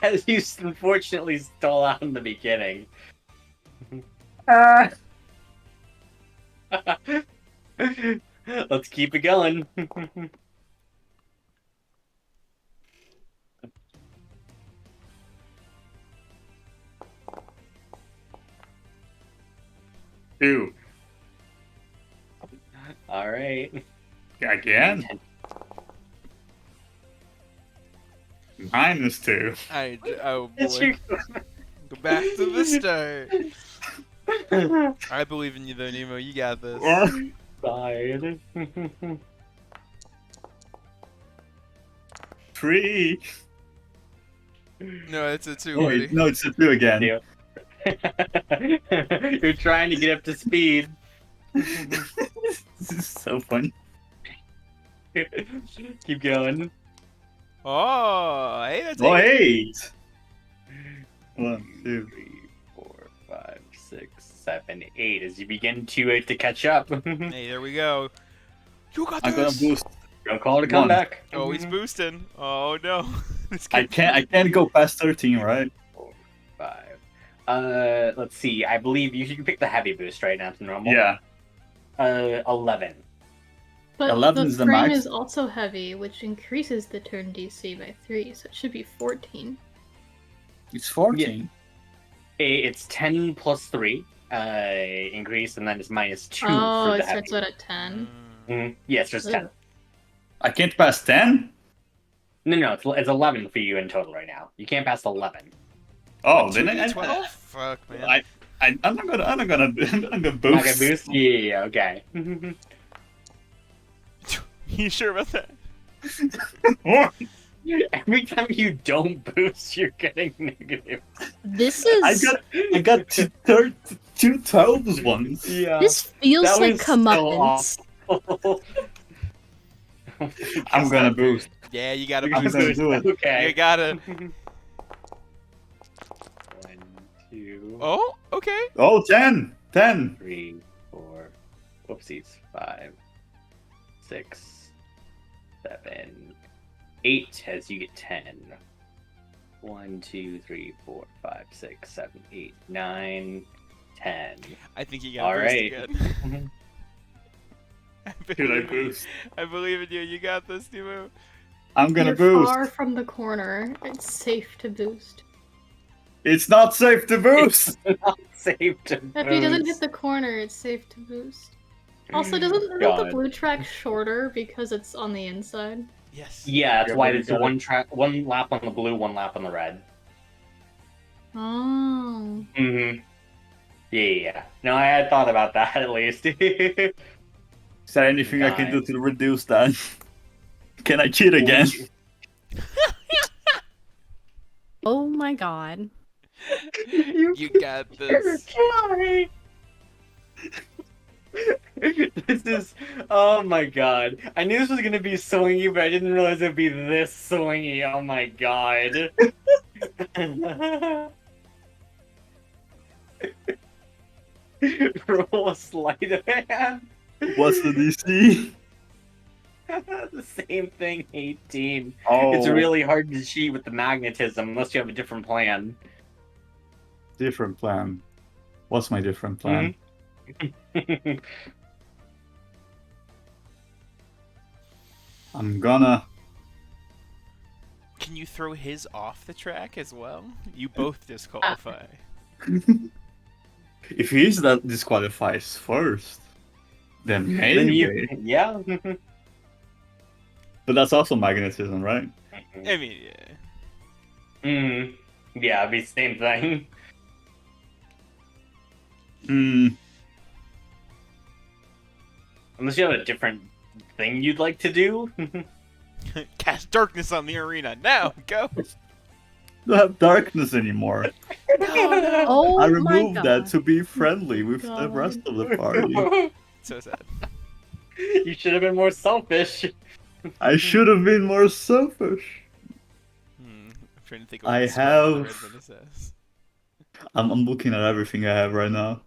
As you unfortunately stall out in the beginning. Let's keep it going. 2. All right. Again. -2. Oh It's boy. your- Go back to the start. I believe in you though, Nemo. You got this. Fine. 3. No, it's a 2, Oh, buddy. no, it's a 2 again. Yeah. You're trying to get up to speed. This is so funny. Keep going. Oh, hey, that's Oh, 8. 8. 1, 2. 3, 4, 5, 6, 7, 8. As you begin to catch up. Hey, there we go. You got I'm gonna this. boost. Don't call it a 1. comeback. Oh, he's boosting. Oh no. This I can't go past 13, right? 4, 5. Let's see. I believe you can pick the heavy boost right now to normal. Yeah. 11. But 11 the is the frame max? is also heavy, which increases the turn DC by 3, so it should be 14. It's 14. It's 10 plus 3 increase, and then it's -2 Oh, for it the starts heavy. out at 10. Yeah, it's just 10. Ugh. I can't pass 10? No, it's 11 for you in total right now. You can't pass 11. Oh, then I, 12? Fuck, man. I'm not gonna I'm gonna Not boost. gonna boost? Yeah, okay. You sure about that? Every time you don't boost, you're getting negative. This is I got two 12s once. Yeah. this feels that like was so comeuppance. awful. I'm gonna boost. Yeah, you gotta I'm boost. gonna do it. Okay. You gotta. 1, 2, Oh, okay. Oh, 10! 10! 3, 4, whoopsies, 5, 6, 7, 8 as you get 10. 1, 2, 3, 4, 5, 6, 7, 8, 9, 10. I think you got All boost right. again. Should I boost? I believe in you. You got this, Nemo. I'm gonna You're boost. far from the corner. It's safe to boost. It's not safe to boost! Save to If he doesn't hit boost. the corner, it's safe to boost. Also, isn't the God. blue track shorter because it's on the inside? Yes. Yeah, that's Yeah, why but there's you gotta- one lap on the blue, one lap on the red. Oh. Mm-hmm. Yeah. No, I had thought about that at least. Is there anything I can do to reduce that? Can I cheat again? Oh my god. You got this. Try. This is, oh my god. I knew this was gonna be swingy, but I didn't realize it'd be this swingy. Oh my god. Roll a sleight of hand. What's the DC? The same thing, 18. Oh, It's really hard to cheat with the magnetism unless you have a different plan. different plan. What's my different plan? I'm gonna. Can you throw his off the track as well? You both disqualify. If he's that disqualifies first, then Then maybe. you, yeah. But that's also magnetism, right? I mean, yeah. Yeah, it'd be the same thing. Mm, Unless you have a different thing you'd like to do. Cast darkness on the arena now. Go. don't have darkness anymore. No. Oh I my removed that god. to be friendly with the rest of the party. So sad. You should have been more selfish. I should have been more selfish. I'm trying to think of I what spells the have- red menace has. I'm looking at everything I have right now.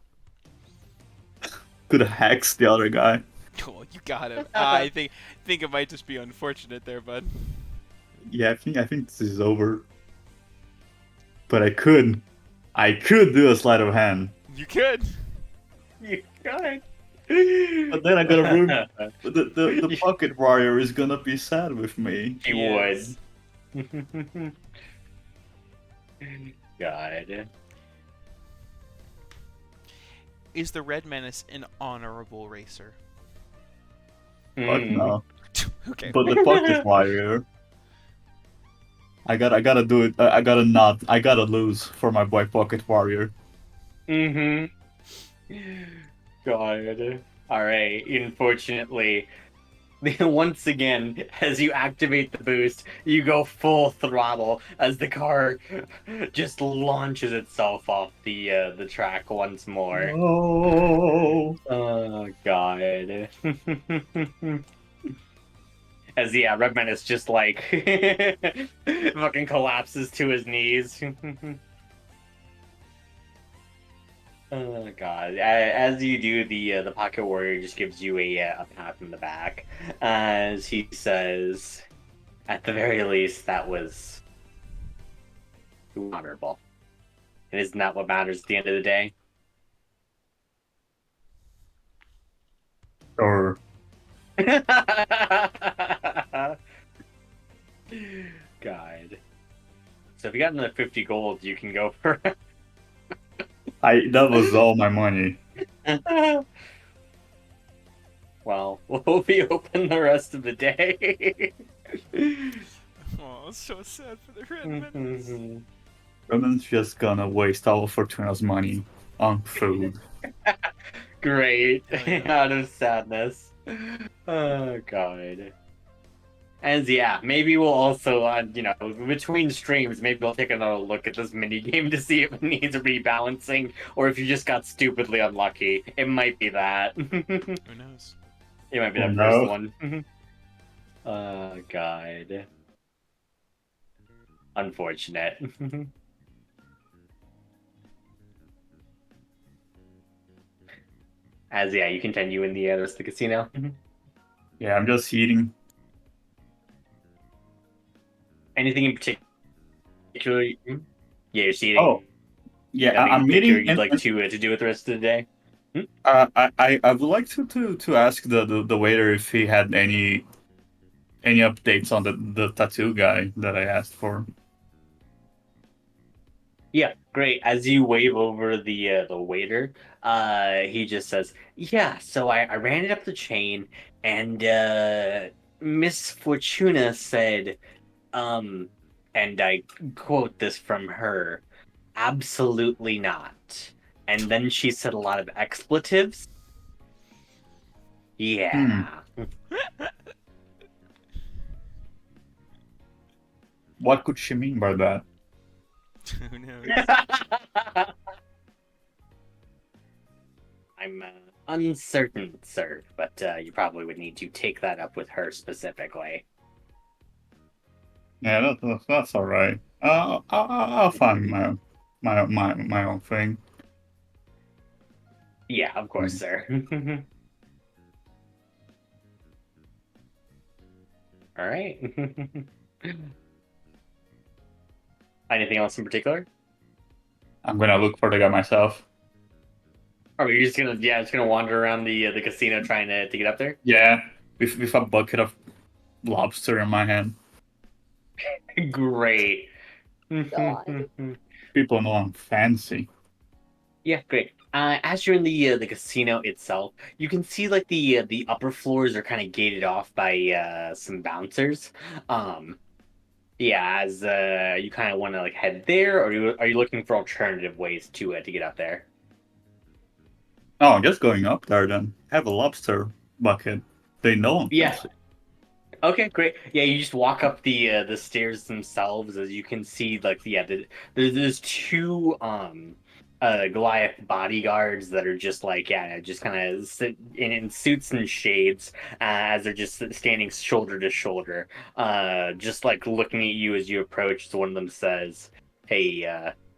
Could have hex the other guy. Cool, you got him. I think it might just be unfortunate there, bud. Yeah, I think this is over. But I could do a sleight of hand. You could. You got But then I gotta ruin the pocket warrior is gonna be sad with me. He Yes. would. God. Is the red menace an honorable racer? Fuck Mm. no. Okay. But the pocket warrior. I gotta do it. I gotta lose for my boy pocket warrior. Mm-hmm. God. Alright, unfortunately, once again, as you activate the boost, you go full throttle as the car just launches itself off the track once more. Oh. Oh God. As Red Menace just like fucking collapses to his knees. Oh God! As you do, the Pocket Warrior just gives you a pat in the back, as he says, "At the very least, that was honorable. And isn't that what matters at the end of the day?" Or God. So if you got another 50 gold, you can go for. that was all my money. Well, we'll be open the rest of the day. Oh, it's so sad for the red menace. Roman's just gonna waste all of Fortuna's money on food. Great. Oh, yeah. Out of sadness. Oh God. And maybe we'll also, between streams, maybe we'll take another look at this mini game to see if it needs rebalancing, or if you just got stupidly unlucky. It might be that. Who knows? It might be Oh, that no. first one. Oh God. Unfortunate. As you continue in the rest of the casino. Yeah, I'm just eating. Anything in particular? Yeah, you're seating. Oh, yeah, Nothing in I'm particular eating. you'd like to do with the rest of the day? I would like to ask the waiter if he had any updates on the tattoo guy that I asked for. Yeah, great. As you wave over the waiter, he just says, "Yeah, so I ran it up the chain, and Miss Fortuna said, and I quote this from her, absolutely not." And then she said a lot of expletives. Yeah. What could she mean by that? Who knows? I'm uncertain, sir, but you probably would need to take that up with her specifically. Yeah, that's all right. I'll find my own thing. Yeah, of course, sir. All right. Anything else in particular? I'm gonna look for the guy myself. Or are you just gonna wander around the casino trying to get up there? Yeah, with a bucket of lobster in my hand. Great. God. People know I'm fancy. Yeah, great. As you're in the casino itself, you can see like the upper floors are kind of gated off by some bouncers. Yeah, as you kind of want to like head there, or are you looking for alternative ways to get up there? Oh, just going up there then. Have a lobster bucket. No one can Yeah. see. Okay, great. Yeah, you just walk up the stairs themselves, as you can see. Like, there's two Goliath bodyguards that are just like, yeah, just kind of sit in suits and shades, as they're just standing shoulder to shoulder, just like looking at you as you approach. So one of them says, "Hey,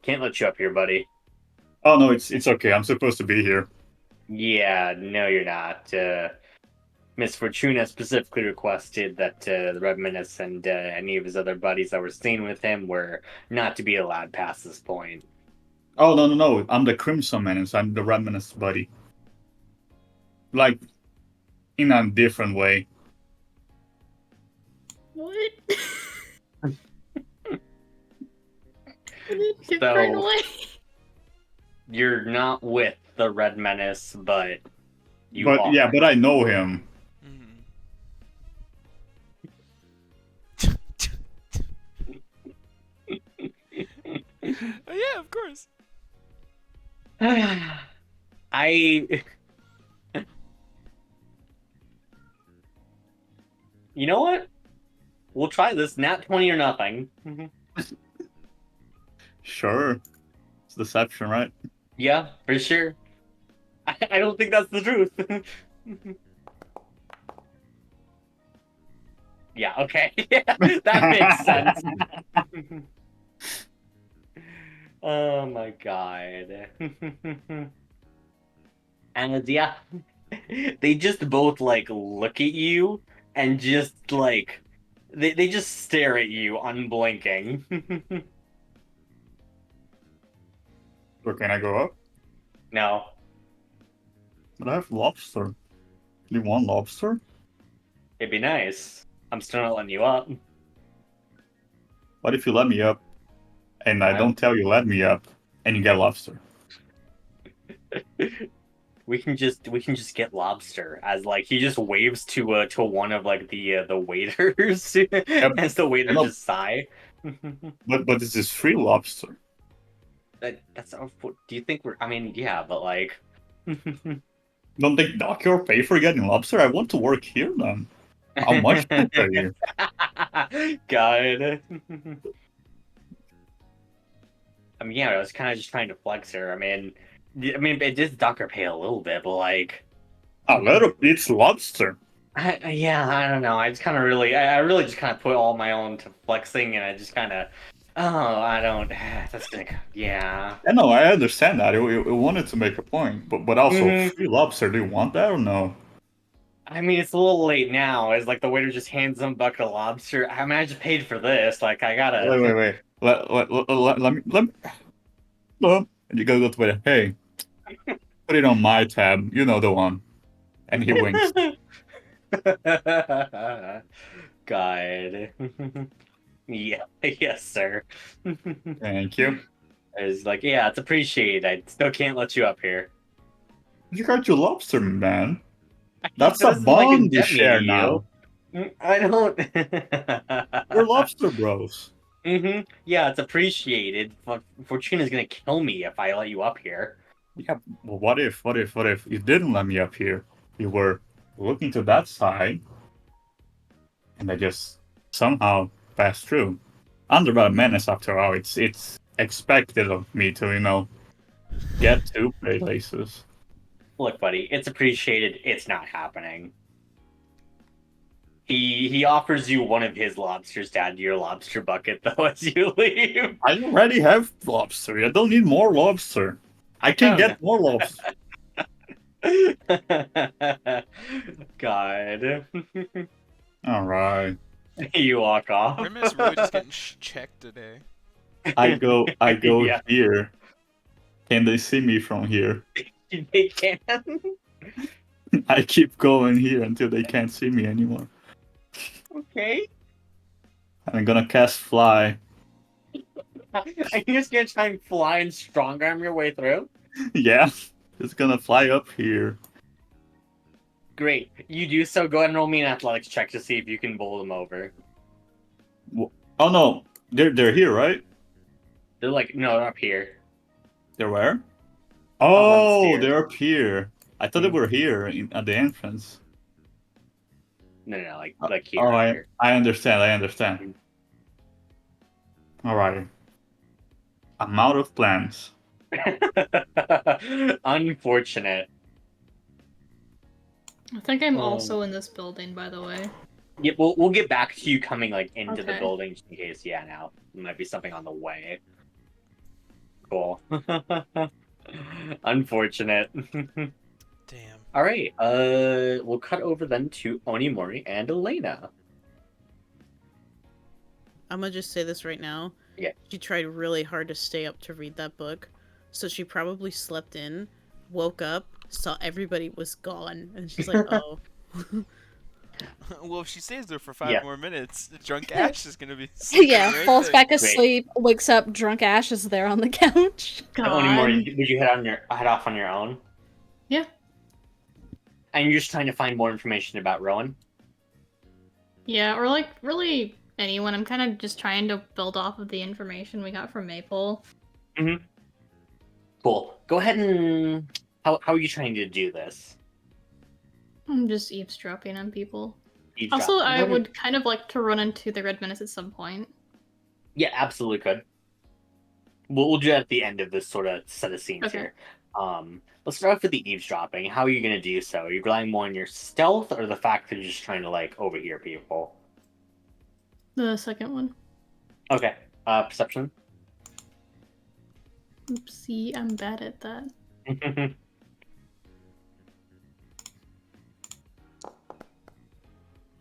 can't let you up here, buddy." Oh no, it's okay. I'm supposed to be here. Yeah, no, you're not. Miss Fortuna specifically requested that the Red Menace and any of his other buddies that were staying with him were not to be allowed past this point. Oh no. I'm the Crimson Menace. I'm the Red Menace buddy. Like in a different way. What? In a different So way. you're not with the Red Menace, but you But are. yeah, but I know him. Oh, yeah, of course. I. You know what? We'll try this. Nat 20 or nothing. Sure. It's deception, right? Yeah, for sure. I don't think that's the truth. Yeah, okay. Yeah, that makes sense. Oh my god. And yeah, they just both like look at you and just like they just stare at you unblinking. Or can I go up? No. But I have lobster. You want lobster? It'd be nice. I'm still not letting you up. What if you let me up and I don't tell you let me up and you get lobster? We can just get lobster, as like he just waves to one of like the waiters as the waiter no. just sigh. But this is free lobster. That's do you think we're? I mean, yeah, but like, Don't they dock your pay for getting lobster? I want to work here then. How much can I pay you? God. I mean, yeah, I was kind of just trying to flex her. I mean, it did dock her pay a little bit, but like, A little. It's lobster. yeah, I don't know. I just kind of really, I really just kind of put all my own to flexing, and I just kind of, oh, I don't. That's gonna, yeah. I know. I understand that. It wanted to make a point, but also Mhm. free lobster. Do you want that or no? I mean, it's a little late now. As like the waiter just hands them a bucket of lobster. I mean, I just paid for this. Like, I gotta. Wait. Let me. And you go to it. Hey, put it on my tab. You know the one. And he winks. God. Yeah, yes, sir. Thank you. It's like, yeah, it's appreciated. I still can't let you up here. You got your lobster, man. That's a This is like bond we indebting share to now. you. I don't. We're lobster bros. Yeah, it's appreciated. Fortuna's gonna kill me if I let you up here. Yeah, well, what if you didn't let me up here? You were looking to that side, and I just somehow passed through. Under a menace, after all, it's expected of me to, get two places. Look, buddy, it's appreciated. It's not happening. He offers you one of his lobsters to add to your lobster bucket, though, as you leave. I already have lobster. I don't need more lobster. I can get more lobster. God. All right. You walk off. Rimm's really just getting checked today. I go Yeah. here. Can they see me from here? They can. I keep going here until they can't see me anymore. Okay. I'm gonna cast fly. Are you just gonna try and fly and strong arm your way through? Yeah, it's gonna fly up here. Great. You do so. Go ahead and roll me an athletics check to see if you can bowl them over. Oh no, they're here, right? They're like, no, they're up here. They're where? Oh, stairs. they're up here. I thought they were here at the entrance. No, like Oh, here, like I, here. I understand. I understand. All right. I'm out of plans. Unfortunate. I think I'm Um, also in this building, by the way. Yeah, we'll get back to you coming like into the Okay. building just in case. Yeah, now there might be something on the way. Cool. Unfortunate. Damn. All right. We'll cut over then to Onimori and Elena. I'm gonna just say this right now. Yeah. She tried really hard to stay up to read that book, so she probably slept in, woke up, saw everybody was gone, and she's like, "Oh." Well, if she stays there for 5 Yeah. more minutes, Drunk Ash is gonna be sleeping Yeah, right falls there. back asleep, wakes up, drunk Ash is there on the couch. Onimori, would you head off on your own? Yeah. And you're just trying to find more information about Rowan? Yeah, or like really anyone. I'm kind of just trying to build off of the information we got from Maple. Mm-hmm. Cool. Go ahead and how are you trying to do this? I'm just eavesdropping on people. Eavesdrop. Also, I would kind of like to run into the Red Menace at some point. Yeah, absolutely could. We'll do that at the end of this sort of set of scenes Okay. here. Let's start off with the eavesdropping. How are you going to do so? Are you relying more on your stealth or the fact that you're just trying to like overhear people? The second one. Okay. Perception. Oopsie, I'm bad at that.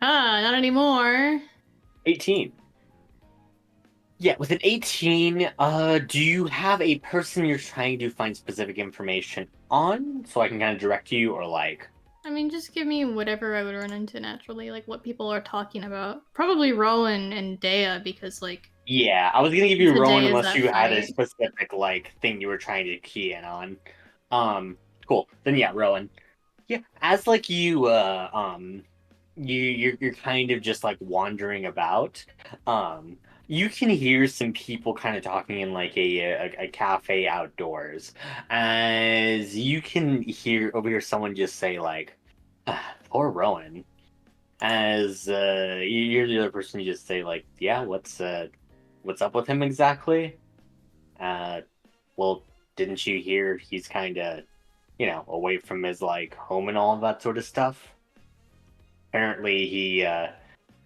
Not anymore. 18. Yeah, with an 18, do you have a person you're trying to find specific information on so I can kind of direct you, or like? I mean, just give me whatever I would run into naturally, like what people are talking about. Probably Rowan and Dea, because like Yeah, I was gonna give you today Rowan is unless that you had a fight. specific like thing you were trying to key in on. Cool. Then yeah, Rowan. Yeah, as like you're kind of just like wandering about. You can hear some people kind of talking in like a cafe outdoors, as you can overhear someone just say like, "Poor Rowan." As you hear the other person just say like, "Yeah, what's up with him exactly?" Uh, well, didn't you hear he's kind of away from his like home and all of that sort of stuff? Apparently, he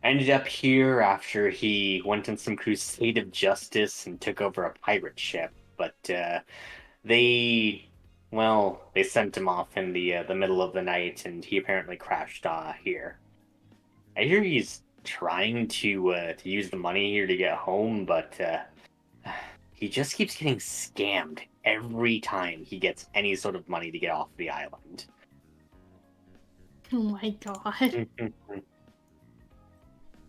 ended up here after he went on some crusade of justice and took over a pirate ship. But they, they sent him off in the middle of the night, and he apparently crashed here. I hear he's trying to use the money here to get home, but he just keeps getting scammed every time he gets any sort of money to get off the island. Oh my god.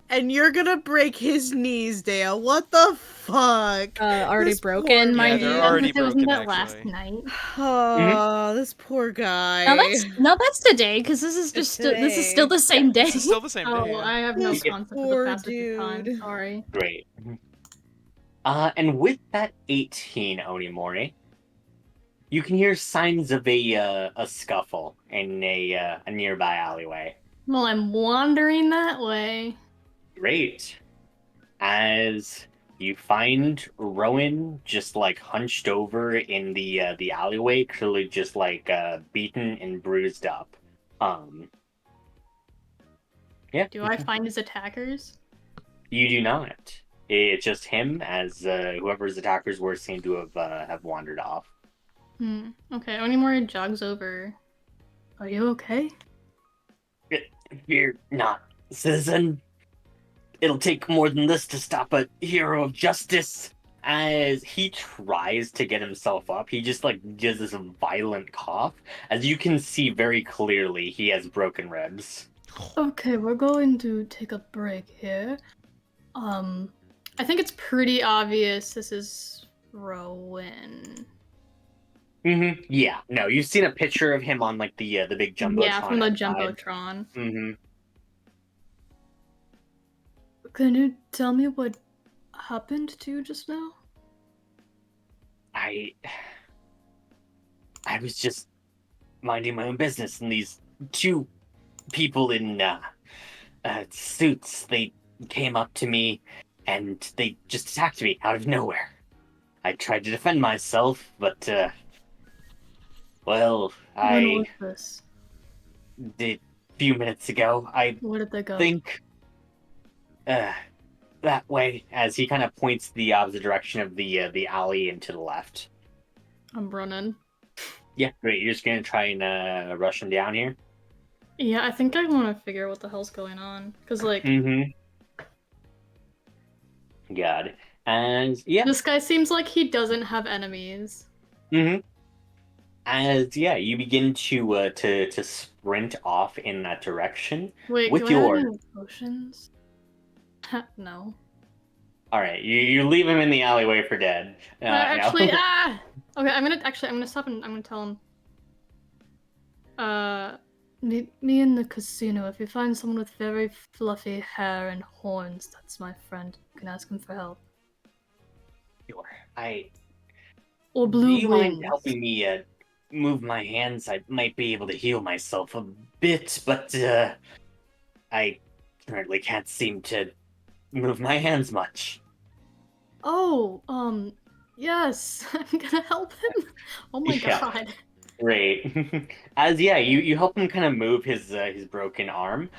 And you're gonna break his knees, Dale. What the fuck? Already This broken, poor my Yeah, knee. they're already It wasn't broken, that last actually. night. Oh, this poor guy. No, that's today because this is just this is still the same day. This is still the same day. Oh, Yeah. I have no This concept of the poor passage of time. dude. Sorry. Great. And with that 18, Onimori, you can hear signs of a scuffle in a nearby alleyway. Well, I'm wandering that way. Great. As you find Rowan just like hunched over in the alleyway, clearly just like beaten and bruised up. Yeah. Do I find his attackers? You do not. It's just him, as whoever his attackers were seem to have wandered off. Okay, Onimori jogs over. Are you okay? Fear not, citizen. It'll take more than this to stop a hero of justice. As he tries to get himself up, he just like does this violent cough. As you can see very clearly, he has broken ribs. Okay, we're going to take a break here. I think it's pretty obvious this is Rowan. Mm-hmm. Yeah. No, you've seen a picture of him on like the big jumbotron. Yeah, from the outside. jumbotron. Mm-hmm. Can you tell me what happened to you just now? I was just minding my own business, and these two people in suits, they came up to me, and they just attacked me out of nowhere. I tried to defend myself, but, well, When was I this? did a few minutes ago. I Where did they go? think, that way, as he kind of points the opposite direction of the alley and to the left. I'm running. Yeah, great. You're just gonna try and rush him down here? Yeah, I think I want to figure out what the hell's going on. Because, like, Mm-hmm. Got it. And, yeah. this guy seems like he doesn't have enemies. Mm-hmm. As yeah, you begin to sprint off in that direction Wait, with do I have your. any potions? No. All right, you leave him in the alleyway for dead. Actually, No. Okay, I'm gonna stop and I'm gonna tell him. Meet me in the casino. If you find someone with very fluffy hair and horns, that's my friend. You can ask him for help. Sure. I. Or Do blue you mind wings. helping me move my hands? I might be able to heal myself a bit, but I currently can't seem to move my hands much. Oh, yes, I'm gonna help him. Oh my Yeah. god. Great. As yeah, you help him kind of move his broken arm.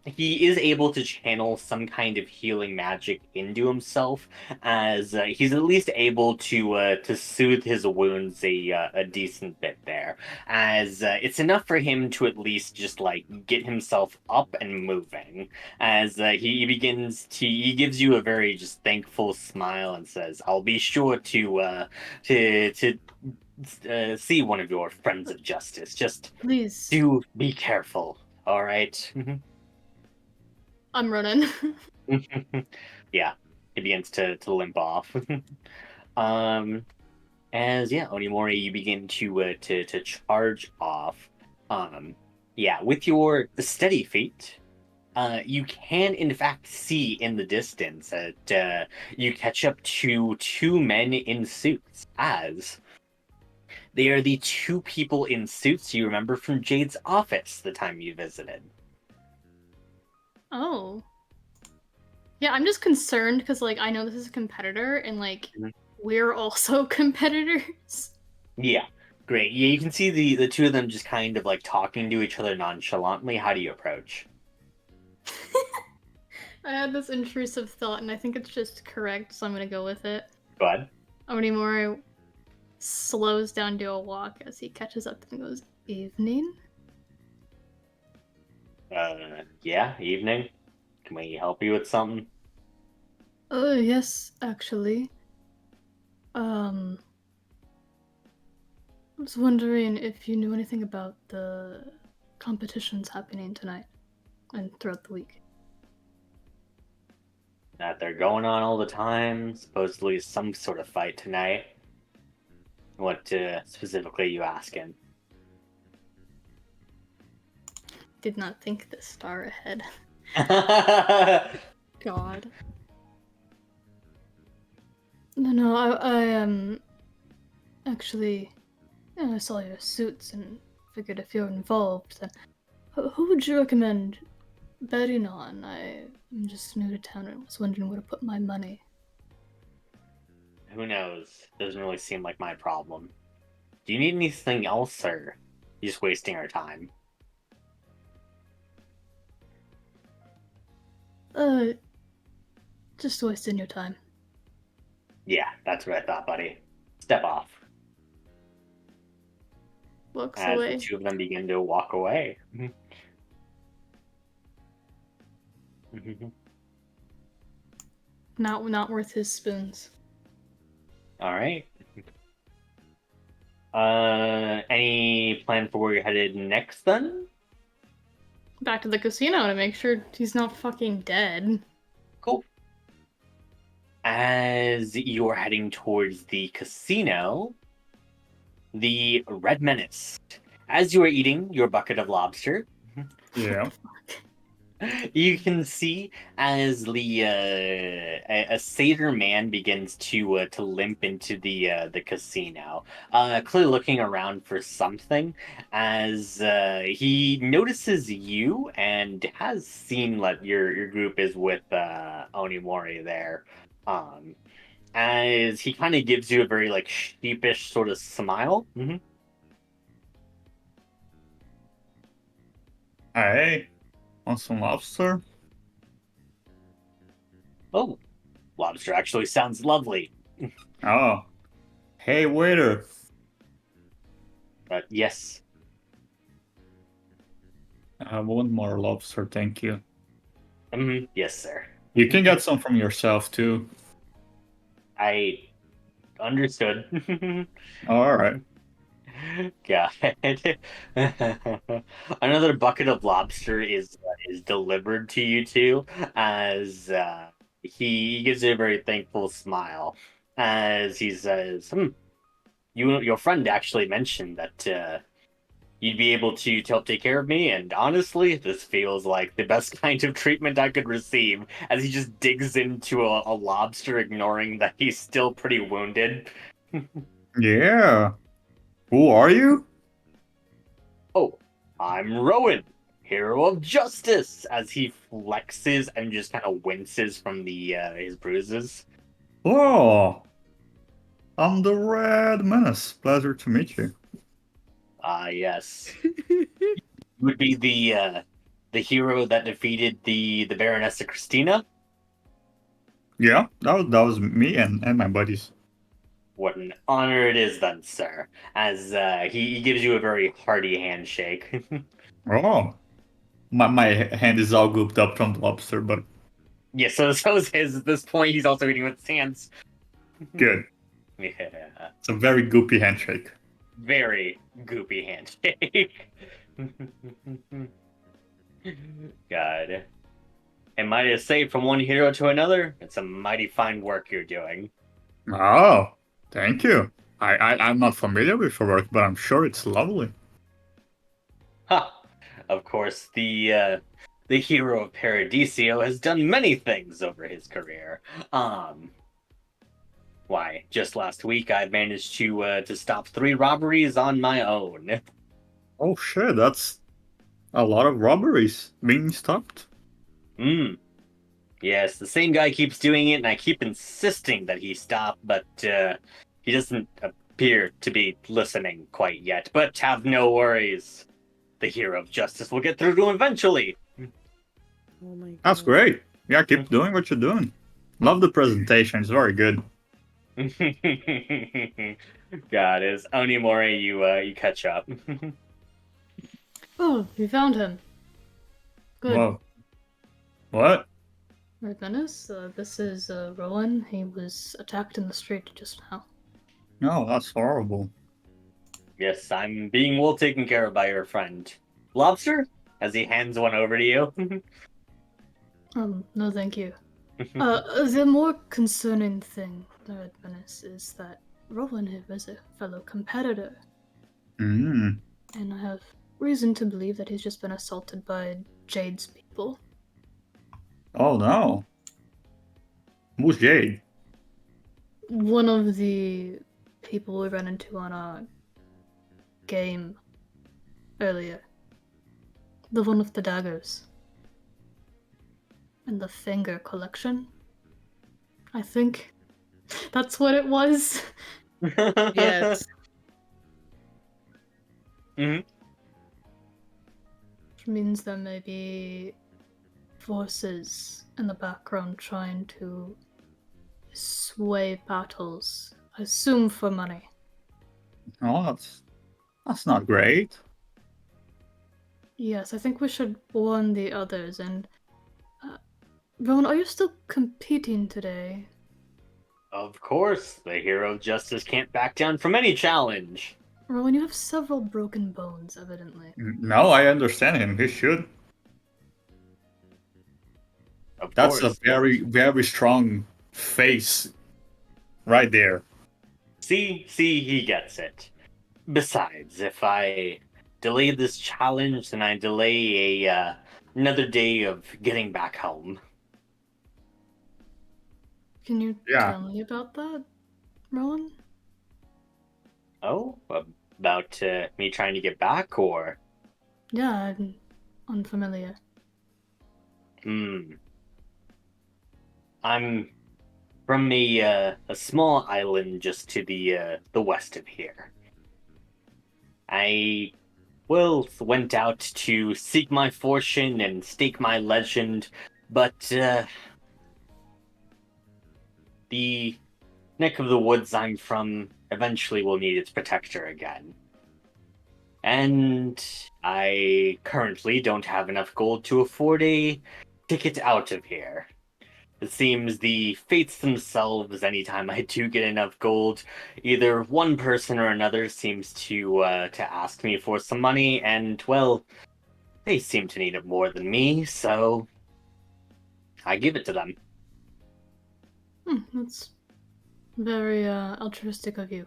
He is able to channel some kind of healing magic into himself, as he's at least able to soothe his wounds a decent bit there. As it's enough for him to at least just like get himself up and moving. As he gives you a very just thankful smile and says, "I'll be sure to see one of your friends of justice. Just Please. do be careful, all right?" I'm running. Yeah, he begins to limp off. um, as yeah, Onimori, you begin to charge off. Yeah, with your steady feet. You can, in fact, see in the distance that you catch up to two men in suits, as they are the two people in suits you remember from Jade's office the time you visited. Oh. Yeah, I'm just concerned because, like, I know this is a competitor and, like, Mhm. we're also competitors. Yeah, great. Yeah, you can see the two of them just kind of like talking to each other nonchalantly. How do you approach? I had this intrusive thought and I think it's just correct, so I'm gonna go with it. Go ahead. Onimori slows down to a walk as he catches up and goes, "Evening?" Yeah, evening. Can we help you with something? Yes, actually. I was wondering if you knew anything about the competitions happening tonight and throughout the week. That they're going on all the time. Supposedly some sort of fight tonight. What specifically are you asking? Did not think this far ahead. God. No, I actually, I saw your suits and figured if you're involved, then who would you recommend betting on? I'm just new to town and was wondering where to put my money. Who knows? Doesn't really seem like my problem. Do you need anything else, or you just wasting our time? Just wasting your time. Yeah, that's what I thought, buddy. Step off. Walks As away. the two of them begin to walk away. Not worth his spoons. All right. Any plan for where you're headed next then? Back to the casino to make sure he's not fucking dead. Cool. As you're heading towards the casino, the Red Menace. As you are eating your bucket of lobster, Yeah. You can see as the a satyr man begins to limp into the casino, clearly looking around for something. As he notices you and has seen that your group is with Onimori there. Um, as he kind of gives you a very like sheepish sort of smile. Hey, want some lobster? Oh, lobster actually sounds lovely. Oh, hey waiter. Yes. I want more lobster, thank you. Yes, sir. You can get some from yourself too. I understood. All right. Got it. Another bucket of lobster is delivered to you two as he gives you a very thankful smile as he says, your friend actually mentioned that you'd be able to help take care of me, and honestly, this feels like the best kind of treatment I could receive." As he just digs into a lobster, ignoring that he's still pretty wounded. Yeah. Who are you? Oh, I'm Rowan, hero of justice. As he flexes and just kind of winces from the his bruises. Oh, I'm the Red Menace. Pleasure to meet you. Ah, yes. Would be the hero that defeated the Baronessa Christina. Yeah, that was me and my buddies. What an honor it is, then, sir. As he gives you a very hearty handshake. Oh, my hand is all gooped up from the lobster, but Yeah, so is his. At this point, he's also eating with his hands. good. Yeah, It's a very goopy handshake. very goopy handshake. God. And might I say, from one hero to another, it's a mighty fine work you're doing. Oh, thank you. I'm not familiar with your work, but I'm sure it's lovely. Ha! Of course, the hero of Paradiso has done many things over his career. Why, just last week I managed to stop 3 robberies on my own. Oh shit, that's a lot of robberies being stopped. Yes, the same guy keeps doing it, and I keep insisting that he stop, but he doesn't appear to be listening quite yet. But have no worries. The hero of justice will get through to him eventually. Oh my god. That's great. Yeah, keep doing what you're doing. Love the presentation. It's very good. God, is Onimori, you catch up. Oh, we found him. Good. Whoa. What? Red Menace, this is Rowan. He was attacked in the street just now. No, that's horrible. Yes, I'm being well taken care of by your friend. Lobster? As he hands one over to you. No thank you. The more concerning thing, Red Menace, is that Rowan here is a fellow competitor. Mm. And I have reason to believe that he's just been assaulted by Jade's people. Oh no. Who's Jade? One of the people we ran into on our game earlier. The one with the daggers. And the finger collection. I think that's what it was. Yes. Hmm. Which means there may be forces in the background trying to sway battles. I assume for money. Oh, that's not great. Yes, I think we should warn the others. And Rowan, are you still competing today? Of course, the hero of justice can't back down from any challenge. Rowan, you have several broken bones, evidently. No, I understand him. He should. Of That's course. a very, very strong face right there. See, he gets it. Besides, if I delay this challenge than I delay another day of getting back home. Can you Yeah. tell me about that, Rowan? Oh, about me trying to get back, or? Yeah, I'm unfamiliar. I'm from a small island just to the west of here. I went out to seek my fortune and stake my legend, but the neck of the woods I'm from eventually will need its protector again. And I currently don't have enough gold to afford a ticket out of here. It seems the fates themselves, anytime I do get enough gold, either one person or another seems to ask me for some money, and, well, they seem to need it more than me, so I give it to them. That's very altruistic of you.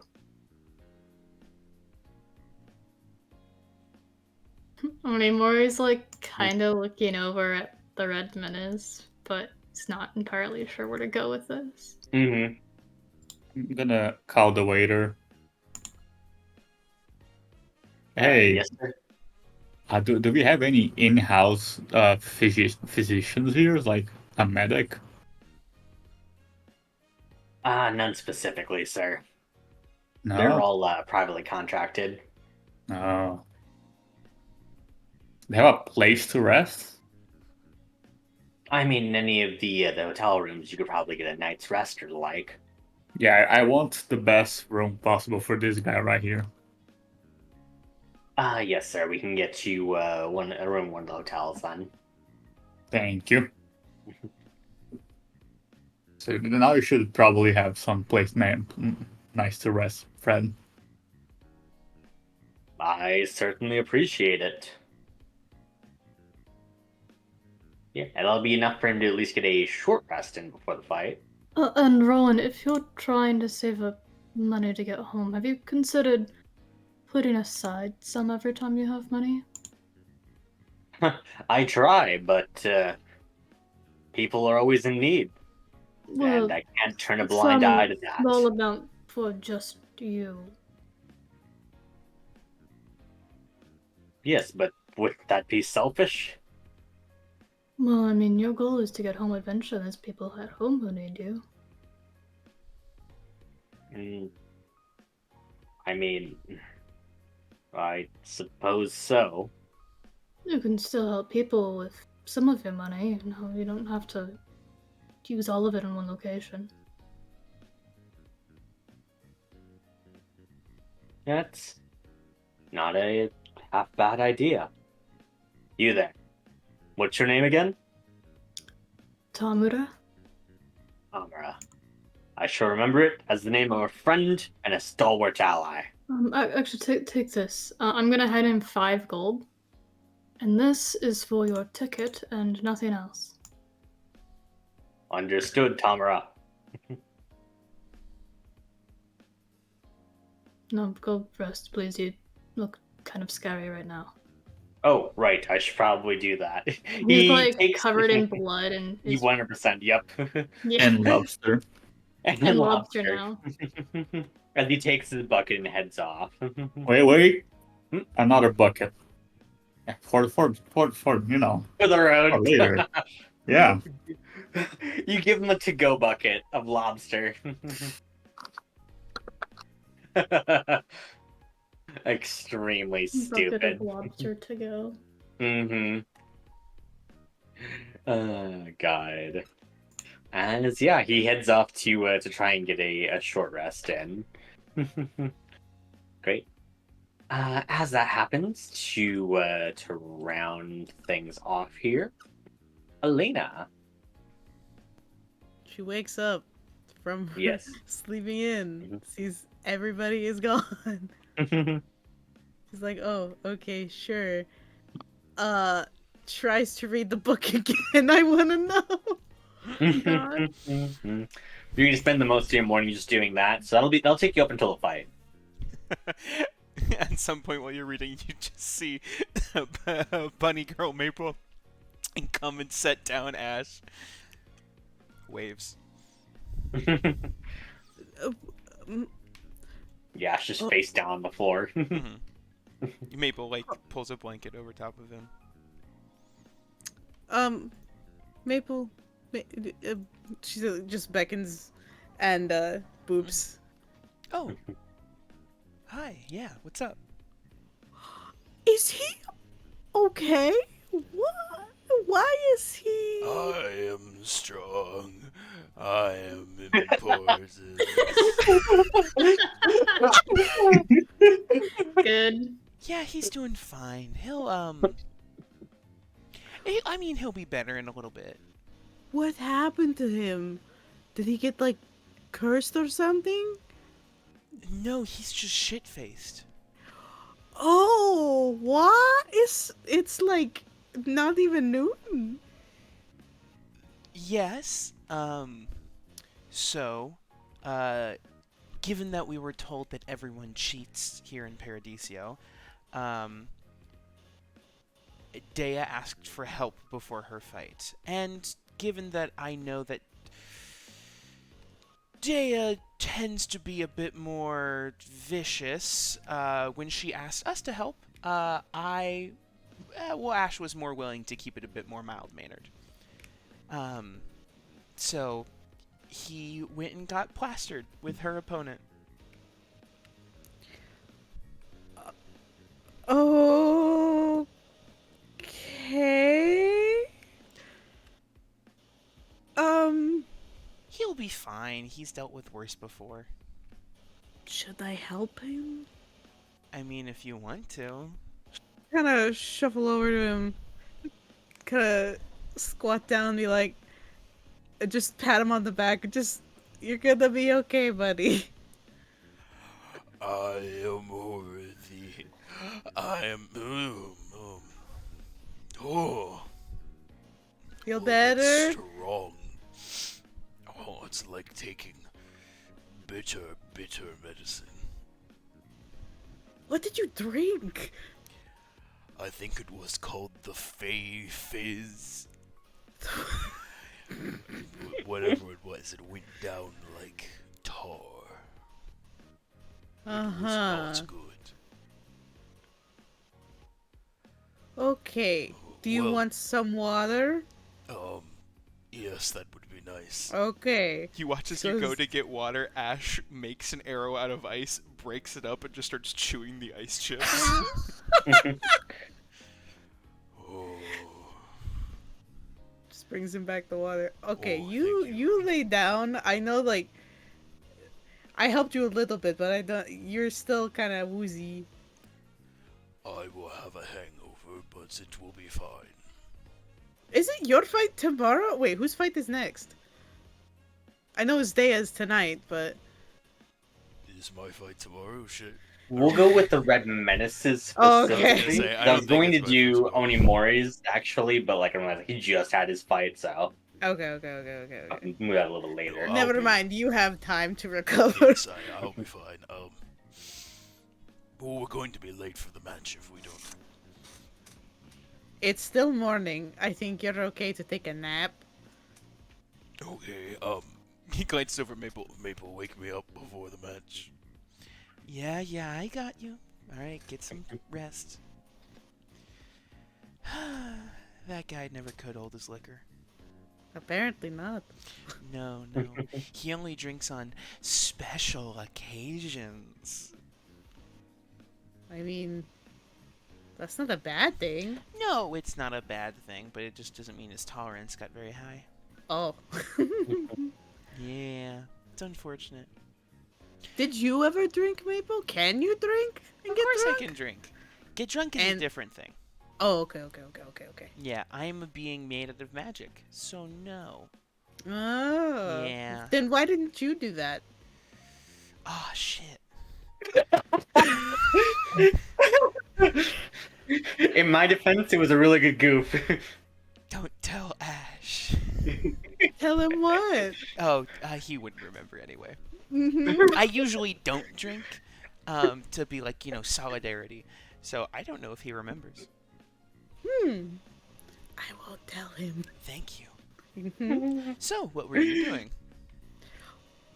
I mean, Mori's like kind of looking over at the red menace, but he's not entirely sure where to go with this. Mm-hmm. I'm gonna call the waiter. Hey, Yes, sir. do we have any in-house physicians here, like a medic? None specifically, sir. No. They're all privately contracted. No. They have a place to rest? I mean, in any of the hotel rooms, you could probably get a night's rest or the like. Yeah, I want the best room possible for this guy right here. Yes, sir. We can get you a room in one of the hotels then. Thank you. So now you should probably have some place nice to rest, friend. I certainly appreciate it. Yeah, and that'll be enough for him to at least get a short rest in before the fight. And Rowan, if you're trying to save up money to get home, have you considered putting aside some every time you have money? I try, but people are always in need. Well, and I can't turn a blind eye to that. Small amount for just you. Yes, but would that be selfish? Well, I mean, your goal is to get home eventually. There's people at home who need you. I mean, I suppose so. You can still help people with some of your money. You don't have to use all of it in one location. That's not a half bad idea. You there. What's your name again? Tamura? Amara. I shall remember it as the name of a friend and a stalwart ally. Actually, take this. I'm gonna hand him 5 gold. And this is for your ticket and nothing else. Understood, Tamara. No, go rest, please. You look kind of scary right now. Oh, right. I should probably do that. He's like covered in blood and He 100%. Yep. yeah. And lobster. and lobster now. And he takes his bucket and heads off. Wait. Another bucket. For you know. For the road. For later. Yeah. You give him a to-go bucket of lobster. Extremely stupid. Bucket of lobster to go. Mm-hmm. God. As yeah, he heads off to try and get a short rest in. Great. As that happens, to round things off here, Elena. She wakes up from Yes. sleeping in, sees everybody is gone. She's like, oh, okay, sure. Tries to read the book again. I want to know. God. You're gonna spend the most of your morning just doing that, so that'll take you up until the fight. At some point while you're reading, you just see Bunny Girl Maple and come and set down Ash. Waves. Yeah, it's just face down on the floor. Maple like pulls a blanket over top of him. Maple, she just beckons and boops. Oh. Hi, yeah, what's up? Is he okay? What? Why is he? I am strong. I am important. Good. Yeah, he's doing fine. He'll he'll be better in a little bit. What happened to him? Did he get like cursed or something? No, he's just shit-faced. Oh, what? It's like not even noon. Yes. So, given that we were told that everyone cheats here in Paradiso, Dea asked for help before her fight. And given that I know that Dea tends to be a bit more vicious, when she asked us to help, Ash was more willing to keep it a bit more mild-mannered. So he went and got plastered with her opponent. Okay. He'll be fine. He's dealt with worse before. Should I help him? I mean, if you want to. Kind of shuffle over to him. Kind of squat down and be like, just pat him on the back. Just, you're gonna be okay, buddy. I am worthy. I am. Feel that's better? strong. Oh, it's like taking bitter medicine. What did you drink? I think it was called the Fey Fizz. Whatever it was, it went down like tar. It smells good. Okay. Do you Well- want some water? Yes, that would be nice. Okay. You watch as you go to get water, Ash makes an arrow out of ice, breaks it up, and just starts chewing the ice chips. Oh, Just brings him back the water. Okay, Oh, you thank you. lay down. I know, like, I helped you a little bit, but I don't. You're still kind of woozy. I will have a hangover, but it will be fine. Is it your fight tomorrow? Wait, whose fight is next? I know it's Dea's tonight, but Is my fight tomorrow? Shit. We'll go with the Red Menaces Oh, okay. specifically. I was gonna say, I I don't was think going to it's my do first one. Onimori's actually, but like I realized he just had his fight, so okay. I'll move that a little later. I'll Never be- mind. You have time to recover. Yes, I'll be fine. Well, we're going to be late for the match if we don't. It's still morning. I think you're okay to take a nap. Okay, he glances over Maple. Maple, wake me up before the match. Yeah, I got you. Alright, get some rest. That guy never could hold his liquor. Apparently not. No. He only drinks on special occasions. I mean, that's not a bad thing. No, it's not a bad thing, but it just doesn't mean his tolerance got very high. Oh. Yeah, it's unfortunate. Did you ever drink, Maple? Can you drink and Of get course drunk? I can drink. Get drunk is a And- different thing. Oh, okay. Yeah, I am a being made out of magic, so no. Oh. Yeah. Then why didn't you do that? Ah, shit. In my defense, it was a really good goof. Don't tell Ash. Tell him what? Oh, he wouldn't remember anyway. Mhm. I usually don't drink, to be like, solidarity. So I don't know if he remembers. I won't tell him. Thank you. Mhm. So, what were you doing?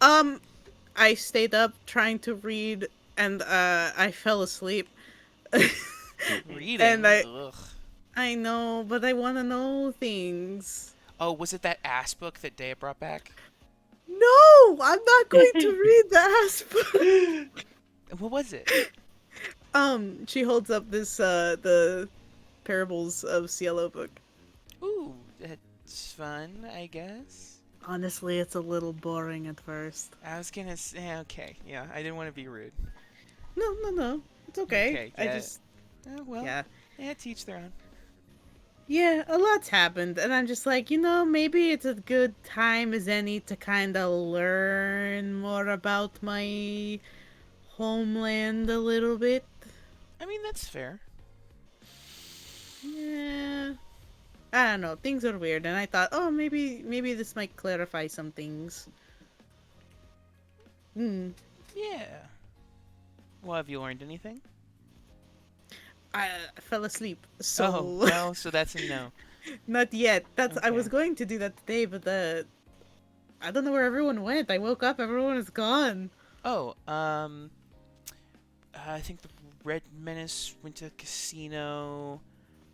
I stayed up trying to read, and I fell asleep. Reading. And Ugh. I know, but I want to know things. Oh, was it that ass book that Dea brought back? No, I'm not going to read the ass book. What was it? She holds up this the Parables of Cielo book. Ooh, that's fun, I guess. Honestly, it's a little boring at first. I was gonna say, okay, yeah, I didn't want to be rude. No, it's okay. Okay, I yeah. just Well, yeah. teach their own. Yeah, a lot's happened, and I'm just like, maybe it's a good time as any to kind of learn more about my homeland a little bit. I mean, that's fair. Yeah, I don't know. Things are weird, and I thought, oh, maybe this might clarify some things. Yeah. Well, have you learned anything? I fell asleep, Oh, so well, so that's a no. not yet. I was Okay. going to do that today, but I don't know where everyone went. I woke up, everyone is gone. Oh, I think the Red Menace went to the casino.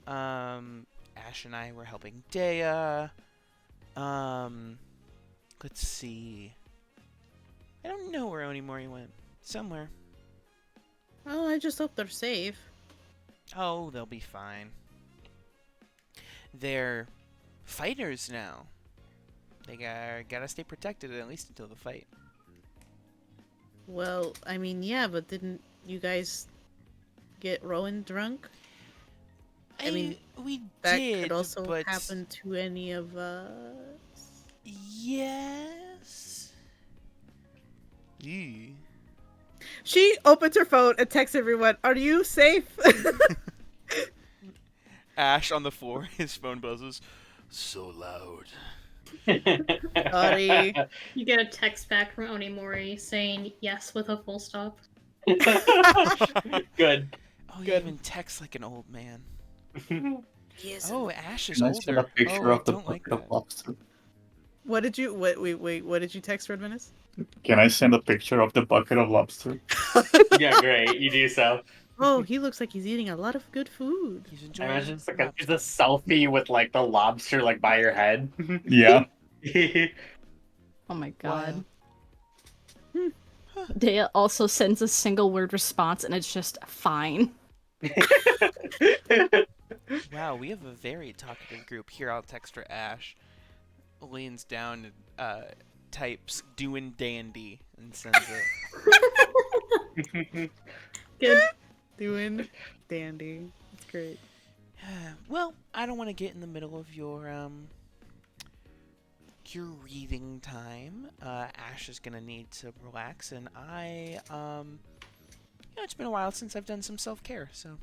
Ash and I were helping Dea. Let's see. I don't know where Onimori went. Somewhere. Oh, I just hope they're safe. Oh, they'll be fine. They're fighters now. They gotta stay protected at least until the fight. Well, I mean, yeah, but didn't you guys get Rowan drunk? I mean, we That did, could also but happen to any of us. yes. Ew. She opens her phone and texts everyone, "Are you safe?" Ash on the floor, his phone buzzes. So loud. Sorry. You get a text back from Onimori saying yes with a full stop. Good. Oh, you Good. even text like an old man. Yes. Oh, Ash is Can I send a older. picture Oh, I of the don't like bucket of that. lobster? What did you wait, what did you text Red Menace? Can I send a picture of the bucket of lobster? Yeah, great. You do so. Oh, he looks like he's eating a lot of good food. He's I enjoying imagine it's like lobster. it's a selfie with like the lobster like by your head. Yeah. Oh my god. Wow. Dea also sends a single word response and it's just fine. Wow, we have a very talkative group. Here, I'll text her Ash. Leans down and types doing dandy and sends it. Good. Doing dandy. It's great. Well, I don't want to get in the middle of your reading time. Ash is gonna need to relax, and it's been a while since I've done some self-care, so.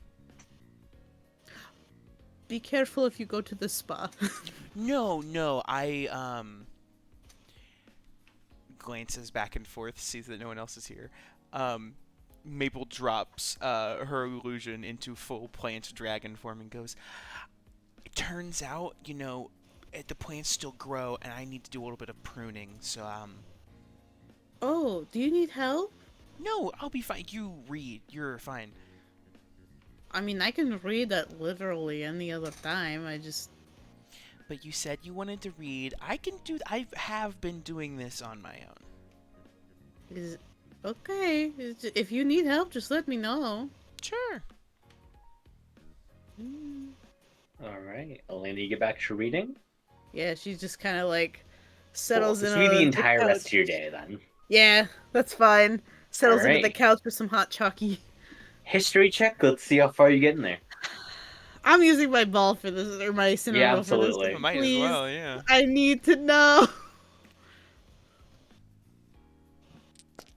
Be careful if you go to the spa. No, I glances back and forth, sees that no one else is here. Maple drops her illusion into full plant dragon form and goes, "It turns out, the plants still grow, and I need to do a little bit of pruning, so, Oh, do you need help? no, I'll be fine. You read. You're fine." I mean, I can read that literally any other time. But you said you wanted to read. I have been doing this on my own. Is okay. If you need help, just let me know. Sure. All right, Elena, you get back to reading. Yeah, she just kind of like settles Cool. in So read the on entire couch. rest of your day then. Yeah, that's fine. Settles into the Alright. couch with some hot chalky. History check. Let's see how far you get in there. I'm using my ball for this, or my cinnamon Yeah, roll for this. absolutely. Might Please. as well, yeah. I need to know.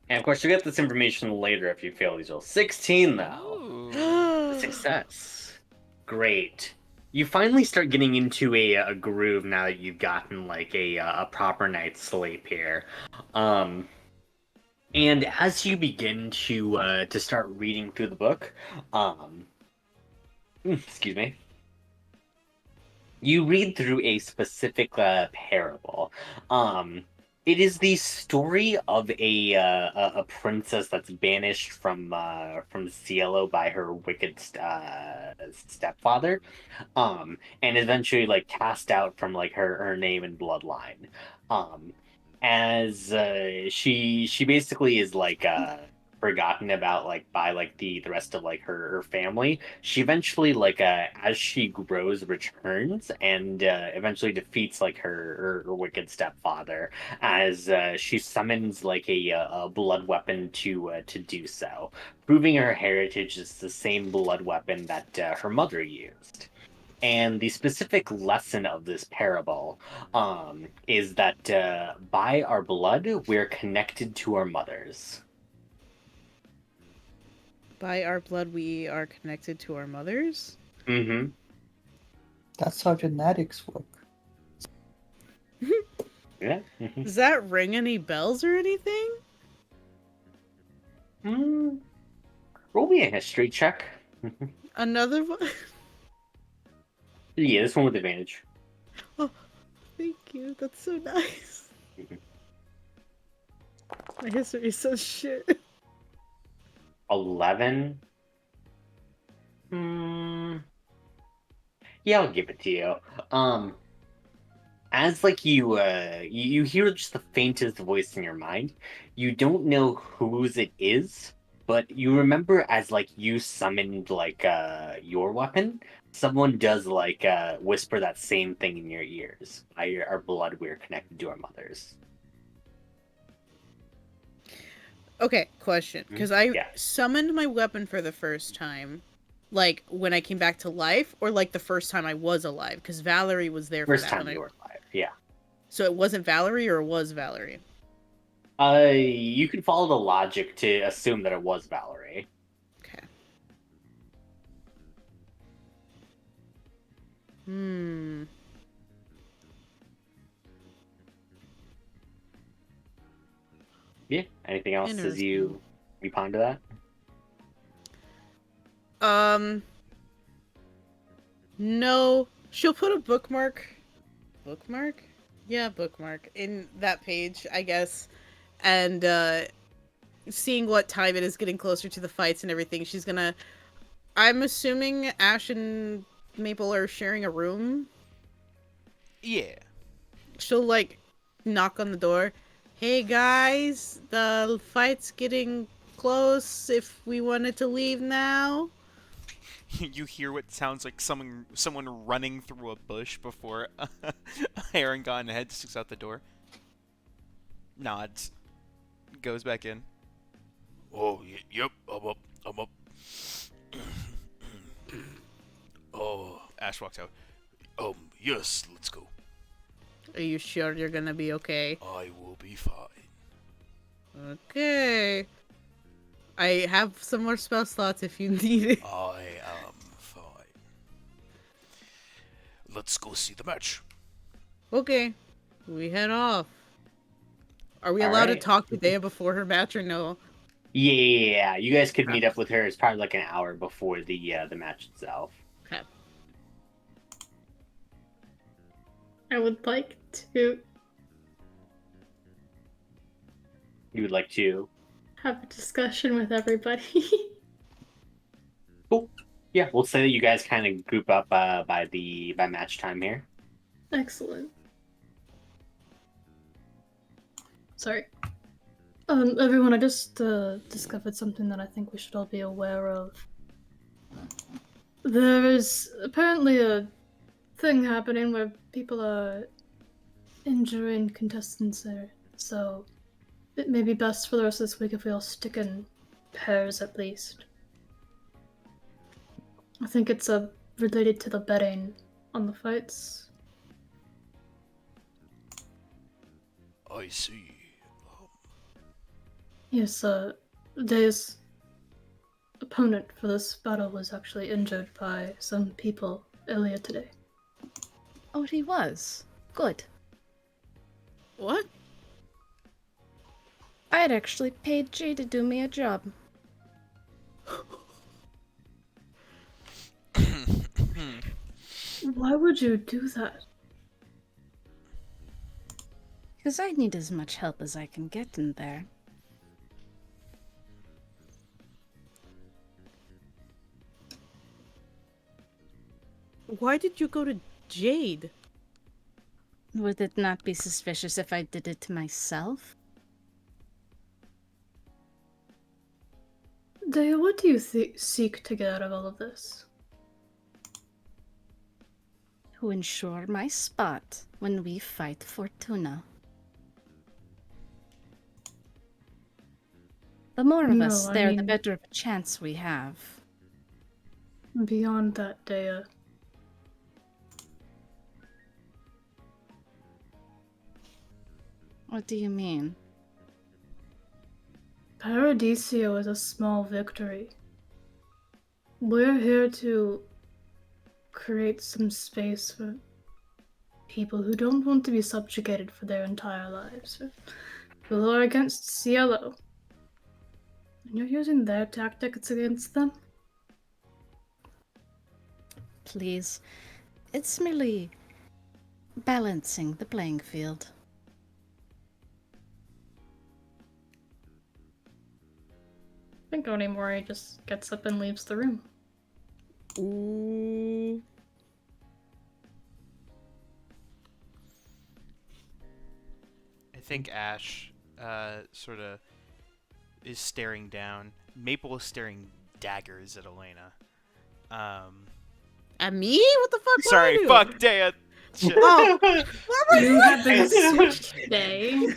And of course, you'll get this information later if you fail these rolls. 16 though. Ooh. Success. Great. You finally start getting into a groove now that you've gotten like a proper night's sleep here. And as you begin to start reading through the book, excuse me, you read through a specific parable. It is the story of a princess that's banished from Cielo by her wicked stepfather, and eventually like cast out from like her name and bloodline. Um, as she basically is like forgotten about like by like the rest of like her family. She eventually like as she grows returns and eventually defeats like her wicked stepfather as she summons like a blood weapon to do so, proving her heritage is the same blood weapon that her mother used. And the specific lesson of this parable is that by our blood, we're connected to our mothers. By our blood, we are connected to our mothers. Mm-hmm. That's how genetics work. Yeah. Mm-hmm. Does that ring any bells or anything? Roll me a history check. Another one? Yeah, this one with advantage. Oh, thank you. That's so nice. My history is so shit. 11. Yeah, I'll give it to you. As like you hear just the faintest voice in your mind, you don't know whose it is, but you remember as like you summoned like your weapon, someone does like whisper that same thing in your ears. By our blood, we're connected to our mothers. Okay, question. Because I Yeah. summoned my weapon for the first time, like when I came back to life, or like the first time I was alive. Because Valerie was there First for that. time you were alive. Yeah. So it wasn't Valerie, or it was Valerie? You can follow the logic to assume that it was Valerie. Okay. Yeah. Anything else as you ponder that? No. She'll put a bookmark. Bookmark? Yeah, bookmark in that page, I guess. And seeing what time it is, getting closer to the fights and everything, she's gonna. I'm assuming Ash and Maple are sharing a room. Yeah. She'll like knock on the door. Hey guys, the fight's getting close. If we wanted to leave now. You hear what sounds like someone running through a bush before Aaron Gun head sticks out the door. Nods. Goes back in. Oh, yep, I'm up. I'm up. Oh, Ash walks out. yes, let's go. Are you sure you're gonna be okay? I will be fine. Okay. I have some more spell slots if you need it. I am fine. Let's go see the match. Okay. We head off. Are we All allowed to right. talk to Dea before her match or no? Yeah. You guys could meet up with her. It's probably like an hour before the match itself. Okay. I would like to You would like to? have a discussion with everybody. Cool. Yeah, we'll say that you guys kind of group up by match time here. Excellent. Sorry. Everyone, I just discovered something that I think we should all be aware of. There is apparently a thing happening where people are injuring contestants there, so it may be best for the rest of this week if we all stick in pairs at least. I think it's related to the betting on the fights. I see. Yes, Dea's opponent for this battle was actually injured by some people earlier today. Oh, he was. Good. What? I'd actually paid Jay to do me a job. Why would you do that? Because I need as much help as I can get in there. Why did you go to Jade? Would it not be suspicious if I did it to myself? Dea, what do you seek to get out of all of this? To ensure my spot when we fight Fortuna. The more of No, us I there, the mean- better of a chance we have. Beyond that, Dea. What do you mean? Paradiso is a small victory. We're here to create some space for people who don't want to be subjugated for their entire lives. Who are against Cielo. And you're using their tactics against them? Please. It's merely balancing the playing field. I think Onimori just gets up and leaves the room. Ooh. I think Ash sort of is staring down. Maple is staring daggers at Elena. At me? What the fuck? Sorry, fuck, Dea. Shit. Oh. You have been switched today.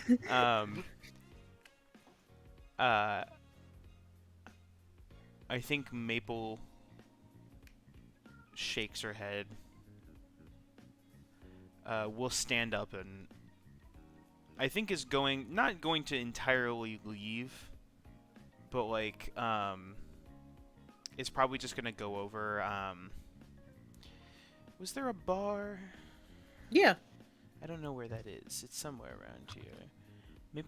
I think Maple shakes her head. Will stand up and I think is not going to entirely leave, but like is probably just gonna go over. Was there a bar? Yeah. I don't know where that is. It's somewhere around here.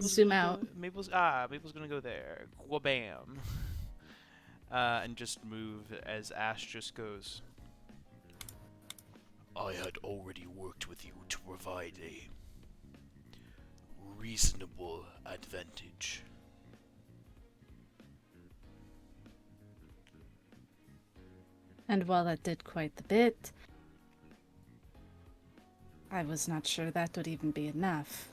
Zoom gonna out. Maple's gonna go there. Wabam. And just move as Ash just goes. I had already worked with you to provide a reasonable advantage. And while that did quite a bit, I was not sure that would even be enough.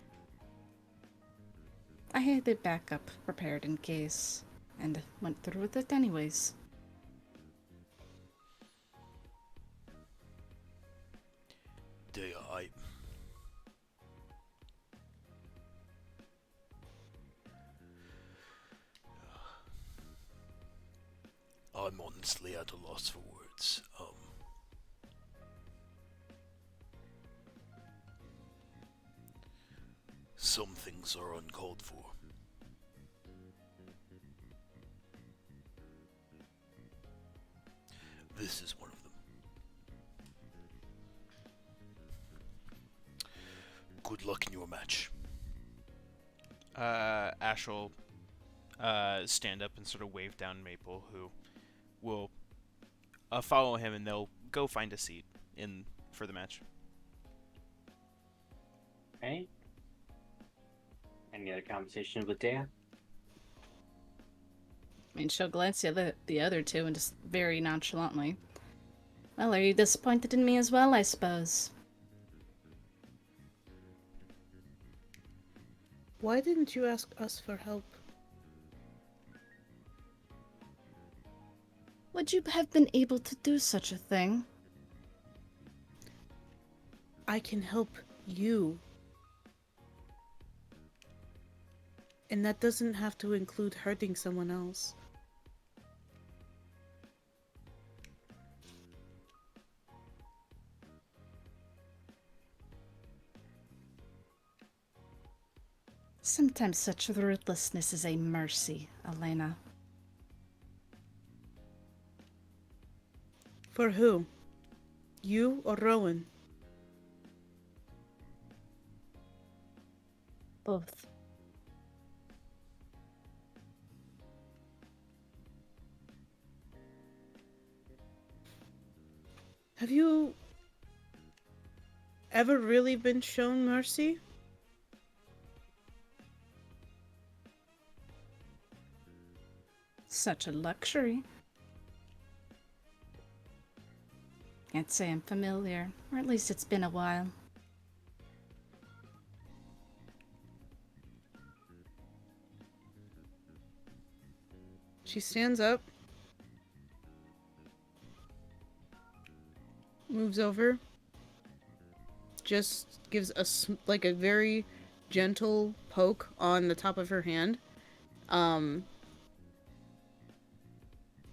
I had a backup prepared in case, and went through with it anyways. Dea, I'm honestly at a loss for words. Some things are uncalled for. This is one of them. Good luck in your match. Ash will stand up and sort of wave down Maple, who will follow him, and they'll go find a seat for the match. Okay. Any other conversation with Dea? I mean, she'll glance at the other two and just very nonchalantly. Well, are you disappointed in me as well, I suppose? Why didn't you ask us for help? Would you have been able to do such a thing? I can help you. And that doesn't have to include hurting someone else. Sometimes such ruthlessness is a mercy, Elena. For who? You or Rowan? Both. Have you ever really been shown mercy? Such a luxury. Can't say I'm familiar, or at least it's been a while. She stands up, moves over, just gives like a very gentle poke on the top of her hand, and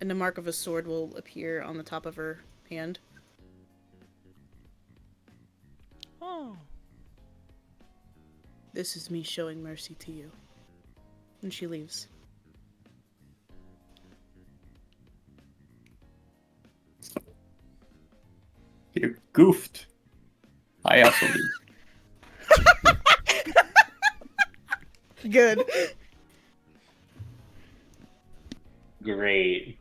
the mark of a sword will appear on the top of her hand. Oh. This is me showing mercy to you. And she leaves. You goofed. I also leave. Good. Great.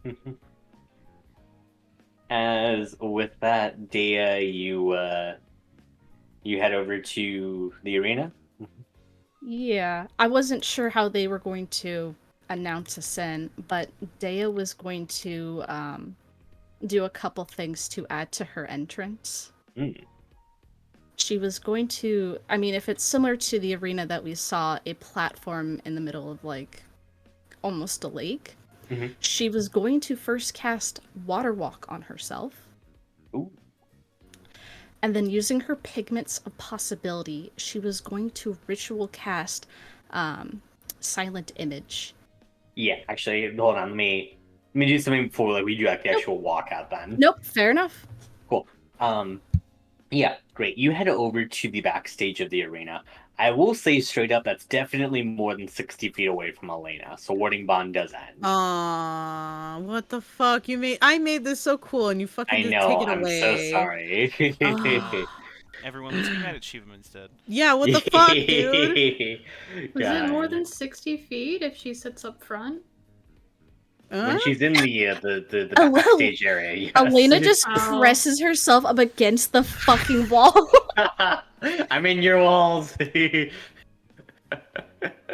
As with that, Dea, you head over to the arena. Yeah, I wasn't sure how they were going to announce us in, but Dea was going to do a couple things to add to her entrance. Mm. She was going to, I mean, if it's similar to the arena that we saw, a platform in the middle of, like, almost a lake, Mhm. she was going to first cast Water Walk on herself. Ooh. And then using her Pigments of Possibility, she was going to ritual cast Silent Image. Yeah, actually, hold on. Let me do something before like we do like the actual walkout then. Nope, fair enough. Cool. Yeah, great. You head over to the backstage of the arena. I will say straight up, that's definitely more than 60 feet away from Elena, so warding bond does end. What the fuck? I made this so cool and you fucking I just know, take it I'm away. so sorry. Everyone, let's be mad at Shivam instead. Yeah, what the fuck, dude? Was it more God. than 60 feet if she sits up front? When she's in the Oh, well, backstage area, yes. Elena just Oh. presses herself up against the fucking wall. I'm in your walls.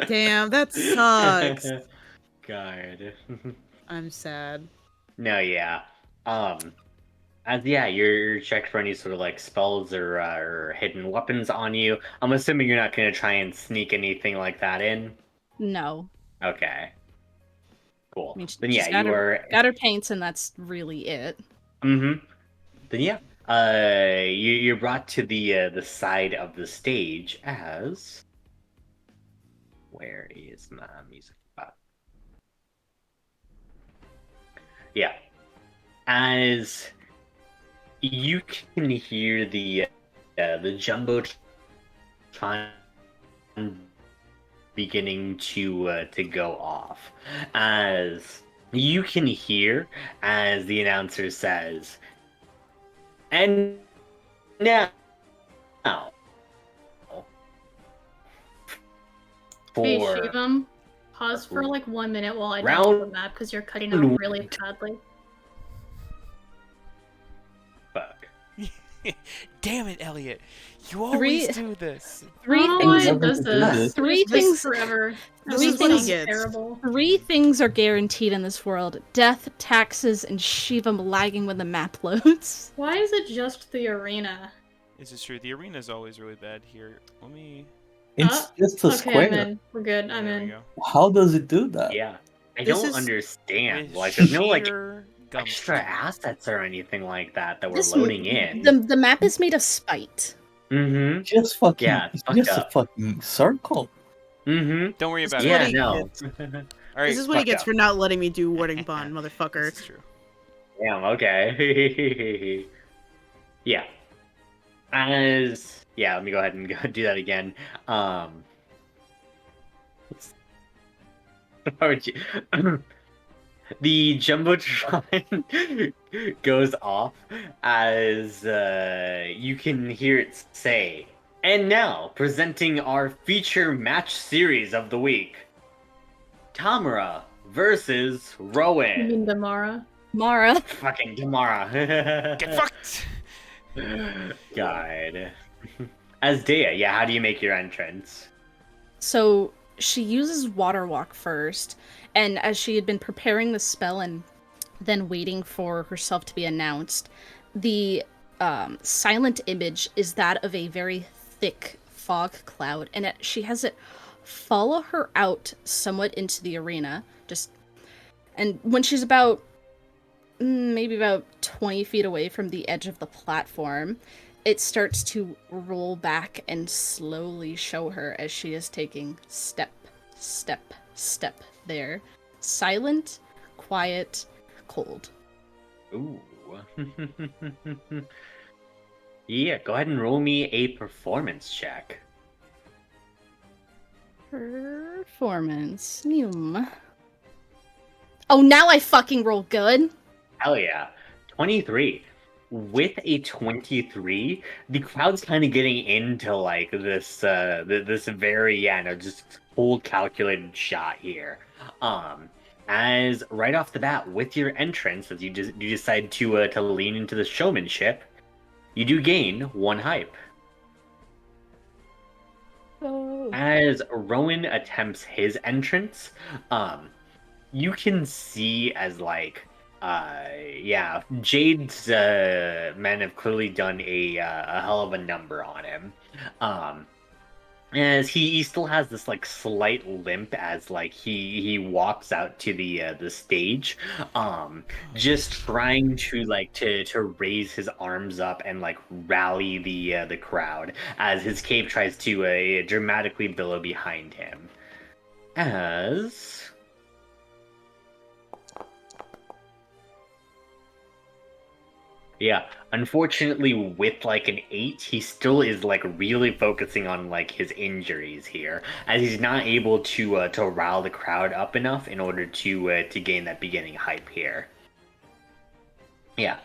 Damn, that sucks. God. I'm sad. No, yeah. As yeah, you're checked for any sort of like spells or hidden weapons on you. I'm assuming you're not gonna try and sneak anything like that in. No. Okay. Cool. I mean, Then she's yeah, got you her, are. got her paints, and that's really it. Mm-hmm. Then yeah, you're brought to the side of the stage as. Where is my music spot? Yeah, as you can hear the jumbotron beginning to go off, as you can hear as the announcer says, and now. Hey, For Shivam, pause for like 1 minute while I Round- download the map because you're cutting out really badly. fuck. Damn it, Elliot. You always Three- do this. Three I don't know things. why it never does do this. this. Three This things- forever. This Three is what he sounds gets. terrible. Three things are guaranteed in this world: death, taxes, and Shivam lagging when the map loads. Why is it just the arena? This is true. The arena's always really bad here. Let me. It's just a Okay, square. I'm in. We're good. I'm There we in. go. How does it do that? Yeah, I This don't is- understand. With Like, there's no like sheer gumption. extra assets or anything like that we're This- loading in. The map is made of spite. Mm-hmm. Just fucking. Yeah, It's fucked just up. a fucking circle. Mm-hmm. Don't worry This about is it. what Yeah, he no. gets. All right. This is what he fucked gets up. for not letting me do warding bond, This motherfucker. is true. Damn. Okay. Yeah. Let me go ahead and go do that again. How would you? The jumbotron goes off as you can hear it say, "And now presenting our feature match series of the week: Tamara versus You Rowan." mean Damara? Mara. Fucking Tamara. Get fucked! God. As Dea, yeah, how do you make your entrance? So she uses Water Walk first, and as she had been preparing the spell and then waiting for herself to be announced, the silent image is that of a very thick fog cloud, and she has it follow her out somewhat into the arena. And when she's about maybe about 20 feet away from the edge of the platform, it starts to roll back and slowly show her as she is taking step, step, step there. Silent, quiet, cold. Ooh. Yeah, go ahead and roll me a performance check. Performance. Oh, now I fucking roll good. Hell yeah. 23. With a 23, the crowd's kind of getting into like this very just cold calculated shot here. As right off the bat with your entrance, as you decide to lean into the showmanship, you do gain 1 hype. Oh. As Rowan attempts his entrance, you can see as Jade's men have clearly done a hell of a number on him. As he still has this like slight limp as like he walks out to the stage, just trying to raise his arms up and like rally the crowd as his cape tries to dramatically billow behind him. As yeah, unfortunately, with like an 8, he still is like really focusing on like his injuries here, as he's not able to rile the crowd up enough in order to gain that beginning hype here. Yeah,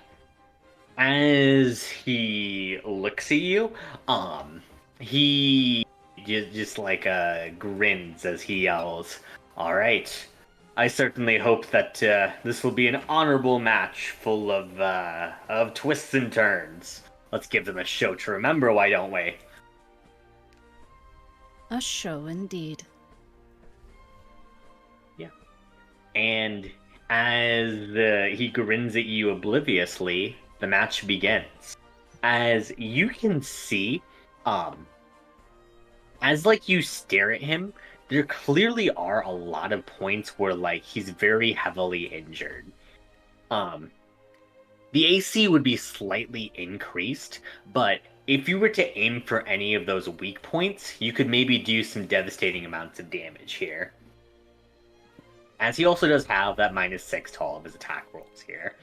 as he looks at you, he just like grins as he yells, "All right. I certainly hope that this will be an honorable match full of twists and turns. Let's give them a show to remember, why don't we?" A show indeed. Yeah. And as he grins at you obliviously, the match begins. As you can see, as like you stare at him, there clearly are a lot of points where like he's very heavily injured. The AC would be slightly increased, but if you were to aim for any of those weak points, you could maybe do some devastating amounts of damage here. As he also does have that -6 to all of his attack rolls here.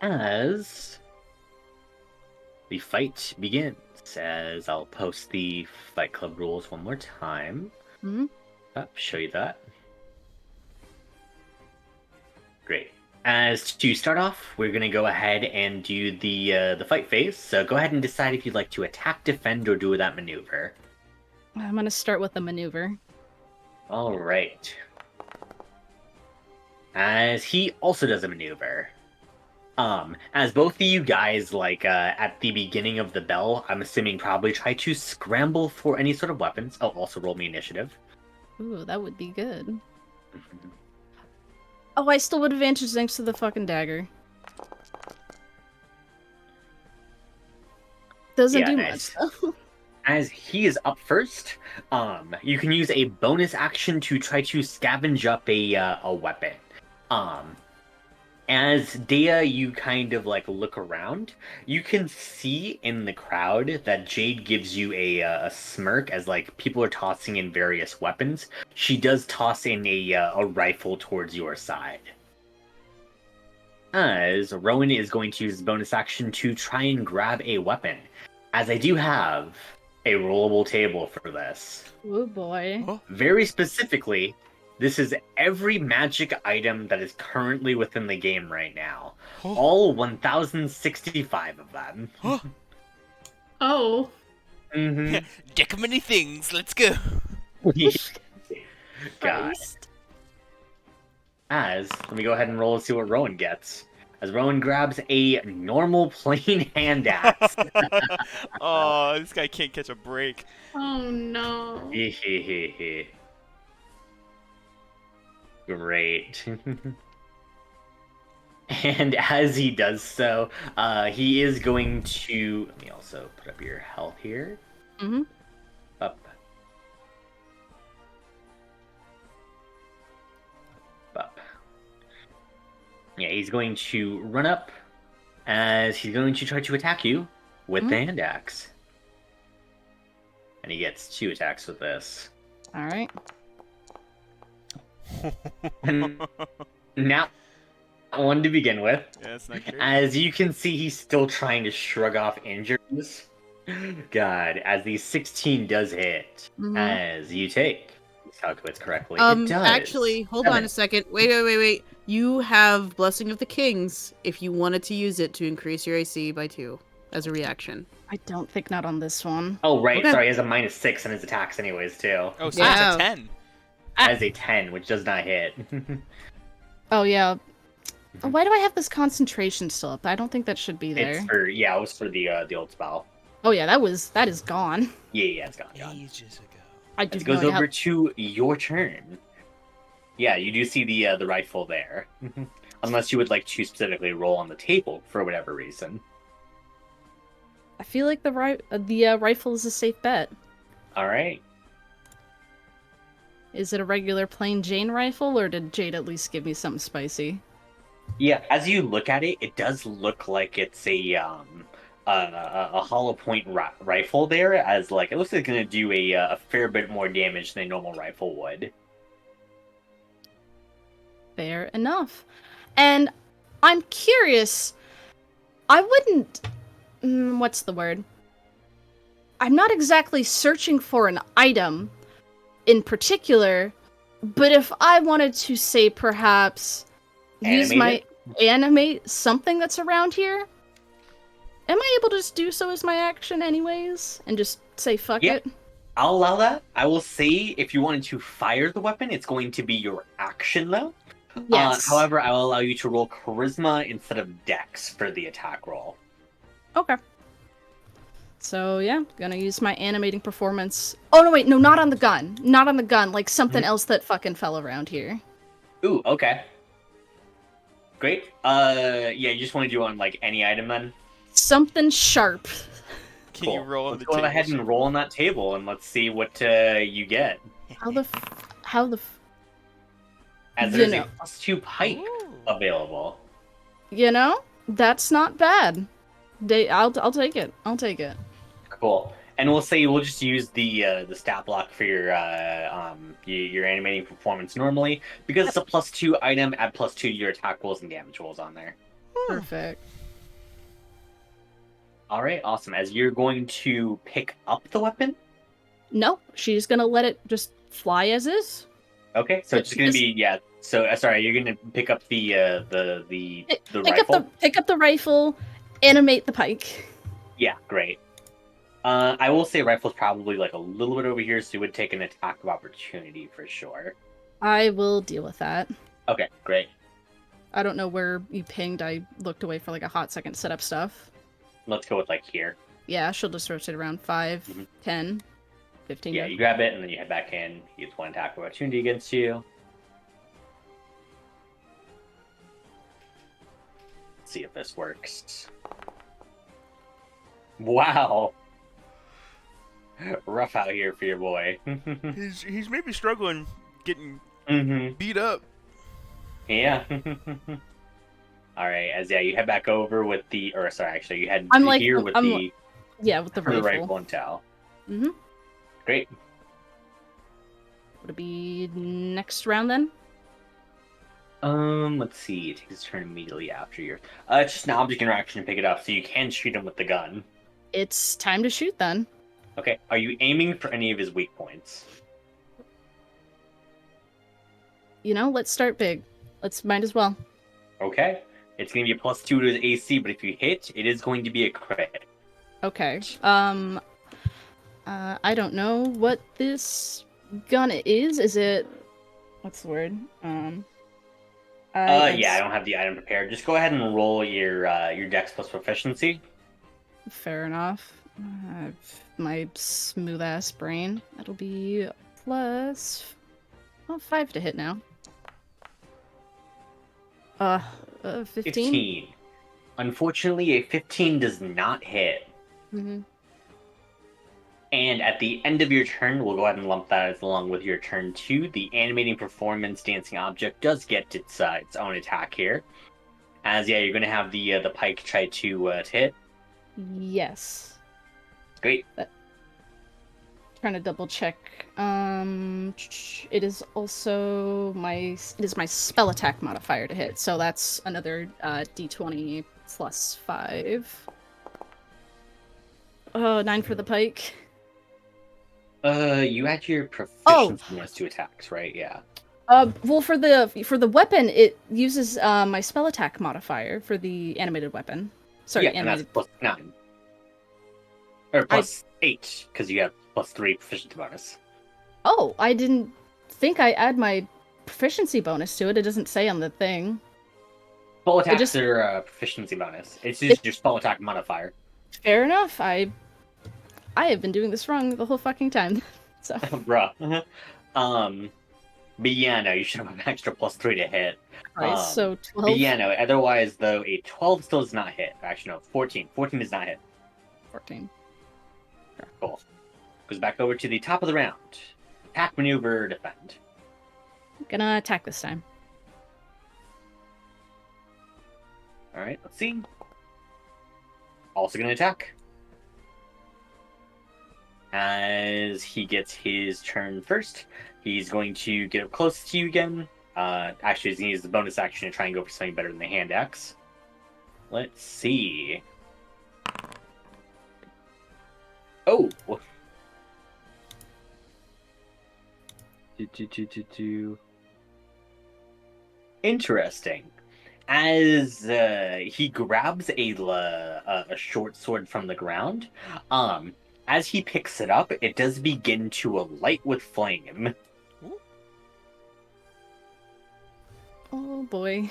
As the fight begins, as I'll post the Fight Club rules one more time. Show you that. Great. As to start off, we're going to go ahead and do the fight phase. So go ahead and decide if you'd like to attack, defend, or do that maneuver. I'm going to start with the maneuver. All right. As he also does a maneuver. As both of you guys, like, at the beginning of the bell, I'm assuming probably try to scramble for any sort of weapons. Oh, also roll me initiative. Ooh, that would be good. Oh, I still would advantage thanks to the fucking dagger. Doesn't do nice. much, though. As he is up first, you can use a bonus action to try to scavenge up a weapon. As Dea, you kind of like look around, you can see in the crowd that Jade gives you a smirk as like people are tossing in various weapons. She does toss in a rifle towards your side. As Rowan is going to use his bonus action to try and grab a weapon, as I do have a rollable table for this. Oh boy. Huh? Very specifically, this is every magic item that is currently within the game right now. Huh? All 1,065 of them. Huh? Oh. Mm-hmm. Deck of many things, let's go. God. As, let me go ahead and roll and see what Rowan gets. as Rowan grabs a normal plain hand axe. Oh, this guy can't catch a break. Oh no. Great. And as he does so, he is going to. Let me also put up your health here. Mm-hmm. Up. Up. Yeah, he's going to run up as he's going to try to attack you with the hand axe. And he gets 2 attacks with this. All right. And now, one to begin with. Yeah, that's not great. As you can see, he's still trying to shrug off injuries. God, as the 16 does hit, as you take, calculates correctly. It does. Actually, hold on a second. Wait. You have Blessing of the Kings if you wanted to use it to increase your AC by 2 as a reaction. I don't think not on this one. Oh, right. Okay. Sorry, he has a -6 on his attacks anyways, too. Oh, so Yeah. it's a 10. As a 10, which does not hit. Oh, yeah. Why do I have this concentration still up? I don't think that should be there. It's for, it was for the old spell. Oh, yeah, that is gone. Yeah, it's gone. Ages ago. I do It goes not over have... to your turn. Yeah, you do see the rifle there. Unless you would like to specifically roll on the table for whatever reason. I feel like the rifle is a safe bet. All right. Is it a regular plain Jane rifle, or did Jade at least give me something spicy? Yeah, as you look at it, it does look like it's a hollow point rifle there. As like it looks like it's gonna do a fair bit more damage than a normal rifle would. Fair enough. And I'm curious. I wouldn't. What's the word? I'm not exactly searching for an item in particular, but if I wanted to say perhaps animate something that's around here, am I able to just do so as my action anyways and just say fuck it? I'll allow that. I will say if you wanted to fire the weapon, it's going to be your action though. Yes. However, I will allow you to roll charisma instead of dex for the attack roll. Okay. So yeah, gonna use my animating performance. Oh no, wait, no, not on the gun. Not on the gun, like something else that fucking fell around here. Ooh, okay. Great. Yeah, you just want to do on like any item then? Something sharp. Can you roll on Let's the go table? ahead and roll on that table and let's see what you get. As You there's know. a +2 pike available. You know, that's not bad. I'll take it. I'll take it. Cool. And we'll say we'll just use the stat block for your animating performance normally because it's a +2 item. Add +2 to your attack rolls and damage rolls on there. Perfect. All right, awesome. As you're going to pick up the weapon. No, she's gonna let it just fly as is. Okay, so it's just gonna be So sorry, you're gonna pick up the rifle. Pick up the rifle, animate the pike. Yeah, great. I will say rifle's probably like a little bit over here, so you would take an attack of opportunity for sure. I will deal with that. Okay, great. I don't know where you pinged. I looked away for like a hot second to set up stuff. Let's go with like here. Yeah, she'll just rotate around 5, 10, 15. Yeah, you grab it and then you head back in. He gets 1 attack of opportunity against you. Let's see if this works. Wow. Rough out here for your boy. He's maybe struggling getting beat up. Yeah. All right, you head back over with the, you head I'm like, here with with the rifle. and towel. Mm-hmm. Great. Would it be next round then? Let's see. It takes its turn immediately after your. It's just an object interaction to pick it up, so you can shoot him with the gun. It's time to shoot then. Okay. Are you aiming for any of his weak points? You know, let's start big. Might as well. Okay. It's going to be a +2 to his AC, but if you hit, it is going to be a crit. Okay. I don't know what this gun is. Is it... What's the word? Yeah, I don't have the item prepared. Just go ahead and roll your Dex plus proficiency. Fair enough. My smooth ass brain. That'll be plus 5 to hit now. 15? 15. Unfortunately, a 15 does not hit. Mm-hmm. And at the end of your turn, we'll go ahead and lump that along with your turn 2. The animating performance dancing object does get its own attack here. As yeah, you're going to have the pike try to hit. Yes. Great. Trying to double check. It is also my spell attack modifier to hit, so that's another d20 plus 5. Oh, 9 for the pike. You add your proficiency bonus to attacks, right? Yeah. Well, for the weapon, it uses my spell attack modifier for the animated weapon. Sorry, yeah, animated. And that's plus 9. Or plus 8, because you have plus 3 proficiency bonus. Oh, I didn't think I add my proficiency bonus to it. It doesn't say on the thing. Spell attacks are a proficiency bonus. It's just your spell attack modifier. Fair enough. I have been doing this wrong the whole fucking time. So. Bruh. But yeah, no, you should have an extra plus 3 to hit. Right, so 12. But yeah, no, otherwise, though, a 12 still does not hit. Actually, no, 14. 14 does not hit. 14. Sure. Cool. Goes back over to the top of the round. Attack, maneuver, defend. Gonna attack this time. Alright, let's see. Also gonna attack. As he gets his turn first, he's going to get up close to you again. Actually, he's going to use the bonus action to try and go for something better than the hand axe. Let's see. Oh! Interesting. As he grabs a short sword from the ground, as he picks it up, it does begin to alight with flame. Oh boy.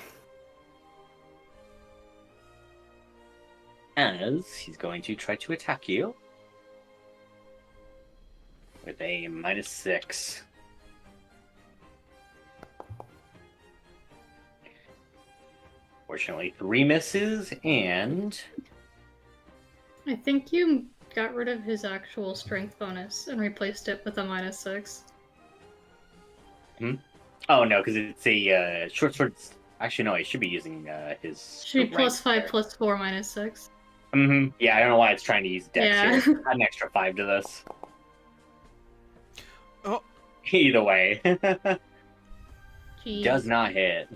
As he's going to try to attack you with a -6. Fortunately, 3 misses, and I think you got rid of his actual strength bonus and replaced it with a -6. Oh no, because it's a short sword. Actually, no, he should be using his. Should be +5, +4, -6. Yeah, I don't know why it's trying to use Dex here. Add an extra 5 to this. Oh. Either way. Jeez. Does not hit.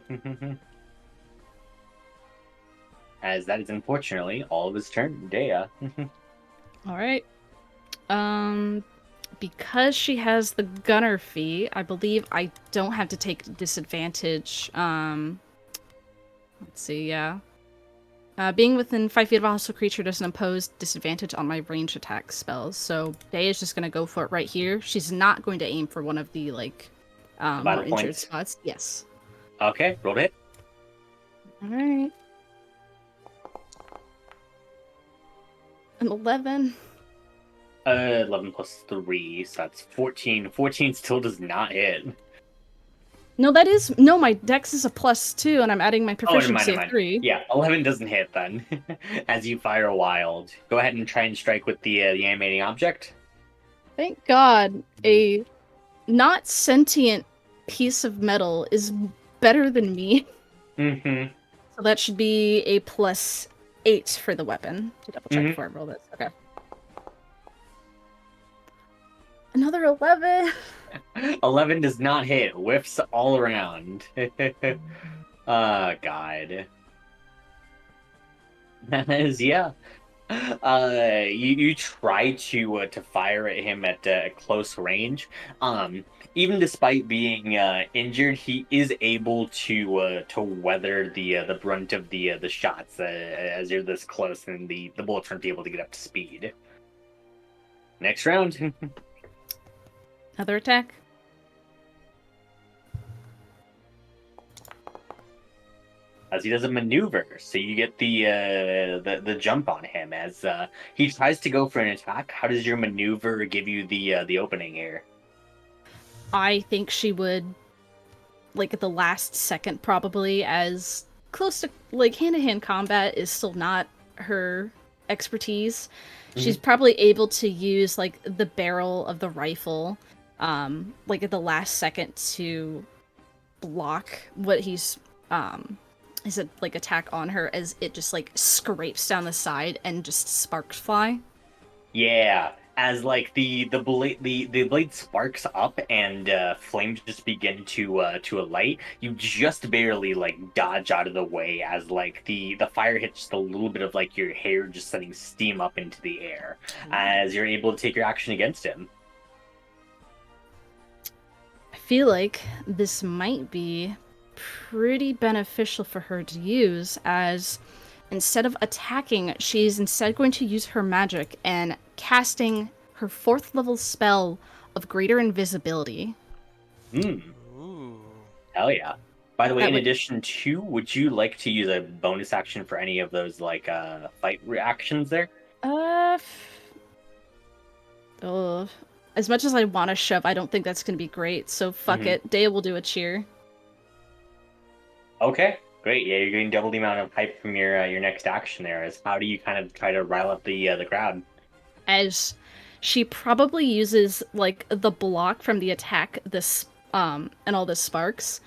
As that is unfortunately all of his turn, Dea. Alright. Because she has the gunner fee, I believe I don't have to take disadvantage. Let's see, yeah. Being within 5 feet of a hostile creature doesn't impose disadvantage on my range attack spells. So Dea is just gonna go for it right here. She's not going to aim for one of the more injured spots. Yes. Okay, roll to hit. Alright. An 11. 11 plus 3, so that's 14. 14 still does not hit. No, my dex is a +2, and I'm adding my proficiency of 3. Yeah, 11 doesn't hit then. As you fire wild. Go ahead and try and strike with the animating object. Thank God, a not sentient piece of metal is better than me. So that should be a +8 for the weapon. To double check before I roll this. Okay. Another 11. 11 does not hit. Whiffs all around. God. That is, yeah. You try to fire at him at close range. Even despite being injured, he is able to weather the brunt of the shots as you're this close, and the bullets aren't able to get up to speed. Next round. Another attack. as he does a maneuver. So you get the jump on him as he tries to go for an attack. How does your maneuver give you the opening here? I think she would, like, at the last second, probably, as close to, like, hand-to-hand combat is still not her expertise. She's probably able to use, like, the barrel of the rifle, like, at the last second to block what he's, is it, like, attack on her as it just, like, scrapes down the side and just sparks fly. Yeah, as like the blade sparks up and flames just begin to alight. You just barely like dodge out of the way as like the fire hits just a little bit of like your hair just sending steam up into the air as you're able to take your action against him. I feel like this might be pretty beneficial for her to use, as instead of attacking, she's instead going to use her magic and casting her 4th level spell of greater invisibility. Ooh. Hell yeah. By the way, That in would- addition to, would you like to use a bonus action for any of those like fight reactions there? As much as I want to shove, I don't think that's going to be great, so fuck it. Dea will do a cheer. Okay, great. Yeah, you're getting double the amount of hype from your next action there. Is how do you kind of try to rile up the crowd? As she probably uses, like, the block from the attack, this, and all the sparks,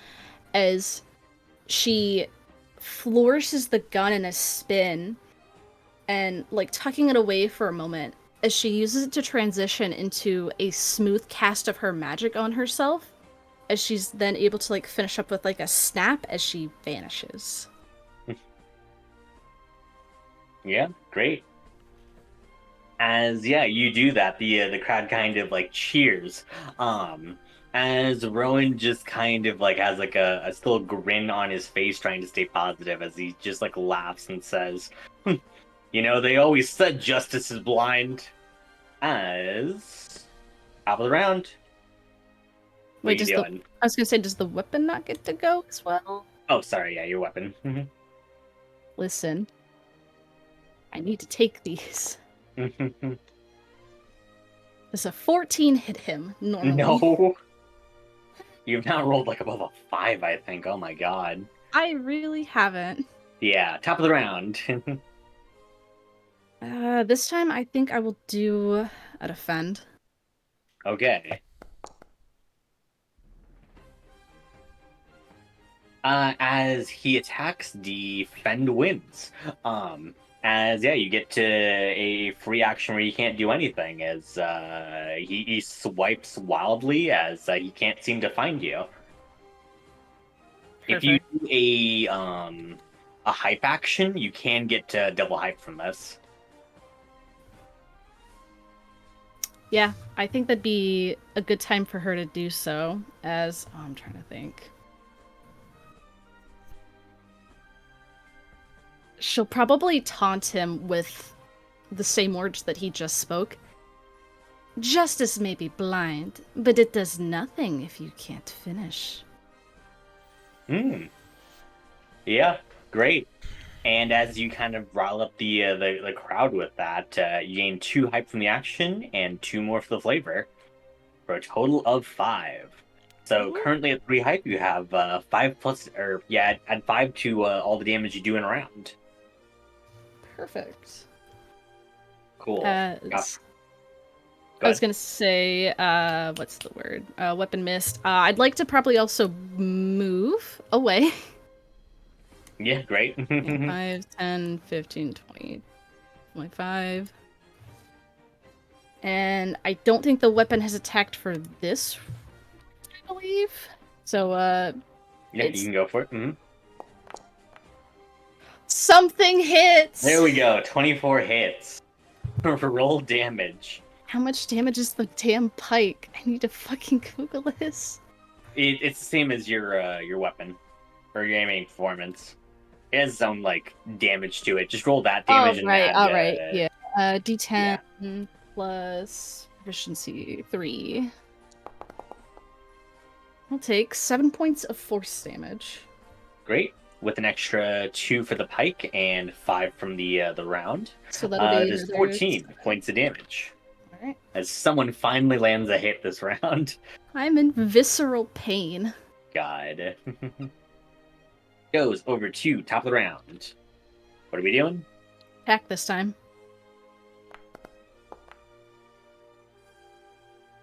as she flourishes the gun in a spin and, like, tucking it away for a moment as she uses it to transition into a smooth cast of her magic on herself, as she's then able to, like, finish up with, like, a snap as she vanishes. Yeah, great. As you do that, the crowd kind of like cheers. As Rowan just kind of like has like a still grin on his face, trying to stay positive as he just like laughs and says, "You know, they always said justice is blind." As top of the round. What Wait, are you doing? I was gonna say, does the weapon not get to go as well? Oh, sorry. Yeah, your weapon. Listen, I need to take these. Does a 14 hit him normally? No. You've now rolled like above a 5, I think. Oh my god. I really haven't. Yeah, top of the round. This time I think I will do a defend. Okay. As he attacks, defend wins. As you get to a free action where you can't do anything. As he swipes wildly as he can't seem to find you. Perfect. If you do a hype action, you can get double hype from this. Yeah, I think that'd be a good time for her to do so, as... Oh, I'm trying to think. She'll probably taunt him with the same words that he just spoke. Justice may be blind, but it does nothing if you can't finish. Yeah, great. And as you kind of rile up the crowd with that, you gain 2 hype from the action and 2 more for the flavor, for a total of 5. So currently at 3 hype, you have 5 plus, or add 5 to all the damage you do in a round. Perfect. Cool. I was gonna say, what's the word? Weapon missed. I'd like to probably also move away. Yeah, great. 5, 10, 15, 20, 25. And I don't think the weapon has attacked for this, I believe. So, Yeah, you can go for it. Mm-hmm. Something hits! There we go. 24 hits. Roll damage. How much damage is the damn pike? I need to fucking Google this. It's the same as your weapon. Or your aiming performance. It has its own, like, damage to it. Just roll that damage and add... Alright, yeah. D10 plus proficiency 3. I'll take 7 points of force damage. Great. with an extra 2 for the pike and 5 from the round. So that'll be Does another 14 points of damage. Alright. As someone finally lands a hit this round. I'm in visceral pain. God. Goes over to top of the round. What are we doing? Attack this time.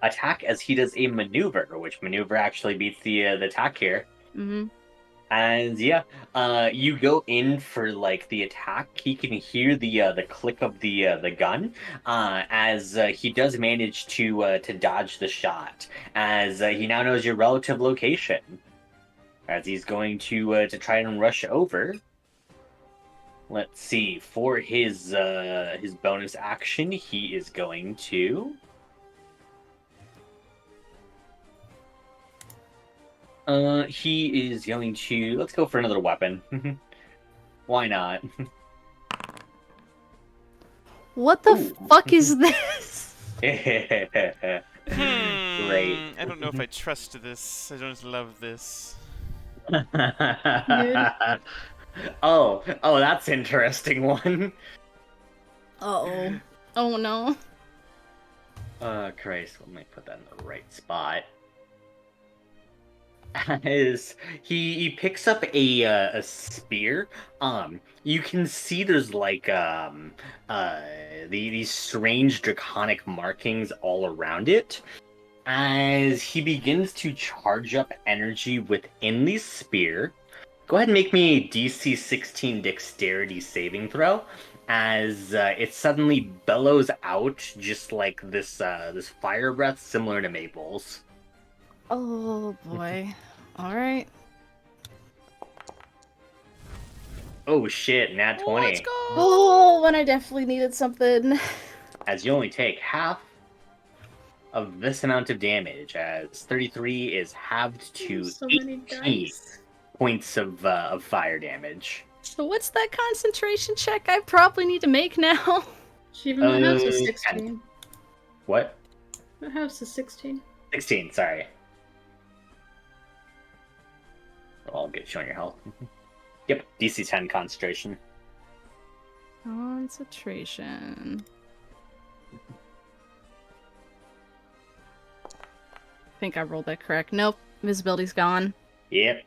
Attack as he does a maneuver, which maneuver actually beats the attack here. Mm-hmm. And yeah, you go in for like the attack. He can hear the click of the gun, as he does manage to dodge the shot. As he now knows your relative location, as he's going to try and rush over. Let's see, for his bonus action, he is going to. He is going to. Let's go for another weapon. Why not? What the Ooh. fuck is this? Great. I don't know if I trust this. I don't love this. Oh, that's interesting one. Uh-oh. Oh no. Christ, let me put that in the right spot. As he picks up a spear, you can see there's like these strange draconic markings all around it. As he begins to charge up energy within the spear, go ahead and make me a DC 16 Dexterity saving throw. As it suddenly bellows out just like this fire breath, similar to Maple's. Oh boy. Alright. Oh shit, nat 20. Let's go. Oh, when I definitely needed something. As you only take half of this amount of damage, as 33 is halved to So many 18 dice. points of fire damage. So what's that concentration check I probably need to make now? Shiva, my house is 10. 16. What? My house is 16. 16, sorry. I'll get you on your health. Yep, DC 10 concentration. Concentration. I think I rolled that correct. Nope, visibility's gone. Yep.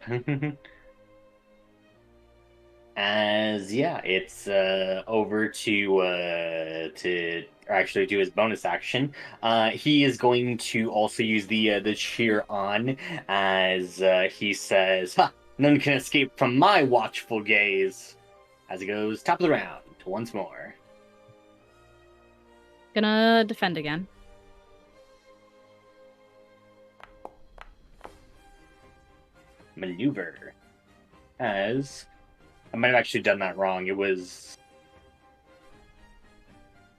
As yeah, it's over to actually do his bonus action. He is going to also use the cheer on, as he says, "Ha! None can escape from my watchful gaze." As he goes top of the round once more. Gonna defend again. Maneuver. As I might have actually done that wrong. It was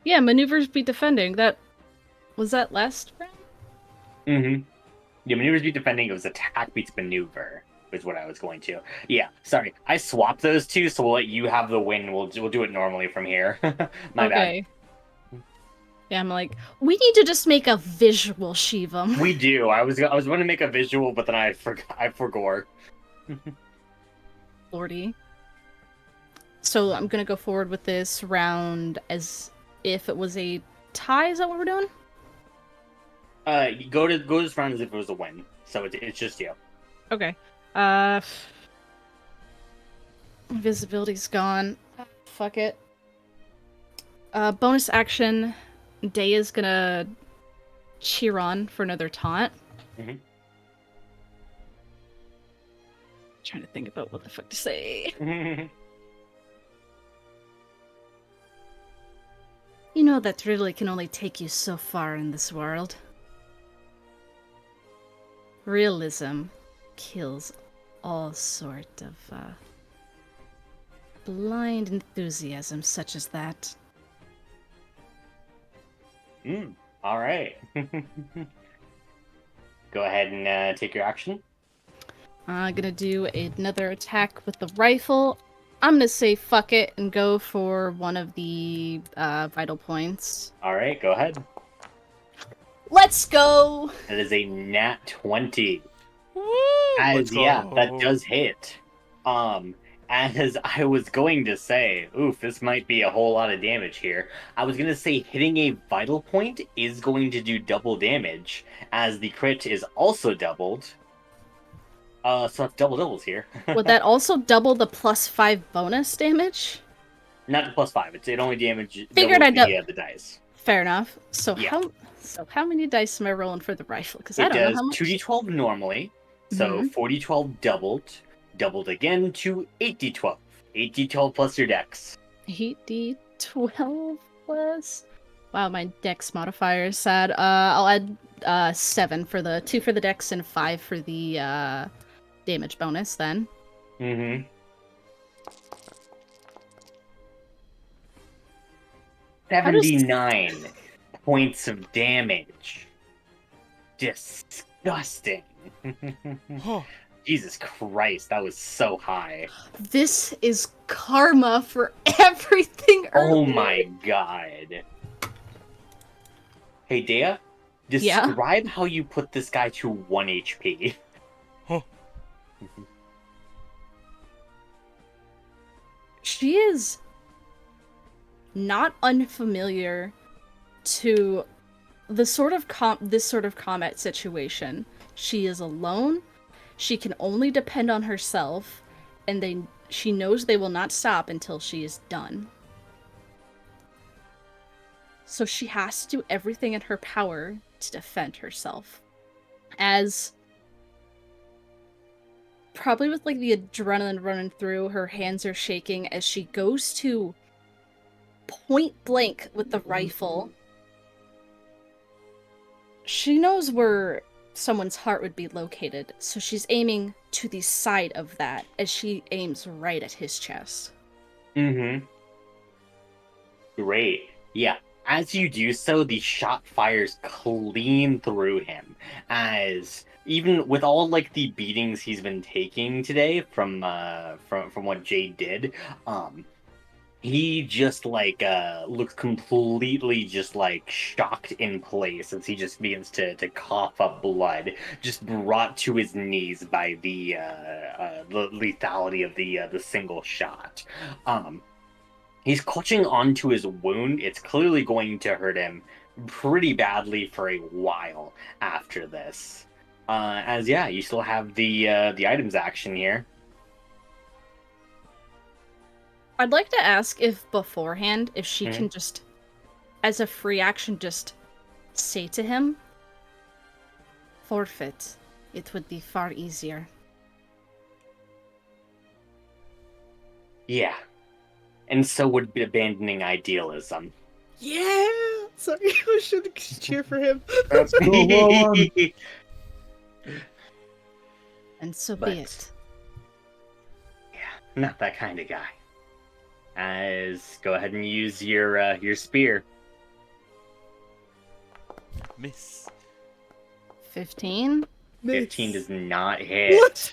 Yeah, maneuvers beat defending. Was that last round? Mm-hmm. Yeah, maneuvers beat defending. It was attack beats maneuver, is what I was going to. Yeah, sorry. I swapped those two, so we'll let you have the win. We'll do it normally from here. My bad. Yeah, I'm like, we need to just make a visual Shivam. We do. I was going to make a visual, but then I forgot. Lordy. So I'm gonna go forward with this round as if it was a tie. Is that what we're doing? You go this round as if it was a win. So it's just you. Okay. Invisibility's gone. Fuck it. Bonus action. Day is gonna cheer on for another taunt. Mhm. Trying to think about what the fuck to say. You know that really can only take you so far in this world. Realism kills all sort of blind enthusiasm such as that. All right. Go ahead and take your action. I'm gonna do another attack with the rifle. I'm gonna say fuck it and go for one of the vital points. All right, go ahead. Let's go! That is a nat 20. Woo! As Let's go. yeah, that does hit. as I was going to say, oof, this might be a whole lot of damage here. I was going to say hitting a vital point is going to do double damage, as the crit is also doubled. So it's double doubles here. Would that also double the +5 bonus damage? Not the +5. It only damage Figured I'd the dice. Fair enough. So Yeah. how many dice am I rolling for the rifle? Because I It don't know does how much. 2d12 normally, so 4d12 doubled again to 8d12. 8d12 plus your dex. 8d12 plus. Wow, my dex modifier is sad. I'll add 7 for the 2 for the dex and 5 for the damage bonus then. Mm-hmm. 79 points of damage. Disgusting. Jesus Christ, that was so high. This is karma for everything Oh earlier. my god. Hey, Dea, describe how you put this guy to 1 HP. She is not unfamiliar to this sort of combat situation. She is alone. She can only depend on herself, and she knows they will not stop until she is done. So she has to do everything in her power to defend herself. As probably with like the adrenaline running through, her hands are shaking as she goes to point blank with the rifle. She knows where someone's heart would be located, so she's aiming to the side of that as she aims right at his chest. Mm-hmm. Great. Yeah. As you do so, the shot fires clean through him, as even with all like the beatings he's been taking today from what Jade did, he just like looks completely just like shocked in place as he just begins to cough up blood, just brought to his knees by the lethality of the single shot. He's clutching onto his wound. It's clearly going to hurt him pretty badly for a while after this. As yeah, you still have the items action here. I'd like to ask if beforehand, if she can just, as a free action, just say to him, forfeit. It would be far easier. Yeah. And so would be abandoning idealism. Yeah! Sorry, I should cheer for him. Let's go, Nolan. And so But- be it. Yeah, not that kind of guy. As go ahead and use your spear. Miss. 15? 15 does not hit. What?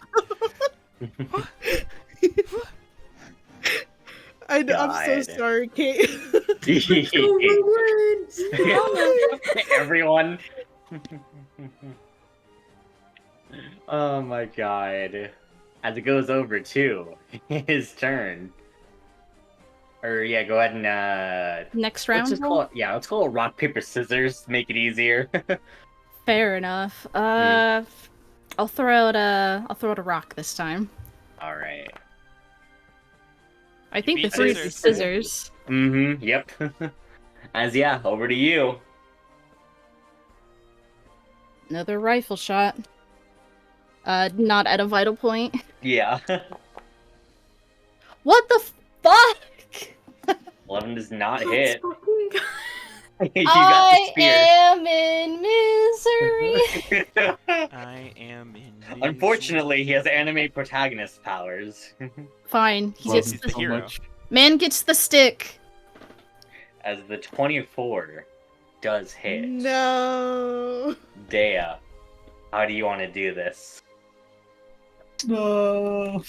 I'm so God. sorry, Kate. Everyone. Oh my god. As it goes over to his turn. Or yeah, go ahead and Next let's round? just call it let's call it rock, paper, scissors to make it easier. Fair enough. I'll throw out a rock this time. Alright. I think the beat three scissors. scissors. Mm-hmm. Yep. As yeah, over to you. Another rifle shot. Not at a vital point. Yeah. What the fuck? 11 does not Let's hit. fucking go. You got the I spear. am in misery. I am in. Unfortunately, he has anime protagonist powers. Fine. He Love gets you the so hero. much. Man gets the stick. As the 24 does hit. No. Dea, how do you want to do this? No.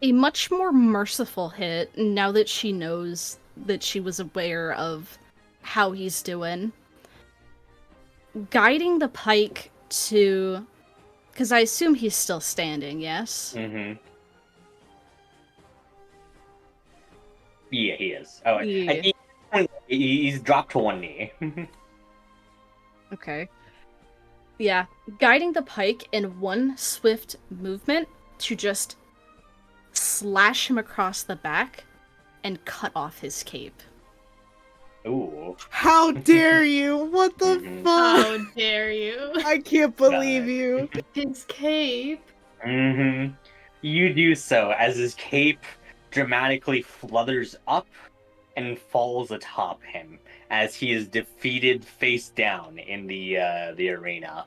A much more merciful hit now that she knows that she was aware of how he's doing. Guiding the pike to Because I assume he's still standing, yes? Mm-hmm. Yeah, he is. Oh, Yeah. he's dropped to one knee. Okay. Yeah, guiding the pike in one swift movement to just slash him across the back and cut off his cape. Ooh. How dare you? What the Mhm. fuck? How dare you? I can't believe you. His cape. Mm-hmm. You do so as his cape dramatically flutters up and falls atop him as he is defeated face down in the arena.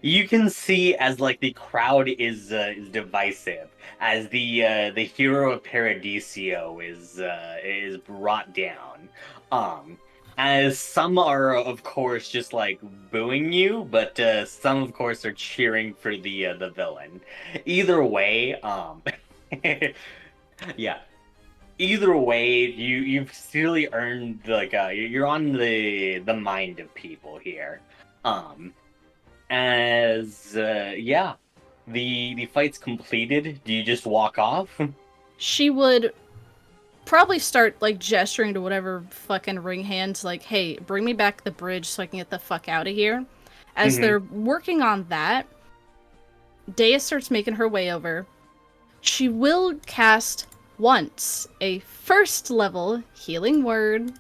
You can see as like the crowd is divisive as the hero of Paradiso is brought down. As some are of course just like booing you, but some of course are cheering for the villain. Either way, yeah. Either way, you've really earned like you're on the mind of people here. As yeah, the fight's completed. Do you just walk off? She would probably start, like, gesturing to whatever fucking ring hands, like, hey, bring me back the bridge so I can get the fuck out of here. As they're working on that, Dea starts making her way over. She will cast once a first level healing word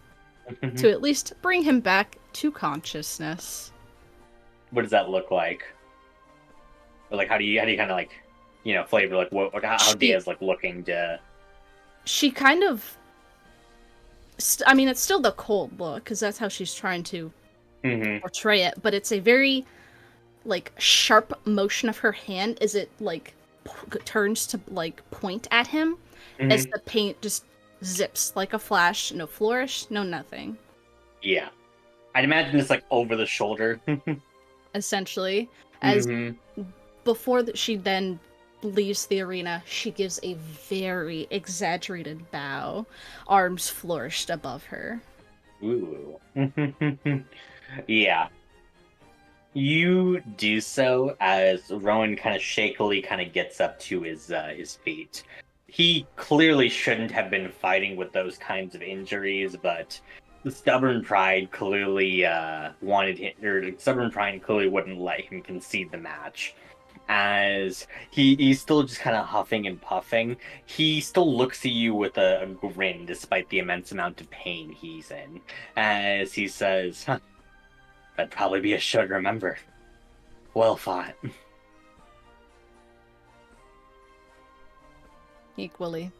to at least bring him back to consciousness. What does that look like? Or like how do you kind of like flavor like how Dea's like looking to? She kind of, I mean, it's still the cold look because that's how she's trying to portray it, but it's a very like sharp motion of her hand as it like turns to like point at him as the paint just zips like a flash. No flourish, no nothing. Yeah, I'd imagine it's like over the shoulder. Essentially, as before she then leaves the arena, she gives a very exaggerated bow, arms flourished above her. Ooh. Yeah. You do so as Rowan kind of shakily kind of gets up to his feet. He clearly shouldn't have been fighting with those kinds of injuries, but the stubborn pride clearly stubborn pride clearly wouldn't let him concede the match. As he's still just kind of huffing and puffing, he still looks at you with a grin despite the immense amount of pain he's in. As he says, huh, that'd probably be a show to remember. Well fought. Equally.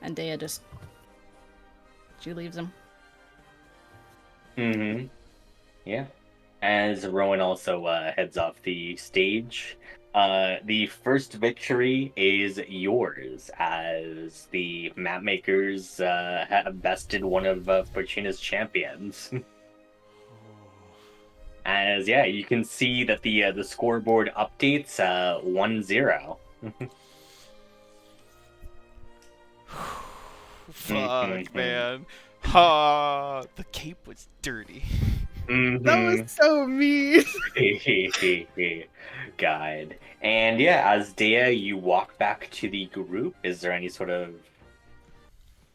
And Dea just... she leaves him. Yeah. As Rowan also heads off the stage, the first victory is yours as the mapmakers have bested one of Fortuna's champions. As yeah, you can see that the scoreboard updates 1-0. Fuck, man. Ha! The cape was dirty. That was so mean. God. And yeah, as Dea, you walk back to the group. Is there any sort of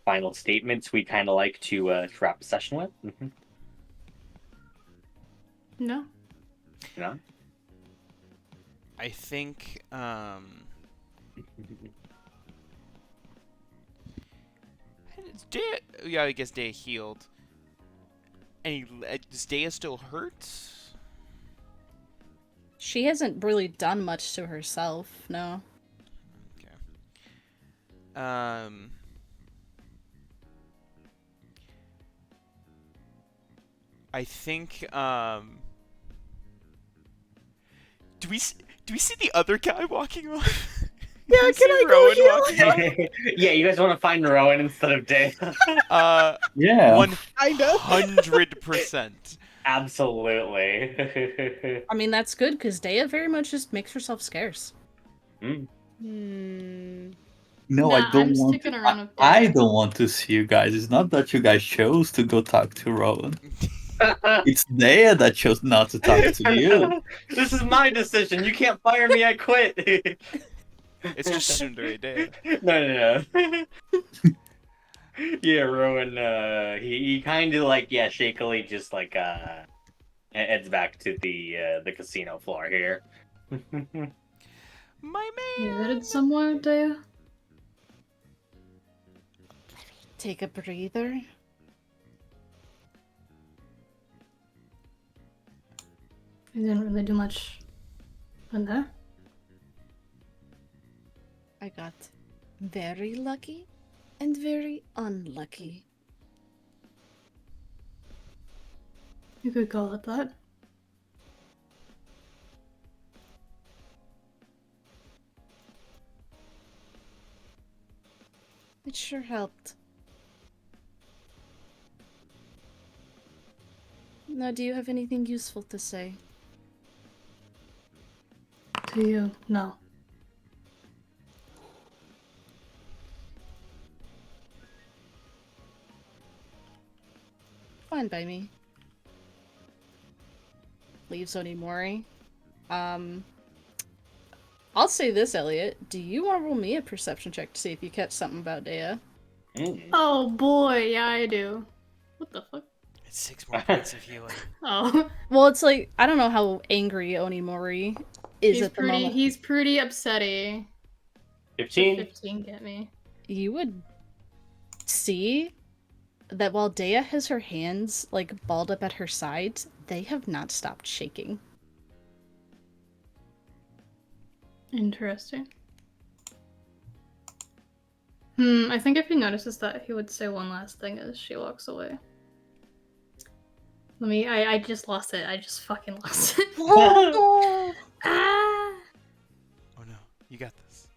final statements we kind of like to wrap the session with? No. No? I think, Dea, yeah, I guess Dea healed. Is Dea still hurt? She hasn't really done much to herself, no. Okay. I think, do we see the other guy walking off? Yeah, can I go heal? Yeah, you guys want to find Rowan instead of Dea? Yeah. 100%. Absolutely. I mean, that's good, because Dea very much just makes herself scarce. No, Nah, I don't I'm want sticking to. around with I Dea. don't want to see you guys. It's not that you guys chose to go talk to Rowan. It's Dea that chose not to talk to you. This is my decision. You can't fire me. I quit. It's just Sundere Dea. No. Yeah, Rowan. He kind of like shakily just like heads back to the casino floor here. My You man. headed somewhere, Dea? Take a breather. You didn't really do much in there. I got very lucky and very unlucky. You could call it that. It sure helped. Now, do you have anything useful to say? To you, no. Fine by me. Leaves Onimori. I'll say this, Elliot. Do you want to roll me a perception check to see if you catch something about Dea? Oh boy, yeah I do. What the fuck? It's 6 more points of healing. Oh. Well, it's like, I don't know how angry Onimori is at the moment. He's pretty upsetty. 15? 15 get me. You would see that while Dea has her hands, like, balled up at her sides, they have not stopped shaking. Interesting. I think if he notices that, he would say one last thing as she walks away. I just lost it. I just fucking lost it. Oh, Ah! Oh no, you got this.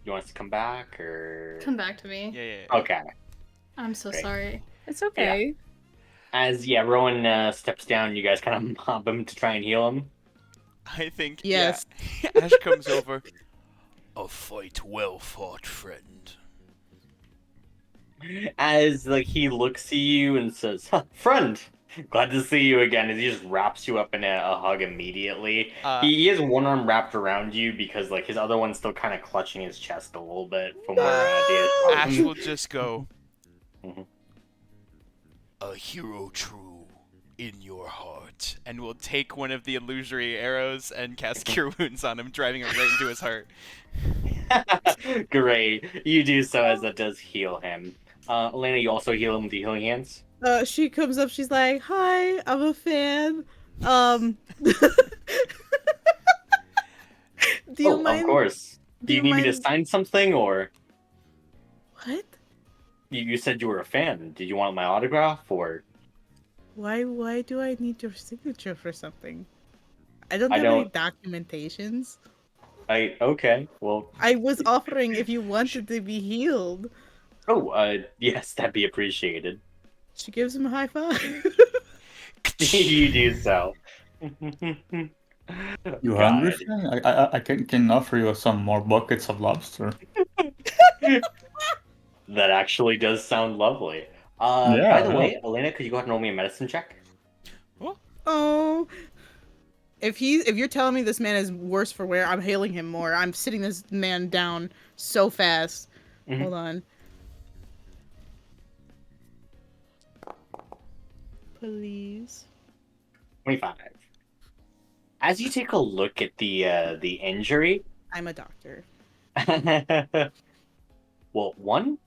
You want us to come back or? Come back to me. Yeah. Okay. I'm so Great. sorry. it's okay. As Rowan steps down, you guys kind of mob him to try and heal him. I think, Yes. yeah. Ash comes over. A fight well fought, friend. As like he looks at you and says, "Friend, glad to see you again." As he just wraps you up in a hug immediately. He has one arm wrapped around you because like his other one's still kind of clutching his chest a little bit from where Dave's Ash will just go, A hero true in your heart. and will take one of the illusory arrows and cast Cure Wounds on him, driving it right into his heart. Great, you do so as that does heal him. Elena, you also heal him with the healing hands. She comes up, she's like, "Hi, I'm a fan. Do you mind? Of course. Do you need me to mind- sign something, or What? you said you were a fan? Did you want my autograph, or Why do I need your signature for something? I don't I have don't- any documentations. Okay, well, I was offering if you wanted to be healed. yes, that'd be appreciated. She gives him a high five. You do so. You God. hungry? Friend? I can offer you some more buckets of lobster. That actually does sound lovely. Yeah, By the yeah. way, Elena, could you go ahead and roll me a medicine check? Oh. If you're telling me this man is worse for wear, I'm hailing him more. I'm sitting this man down so fast. Mhm. Hold on. Please. 25. As you take a look at the injury, I'm a doctor. well, one,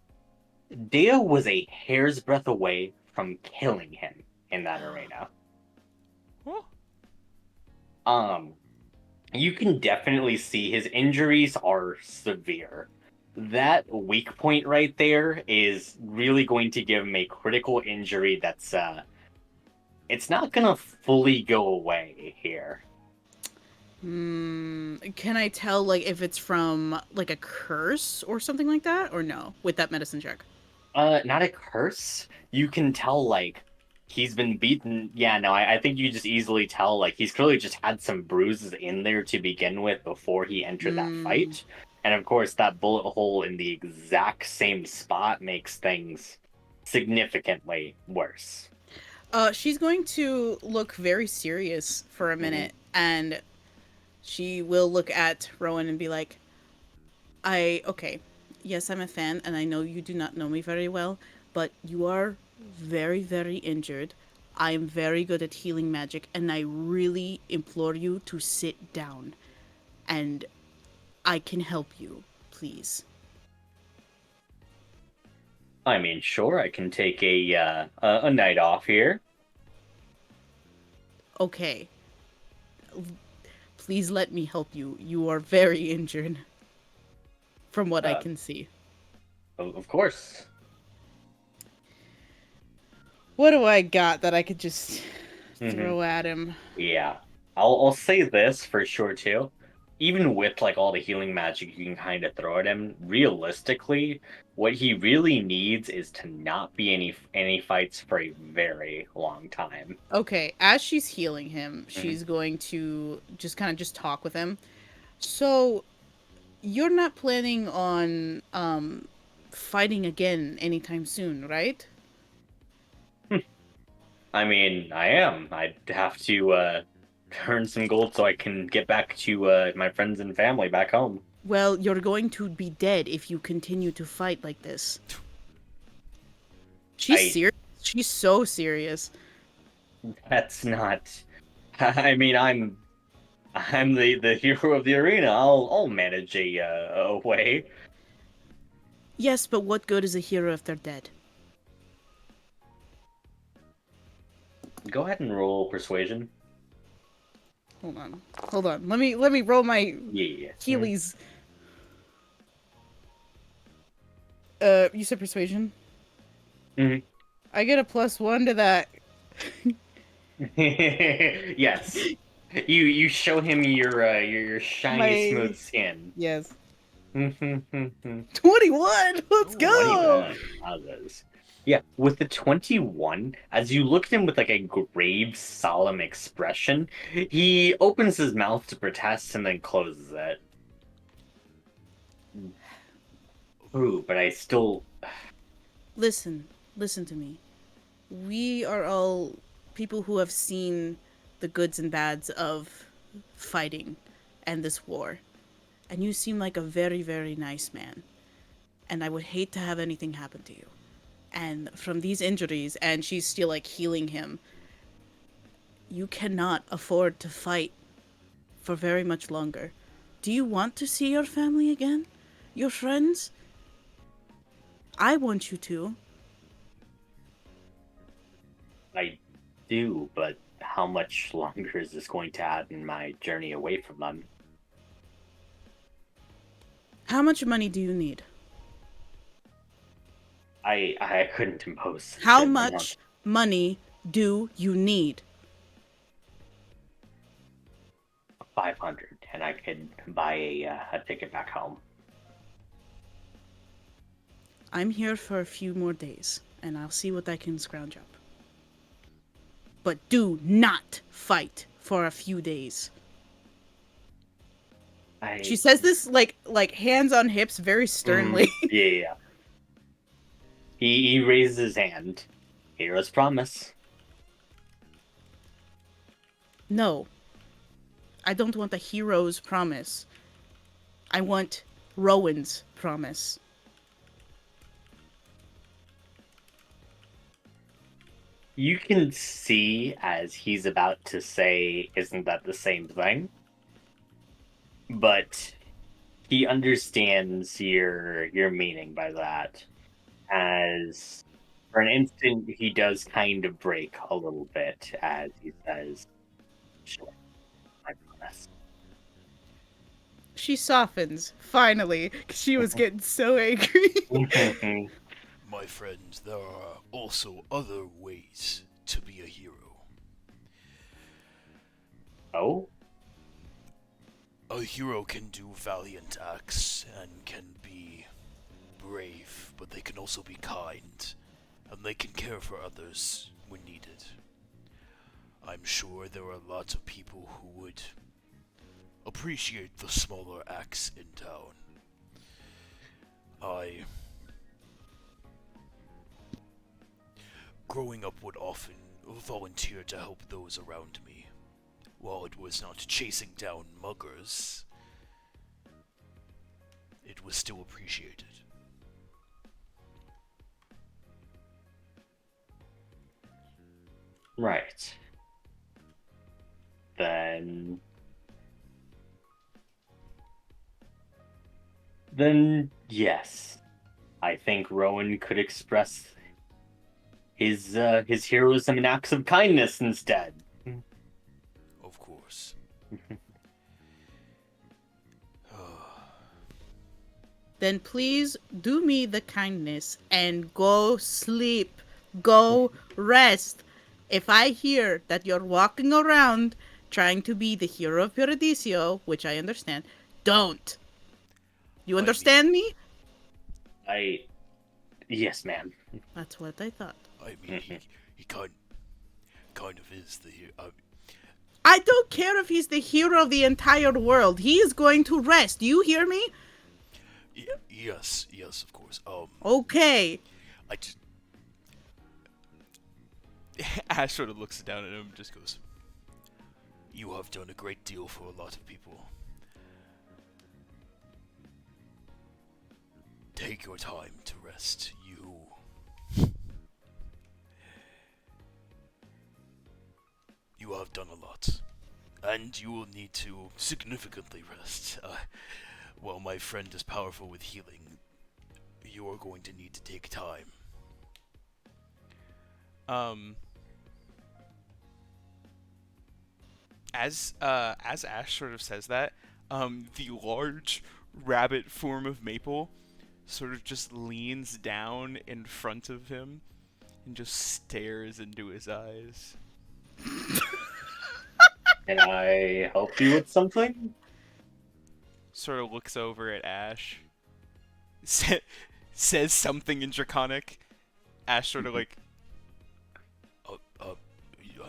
Dea was a hair's breadth away from killing him in that arena. You can definitely see his injuries are severe. That weak point right there is really going to give him a critical injury that's it's not gonna fully go away here. Can I tell like if it's from like a curse or something like that, or no? With that medicine check. Not a curse. You can tell like he's been beaten. Yeah, no, I think you just easily tell like he's clearly just had some bruises in there to begin with before he entered that fight. And of course that bullet hole in the exact same spot makes things significantly worse. She's going to look very serious for a minute, and she will look at Rowan and be like, okay, yes, I'm a fan, and I know you do not know me very well, but you are very, very injured. I am very good at healing magic, and I really implore you to sit down, and I can help you, please. I mean, sure, I can take a night off here. Okay. Please let me help you. You are very injured, from what I can see. Of course. What do I got that I could just throw at him? Yeah. I'll say this for sure too. Even with like all the healing magic you can kind of throw at him, realistically, what he really needs is to not be any fights for a very long time. Okay, as she's healing him, she's going to just kind of just talk with him. So, you're not planning on fighting again anytime soon, right? I mean, I am. I'd have to earn some gold so I can get back to my friends and family back home. Well, you're going to be dead if you continue to fight like this. She's serious. She's so serious. That's not. I mean, I'm the hero of the arena. I'll manage a way. Yes, but what good is a hero if they're dead? Go ahead and roll persuasion. Hold on. Let me roll my Heelys. You said persuasion? Mm-hmm. I get a +1 to that. Yes. You show him your shiny smooth skin. Yes. 21! Let's go! 21. Others. Yeah, with the 21, as you look at him with like a grave, solemn expression, he opens his mouth to protest and then closes it. Ooh, but I still... Listen to me. We are all people who have seen the goods and bads of fighting and this war. And you seem like a very, very nice man. And I would hate to have anything happen to you. And from these injuries, and she's still like healing him, you cannot afford to fight for very much longer. Do you want to see your family again? Your friends? I want you to. I do, but how much longer is this going to add in my journey away from them? How much money do you need? I couldn't impose. How much money do you need? 500, and I could buy a ticket back home. I'm here for a few more days, and I'll see what I can scrounge up. But do not fight for a few days. She says this like hands on hips, very sternly. Yeah. He raises his hand. Hero's promise. No. I don't want a hero's promise. I want Rowan's promise. You can see as he's about to say, isn't that the same thing? But he understands your meaning by that. As for an instant, he does kind of break a little bit as he says, "Sure, I promise." She softens, finally, because she was getting so angry. My friends, there are also other ways to be a hero. Oh? A hero can do valiant acts and can be brave, but they can also be kind, and they can care for others when needed. I'm sure there are lots of people who would appreciate the smaller acts in town. growing up would often volunteer to help those around me. While it was not chasing down muggers, it was still appreciated. Right. Then yes. I think Rowan could express his heroism in acts of kindness instead. Of course. Then please do me the kindness and go sleep. Go rest. If I hear that you're walking around trying to be the hero of Paradiso, which I understand, don't. You understand me? Yes, ma'am. That's what I thought. I mean, he kind of is the hero. I don't care if he's the hero of the entire world. He is going to rest. Do you hear me? Yes, of course. Okay. I just... Ash sort of looks down at him and just goes, You have done a great deal for a lot of people. Take your time to rest. You have done a lot. And you will need to significantly rest. While my friend is powerful with healing, you are going to need to take time. As Ash sort of says that, the large rabbit form of Maple sort of just leans down in front of him and just stares into his eyes. Can I help you with something? Sort of looks over at Ash. Says something in Draconic. Ash sort of like... I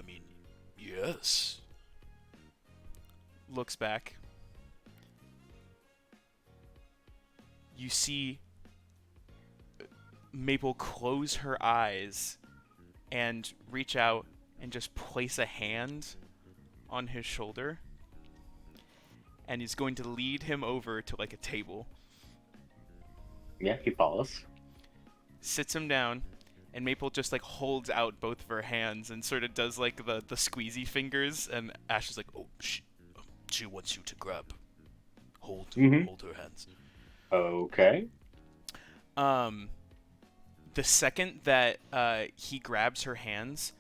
mean, yes. Looks back. You see Maple close her eyes and reach out and just place a hand on his shoulder, and he's going to lead him over to like a table. Yeah, he follows. Sits him down, and Maple just like holds out both of her hands and sort of does like the squeezy fingers, and Ash is like, Oh, she wants you to grab. Hold her hands. Okay. The second that he grabs her hands,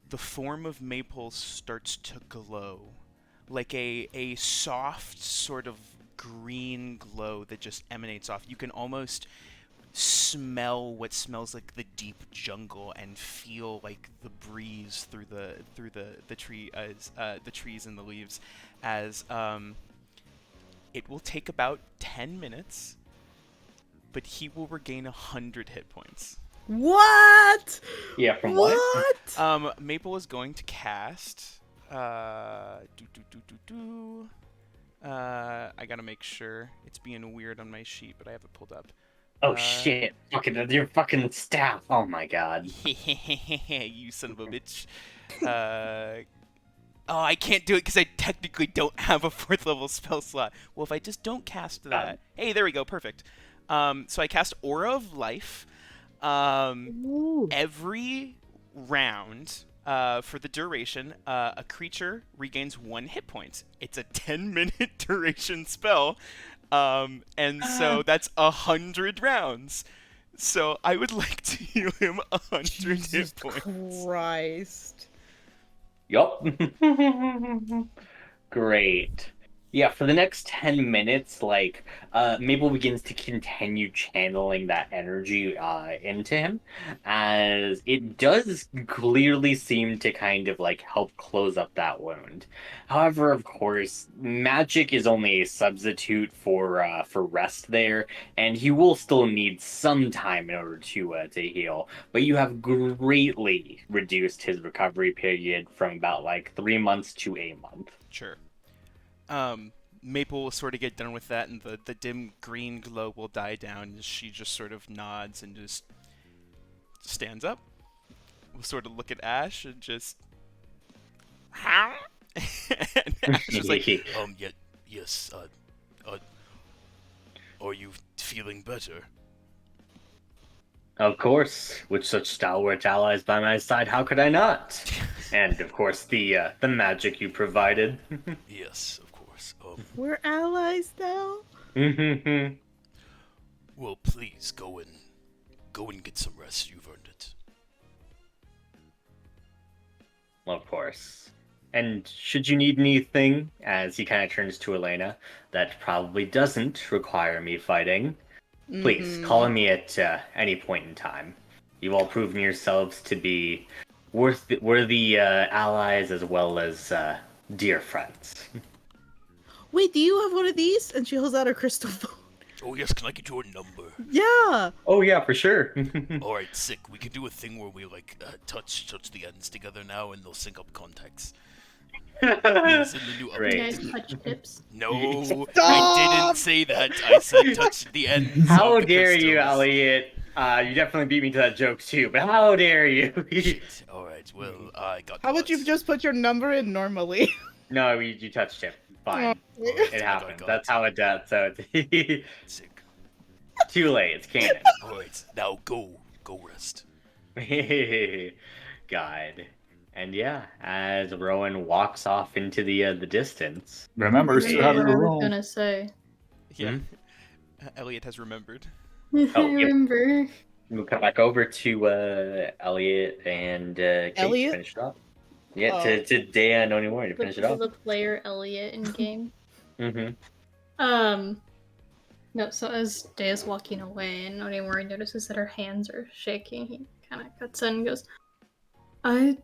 the form of Maple starts to glow, like a soft sort of green glow that just emanates off. You can almost smell what smells like the deep jungle and feel like the breeze through the trees and the leaves, as it will take about 10 minutes, but he will regain 100 hit points. What? Yeah, from what? Maple is going to cast. I gotta make sure it's being weird on my sheet, but I have it pulled up. Oh shit! Your fucking staff! Oh my god! You son of a bitch! Oh, I can't do it because I technically don't have a 4th level spell slot. Well, if I just don't cast that, hey, there we go, perfect. So I cast Aura of Life. Every round, for the duration, a creature regains 1 hit point. It's a 10-minute duration spell, and so that's 100 rounds. So I would like to heal him 100 hit points. Christ. Yup. Great. Yeah, for the next 10 minutes, Maple begins to continue channeling that energy into him, as it does clearly seem to kind of, help close up that wound. However, of course, magic is only a substitute for rest there, and he will still need some time in order to heal, but you have greatly reduced his recovery period from about, 3 months to a month. Sure. Maple will sort of get done with that, and the dim green glow will die down as she just sort of nods and just stands up. We'll sort of look at Ash and just. And Ash is like, Yes, are you feeling better? Of course, with such stalwart allies by my side, how could I not? And of course, the magic you provided. Yes, of course. We're allies now. Well, please go and get some rest. You've earned it. Of course. And should you need anything, as he kind of turns to Elena, that probably doesn't require me fighting, please call on me at any point in time. You've all proven yourselves to be worthy allies as well as dear friends. Wait, do you have one of these? And she holds out her crystal phone. Oh yes, can I get your number? Yeah. Oh yeah, for sure. All right, sick. We can do a thing where we like touch the ends together now, and they'll sync up contacts. It's in the new You Great. guys touch tips. No, Stop! I didn't say that. I said touch the ends. How of the dare you, crystals. Elliot? You definitely beat me to that joke too, but how dare you? Shit. All right. Well, I got. How about you just put your number in normally? No, you touched him. Fine. It happened. got That's how it does. So it's Sick. too late. It's canon. All right, now go rest. God. And yeah, as Rowan walks off into the distance. Remember, still have What the I was roll. gonna say. yeah. Elliot has remembered. I yep. remember. We'll come back over to Elliot and Kate Elliot? to finish it up. Yeah, Oh. to Dea and Onimori to finish it off. The player Elliot in game. Mm-hmm. No, so as Day is walking away and Onimori notices that her hands are shaking, he kind of cuts in and goes, I'm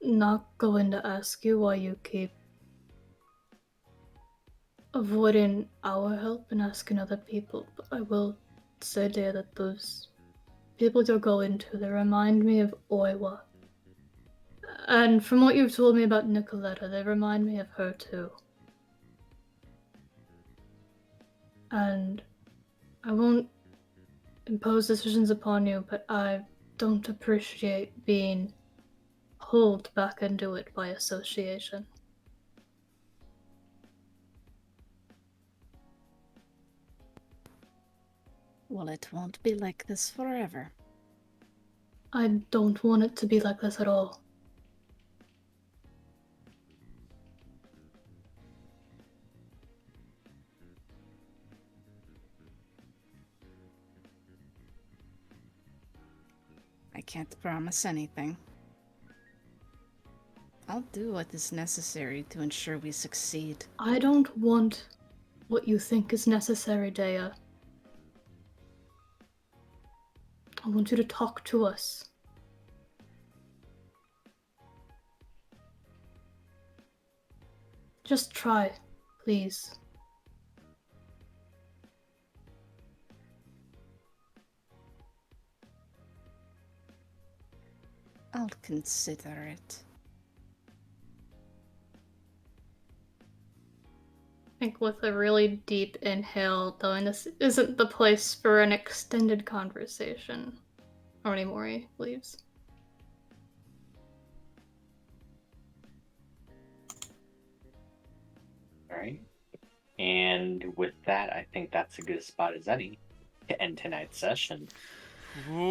not going to ask you why you keep avoiding our help and asking other people, but I will say, Day, that those people you're going to, they remind me of Oiwa. And from what you've told me about Nicoletta, they remind me of her too. And I won't impose decisions upon you, but I don't appreciate being pulled back into it by association. Well, it won't be like this forever. I don't want it to be like this at all. I can't promise anything. I'll do what is necessary to ensure we succeed. I don't want what you think is necessary, Dea. I want you to talk to us. Just try, please. I'll consider it. I think with a really deep inhale, knowing this isn't the place for an extended conversation, Onimori leaves. All right. And with that, I think that's a good spot as any to end tonight's session. Ooh.